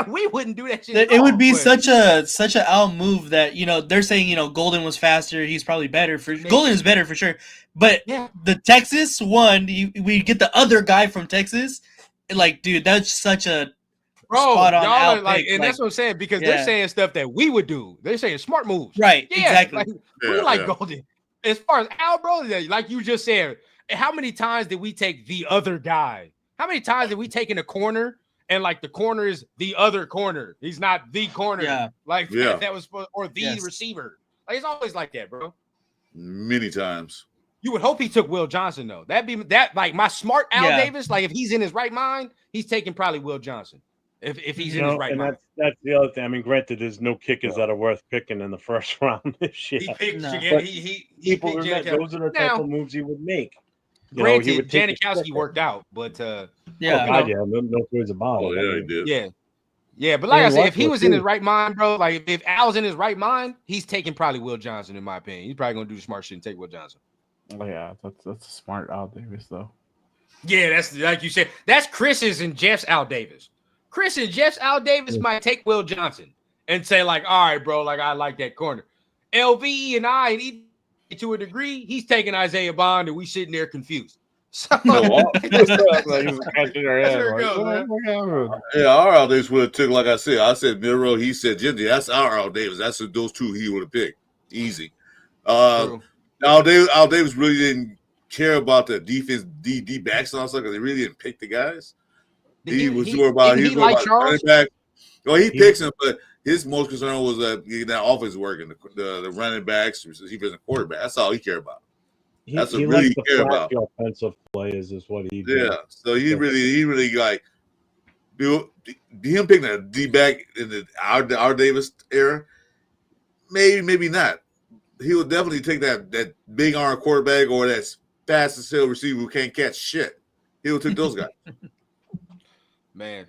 We wouldn't do that shit. It would be such a Al move that they're saying Golden was faster. He's probably better for Golden is better for sure. But the Texas one, we get the other guy from Texas. Like, dude, that's such a spot on y'all Al are like, pick. and Like, that's what I'm saying because they're saying stuff that we would do. They're saying smart moves, right? Yeah, Exactly. like, we like Golden. As far as Al, bro, like you just said, how many times did we take the other guy? How many times did we take in a corner? And like the corner is the other corner. He's not the corner. Yeah. Like that was or the receiver. Like it's always like that, bro. Many times. You would hope he took Will Johnson though. That'd be like my smart Al Davis. Like if he's in his right mind, he's taking probably Will Johnson. If he's in his right mind. That's the other thing. I mean, granted, there's no kickers that are worth picking in the first round this year. He picked people remember those are the type of moves he would make. Granted, Janikowski worked out, but no worries about it. Oh, yeah, he did. Yeah, but like I said, if he was in his right mind, bro, like if Al's in his right mind, he's taking probably Will Johnson, in my opinion. He's probably gonna do the smart shit and take Will Johnson. Oh yeah, that's a smart Al Davis though. Yeah, that's like you said. That's Chris's and Jeff's Al Davis. Chris and Jeff's Al Davis might take Will Johnson and say like, all right, bro, like I like that corner. LV and I, and he, to a degree, he's taking Isaiah Bond, and we sitting there confused. So Yeah, our Al Davis would have took, like I said Miro, he said Ginger. That's our Al Davis. That's those two he would have picked. Easy. Al Davis really didn't care about the defense, D backs and all stuff because they really didn't pick the guys. He was more about running back. Well, he picks him, but his most concern was getting that offense working, the running backs, receivers, and quarterback. That's all he cared about. That's what really he cared about. Offensive players is what he did. Yeah, so he really like him picking a D back in the our Davis era. Maybe not. He would definitely take that big arm quarterback or that fast as hell receiver who can't catch shit. He would take those guys. Man,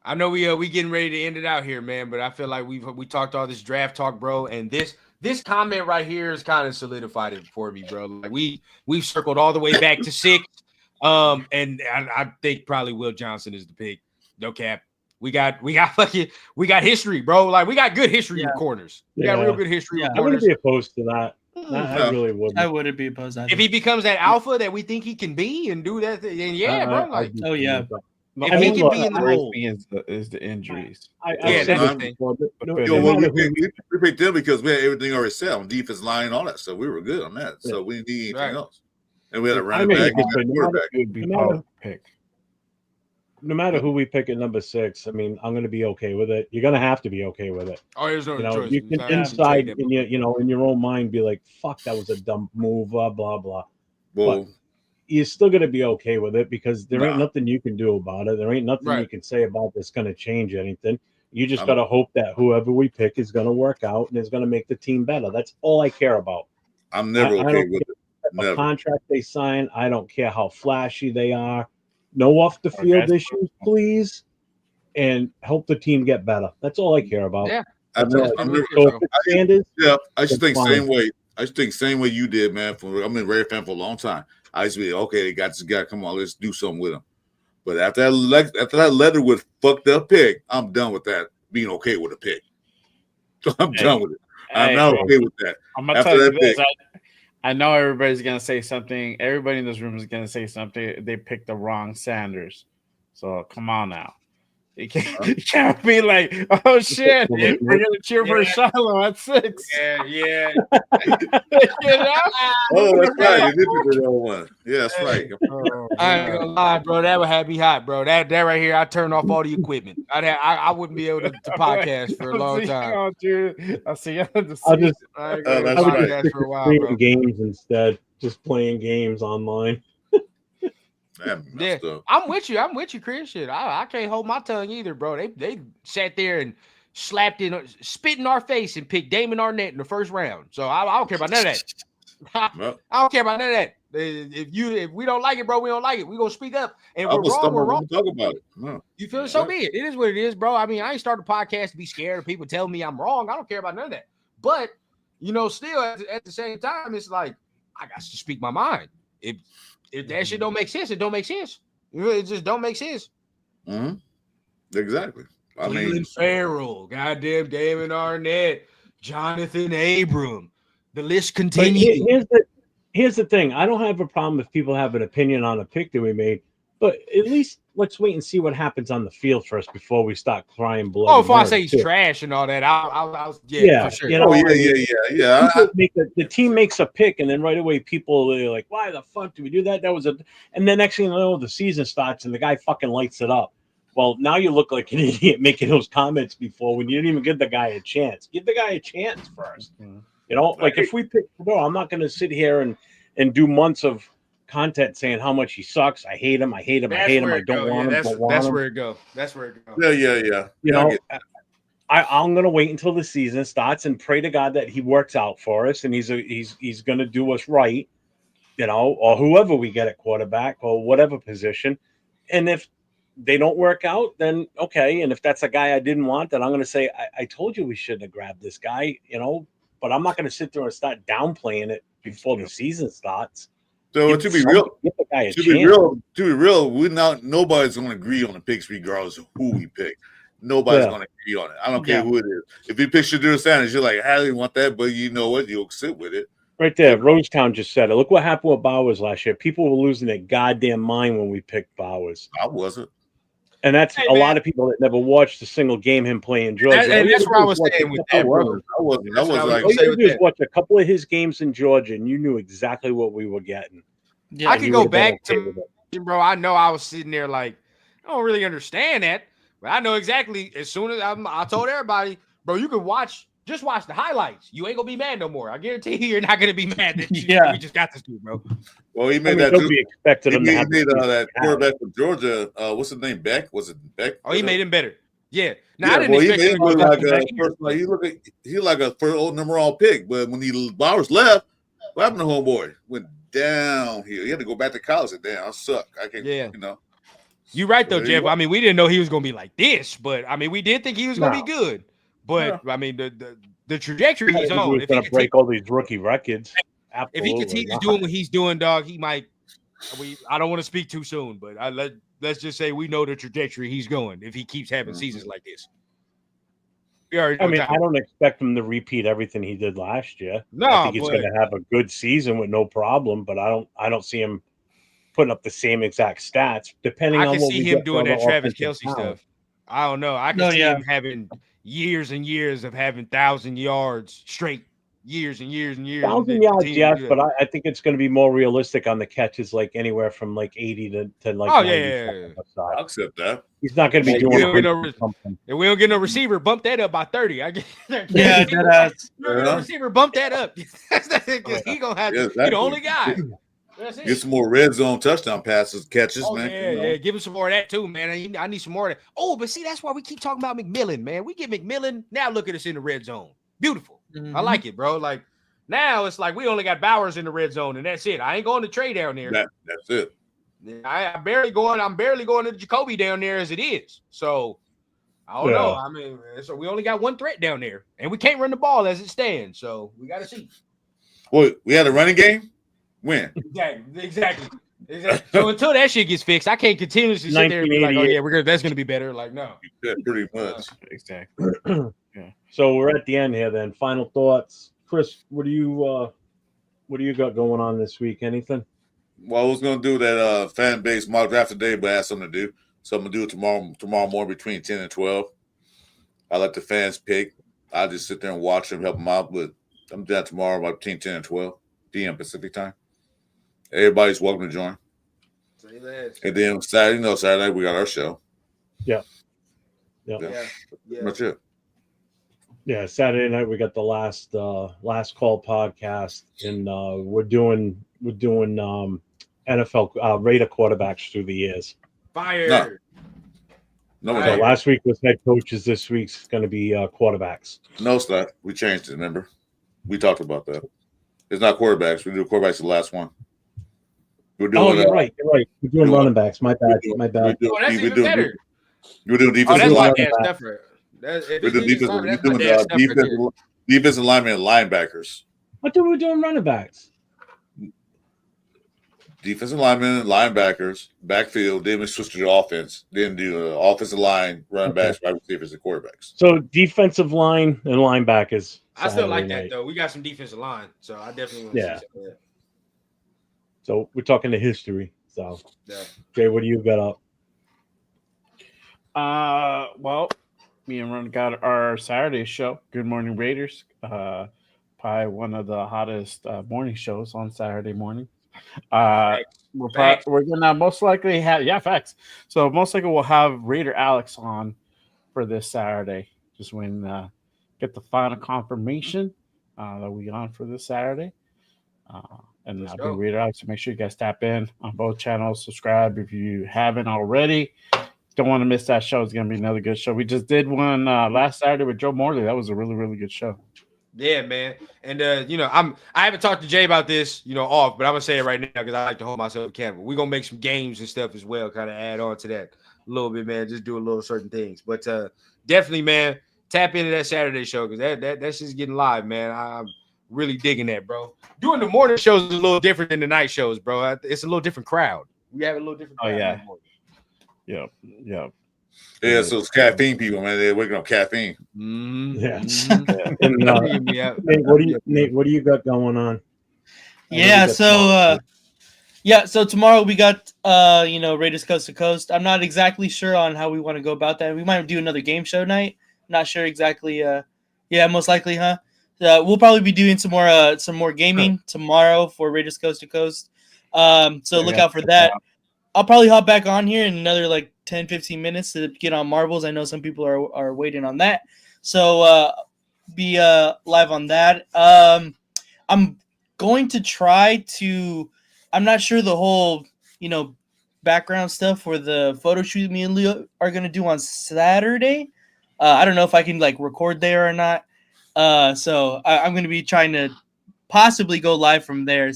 I know we getting ready to end it out here, man. But I feel like we talked all this draft talk, bro, and this comment right here has kind of solidified it for me, bro. Like we've circled all the way back to 6, and I think probably Will Johnson is the pick. No cap. We got history, bro. Like we got good history with corners. We got real good history. With I wouldn't corners. be opposed to that. I really wouldn't. I wouldn't be opposed. If he becomes that alpha that we think he can be and do that, then bro. Like, oh yeah. If he can be in the mold, is the injuries. We picked them because we had everything already set on defense line and all that stuff. We were good on that, so we didn't need anything else. And we had a running back and a quarterback. No matter who we pick at number 6, I mean, I'm going to be okay with it. You're going to have to be okay with it. Oh, there's no choice. You can inside in your own mind be like, "Fuck, that was a dumb move." Blah blah blah. Well, you're still going to be okay with it because there ain't nothing you can do about it. There ain't nothing you can say about that's going to change anything. You just got to hope that whoever we pick is going to work out and is going to make the team better. That's all I care about. I'm never okay with it. The contract they sign, I don't care how flashy they are. No off the field issues, please, and help the team get better. That's all I care about. Yeah, I should think same way. I should think same way you did, man. I'm a Raider fan for a long time. I used to be okay. They got this guy. Come on, let's do something with him. But after that Leatherwood fucked up pick, I'm done with that. Being okay with a pick, I'm done with it. I'm not okay with that. I'm gonna tell you this. I know everybody's gonna say something. Everybody in this room is gonna say something. They picked the wrong Sanders. So come on now. You can't be like, oh shit, we're gonna cheer for Shiloh at 6. Yeah. You know? Oh, that's right. You did do that one. Yeah, that's right. Oh, I ain't gonna lie, bro. That would have me hot, bro. That right here, I turn off all the equipment. I wouldn't be able to podcast for a long time. Oh, dude. I see you on the I'll just- seat. I ain't Oh, gonna that's right. podcast for a while, Playing bro. games instead. Just playing games online. That Yeah, messed up. I'm with you, Chris. Shit, I can't hold my tongue either, bro. They sat there and spit in our face and picked Damon Arnett in the first round. So I don't care about none of that. Well, I don't care about none of that. If we don't like it, bro, we don't like it. We gonna speak up, and I we're was wrong. stumbling We're wrong. when we talk about it. No. You feel it? So be it. It is what it is, bro. I mean, I ain't started a podcast to be scared of people telling me I'm wrong. I don't care about none of that. But still at the same time, it's like I got to speak my mind. If that shit don't make sense, it don't make sense. It just don't make sense. Mm-hmm. Exactly. I mean, Cleveland Farrell, goddamn Damon Arnett, Jonathan Abram. The list But continues. here's the thing. I don't have a problem if people have an opinion on a pick that we made, but at least let's wait and see what happens on the field first before we start crying blood. Oh, before I say he's trash and all that, I'll Yeah, for sure. you know, yeah. the team makes a pick, and then right away people are like, "Why the fuck do we do that?" And then next thing you know, the season starts and the guy fucking lights it up. Well, now you look like an idiot making those comments before when you didn't even give the guy a chance. Give the guy a chance first. You know, like if we pick, no, I'm not going to sit here and do months of content saying how much he sucks. I hate him. I hate him. I hate him. I don't want him. That's where it goes. That's where it goes. Yeah. You know, I'm going to wait until the season starts and pray to God that he works out for us and he's going to do us right, you know, or whoever we get at quarterback or whatever position. And if they don't work out, then okay. And if that's a guy I didn't want, then I'm going to say, I told you we shouldn't have grabbed this guy, you know, but I'm not going to sit there and start downplaying it before the season starts. So to be real, nobody's going to agree on the picks regardless of who we pick. Nobody's going to agree on it. I don't care who it is. If you pick Shadur Sanders, you're like, I didn't want that, but you know what? You'll sit with it. Right there, Rosetown just said it. Look what happened with Bowers last year. People were losing their goddamn mind when we picked Bowers. I wasn't. And that's a lot of people that never watched a single game him play in Georgia. And that's what I was saying with that, bro. I wasn't. I was like, all you do is watch a couple of his games in Georgia, and you knew exactly what we were getting. Yeah, I can go back to, bro. I know I was sitting there like, I don't really understand that, but I know exactly. As soon as I told everybody, bro, you can just watch the highlights. You ain't gonna be mad no more. I guarantee you're not gonna be mad that we just got this dude, bro. Well, he made that. Nobody expected him to have that quarterback from Georgia. What's his name? Beck? Was it Beck? Oh, he made him better. Yeah. Now, I didn't expect him to look he like a first old number one pick, but when Bowers left, what happened to homeboy? Went down here. He had to go back to college. And damn, I suck. I can't. Yeah. You know. You're right though, Jeff. I mean, we didn't know he was gonna be like this, but I mean, we did think he was gonna be good. But I mean, the trajectory he's on. He's gonna break all these rookie records. If he continues doing what he's doing, dog, he might. I don't want to speak too soon, but let's just say we know the trajectory he's going if he keeps having seasons like this. I don't expect him to repeat everything he did last year. No, I think he's going to have a good season with no problem, but I don't see him putting up the same exact stats. Depending on what we get. I can see him doing that Travis Kelce stuff. I don't know. I can see him having years and years of having 1,000 yards straight. Years and years and years. 1,000 yards, yes, but I think it's going to be more realistic on the catches, like anywhere from like 80 to like. Oh yeah. I'll accept that. He's not going to be doing something. If we don't get no receiver, bump that up by 30. Receiver, bump that up because he gonna have to be the only guy. Get some more red zone touchdown passes, catches, man. Yeah. Give him some more of that too, man. I need some more of that. Oh, but see, that's why we keep talking about McMillan, man. We get McMillan. Now look at us in the red zone. Beautiful. I like it, bro. Like now it's like we only got Bowers in the red zone, and that's it. I ain't going to trade down there. That's it. I'm barely going to Jacoby down there as it is. So I don't know. I mean, so we only got one threat down there, and we can't run the ball as it stands. So we got to see. Well, we had a running game. When? Exactly. So until that shit gets fixed, I can't continuously sit there and be like, "Oh yeah, that's gonna be better." Like, no. Yeah, pretty much. Exactly. Yeah. So we're at the end here. Then final thoughts, Chris. What do you got going on this week? Anything? Well, I was gonna do that fan base mock draft today, but I had something to do. So I'm gonna do it tomorrow morning between 10 and 12. I let the fans pick. I'll just sit there and watch them, help them out. But I'm down tomorrow about between 10 and 12 p.m. Pacific time. Everybody's welcome to join. And then Saturday night we got our show. Yeah. That's it. Yeah, Saturday night we got the last call podcast, and we're doing NFL Raider quarterbacks through the years. Fire. No, So last week was head coaches. This week's going to be quarterbacks. No, it's not. We changed it. Remember, we talked about that. It's not quarterbacks. We do quarterbacks the last one. We're doing. You're right. We're doing running backs. My bad. That's even better. We're doing Oh, defensive that's line. my damn stuff. We're doing defensive linemen and linebackers. What do we doing running backs? Defensive linemen, linebackers, backfield. Then we switch to the offense. Then do offensive line, running backs, wide receivers, and quarterbacks. So defensive line and linebackers. I still like that night. though. We got some defensive line, so I definitely want to see some of that. So we're talking the history. So Jay, what do you got up? Well, me and Ron got our Saturday show, Good Morning Raiders. Probably one of the hottest morning shows on Saturday morning. We're gonna most likely have facts. So most likely we'll have Raider Alex on for this Saturday. Just when get the final confirmation that we on for this Saturday. And I'll be Raider Alex. So make sure you guys tap in on both channels. Subscribe if you haven't already. Don't want to miss that show. It's gonna be another good show. We just did one last Saturday with Joe Morley. That was a really, really good show. Yeah, man. And I haven't talked to Jay about this, off, but I'm gonna say it right now because I like to hold myself accountable. We're gonna make some games and stuff as well, kind of add on to that a little bit, man. Just do a little certain things. But definitely, man, tap into that Saturday show because that's just getting live, man. I'm really digging that, bro. Doing the morning shows is a little different than the night shows, bro. It's a little different crowd. We have a little different crowd. Oh, yeah. Yep. Yeah, so it's caffeine people, man. They're waking up caffeine. Mm-hmm. Yeah. Mm-hmm. Nate, what do you got going on? So tomorrow we got Raiders Coast to Coast. I'm not exactly sure on how we want to go about that. We might do another game show night. Not sure exactly. Most likely, huh? We'll probably be doing some more gaming tomorrow for Raiders Coast to Coast. So look out for that. I'll probably hop back on here in another 10-15 minutes to get on marbles. I know some people are waiting on that. So be live on that. I'm going to try to – I'm not sure the whole, background stuff for the photo shoot me and Leo are going to do on Saturday. I don't know if I can record there or not. So I'm going to be trying to possibly go live from there,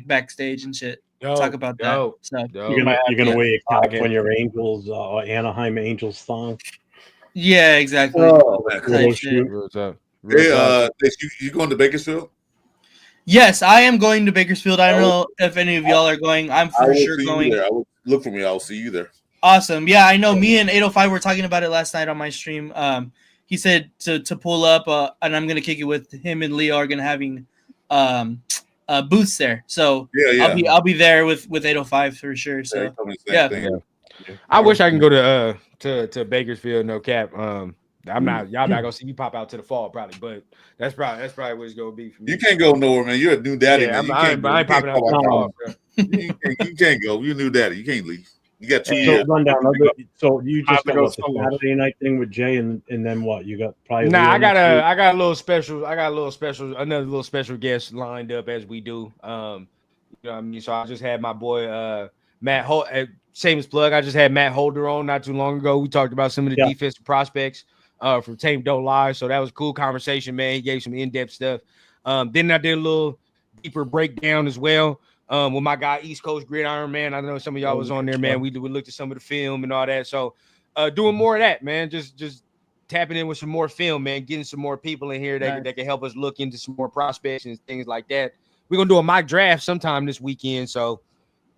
backstage and shit. Talk about that. So you're gonna wear your California Angels or Anaheim Angels song. Yeah, exactly. Oh, Cool. Hey, you going to Bakersfield? Yes, I am going to Bakersfield. I don't know if any of y'all are going. I'm for sure going. I will look for me. I'll see you there. Awesome. Yeah, I know. Me and 805 were talking about it last night on my stream. He said to pull up, and I'm gonna kick it with him and Leo are gonna having booths there. So I'll be there with 805 for sure. So I wish I can go to Bakersfield. No cap. I'm not. Y'all not gonna see me pop out to the fall probably, but that's probably what it's gonna be for me. You can't go nowhere, man. You're a new daddy. Yeah, man. I ain't popping out to the fall. You can't go. You're a new daddy. You can't leave. You got 2 So years. run down. So you just got the Saturday night thing with Jay, and then what? You got probably. Nah, I got a little special. Another little special guest lined up as we do. What I mean? So I just had my boy Matt Holt. Shameless plug. I just had Matt Holder on not too long ago. We talked about some of the defensive prospects from Tame Doe Live. So that was a cool conversation, man. He gave some in-depth stuff. Then I did a little deeper breakdown as well. With my guy East Coast Gridiron, man. I know some of y'all was on there, man. We looked at some of the film and all that. So doing more of that, man. Just tapping in with some more film, man. Getting some more people in here that can help us look into some more prospects and things like that. We're gonna do a mock draft sometime this weekend. So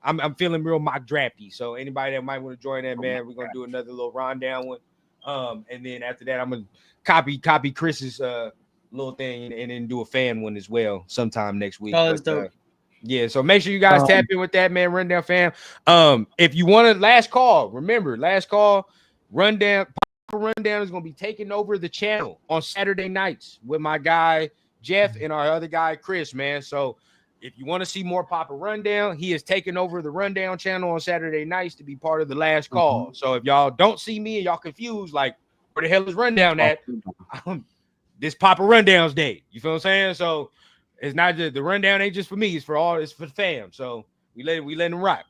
I'm feeling real mock drafty. So anybody that might want to join that, man, we're gonna do another little rundown one. And then after that, I'm gonna copy Chris's little thing and then do a fan one as well sometime next week. Oh, that's dope. Yeah, so make sure you guys tap in with that, man. Rundown fam. If you want a last call, remember, last call, Rundown is going to be taking over the channel on Saturday nights with my guy Jeff and our other guy Chris, man. So if you want to see more Papa Rundown, he is taking over the Rundown channel on Saturday nights to be part of the last call. So if y'all don't see me and y'all confused, like, where the hell is Rundown at? This Papa Rundown's day. You feel what I'm saying? So it's not just the rundown ain't just for me, it's for the fam. So we let him rock.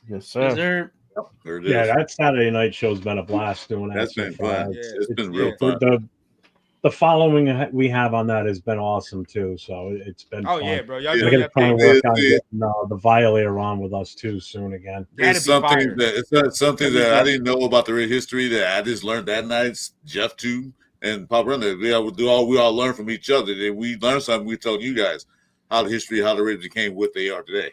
Yes, sir. There it Yeah, is. that Saturday night show's been a blast doing that. That's so been far. fun. Yeah. It's been real fun. The following we have on that has been awesome too. So it's been fun. Yeah, bro. Y'all I doing gotta your try and thing. work on getting the Violator on with us too soon again. It's something that I didn't know about the history that I just learned that night. Jeff too and Pop Runner. We all learn from each other. And we learned something. We told you guys how the history, how the Raiders became what they are today.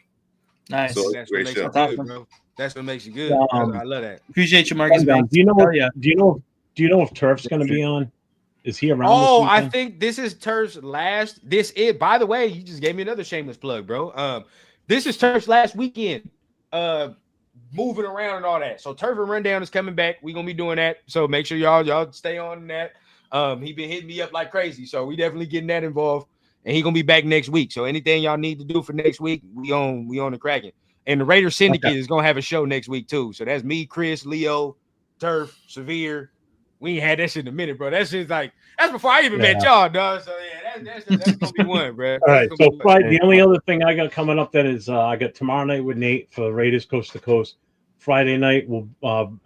Nice. So That's what great makes show. it good, bro. That's what makes it good. I love that. Appreciate you, Marcus. Do you know? Hell yeah. Do you know if Turf's going to be on? Is he around? Oh, this I weekend? think this is Turf's last. By the way, you just gave me another shameless plug, bro. This is Turf's last weekend. Moving around and all that. So Turf and Rundown is coming back. We're gonna be doing that. So make sure y'all stay on that. He been hitting me up like crazy. So we definitely getting that involved. And he gonna be back next week. So anything y'all need to do for next week, we on the Kraken. And the Raider Syndicate is gonna have a show next week too. So that's me, Chris, Leo, Turf, Severe. We ain't had that shit in a minute, bro. That shit's like that's before I even met y'all, dog. So yeah, that's gonna be one, bro. All right. So Friday, the only other thing I got coming up then is I got tomorrow night with Nate for Raiders Coast to Coast. Friday night will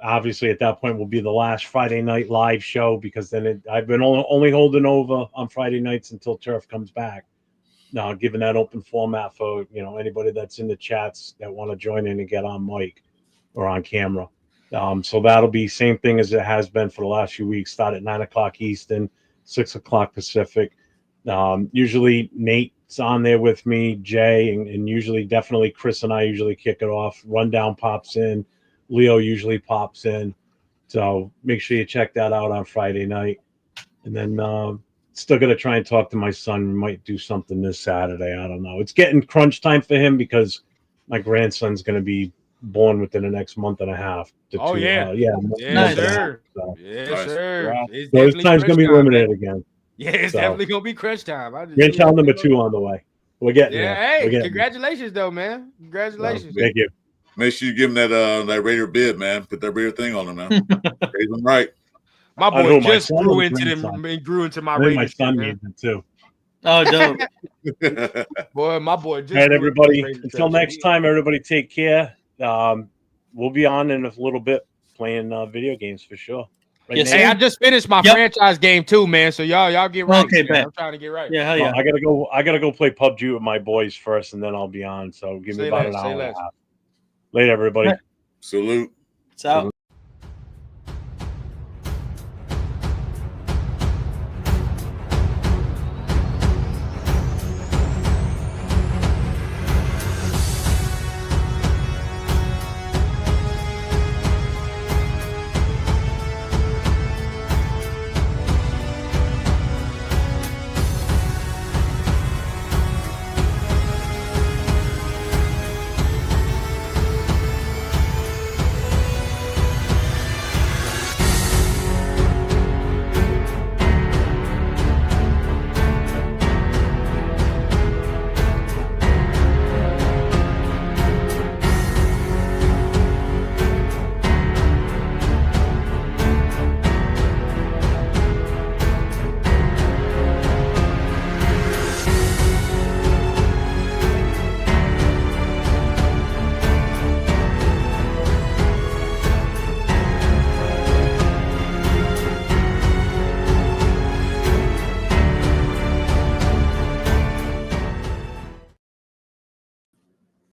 obviously at that point will be the last Friday night live show because then I've been only holding over on Friday nights until Turf comes back. Now, giving that open format for anybody that's in the chats that want to join in and get on mic or on camera. So that'll be same thing as it has been for the last few weeks. Start at 9:00 Eastern, 6:00 Pacific. Usually Nate's on there with me, Jay, and usually definitely Chris and I usually kick it off. Rundown pops in, Leo usually pops in. So make sure you check that out on Friday night. And then still gonna try and talk to my son. We might do something this Saturday. I don't know. It's getting crunch time for him because my grandson's gonna be born within the next month and a half. Yes, sir. So. Yes, sir. So his time's gonna be limited again. Yeah, it's definitely gonna be crunch time. Grandchild number 2 on the way. We're getting there. Hey, congratulations though, man. Congratulations. Thank you. Make sure you give him that Raider bid, man. Put that Raider thing on him, man. Raise him right. My boy just grew into my Raider. My son needs it too. Oh, dope. Boy, my boy just. All right, everybody. Until next time, everybody take care. We'll be on in a little bit playing video games for sure. Right, yes, hey, I just finished my franchise game too, man. So y'all get right. Okay, I'm trying to get right. Yeah, hell yeah. I gotta go play PUBG with my boys first, and then I'll be on. So give me about an hour and a half. Later, everybody. Salute. It's out.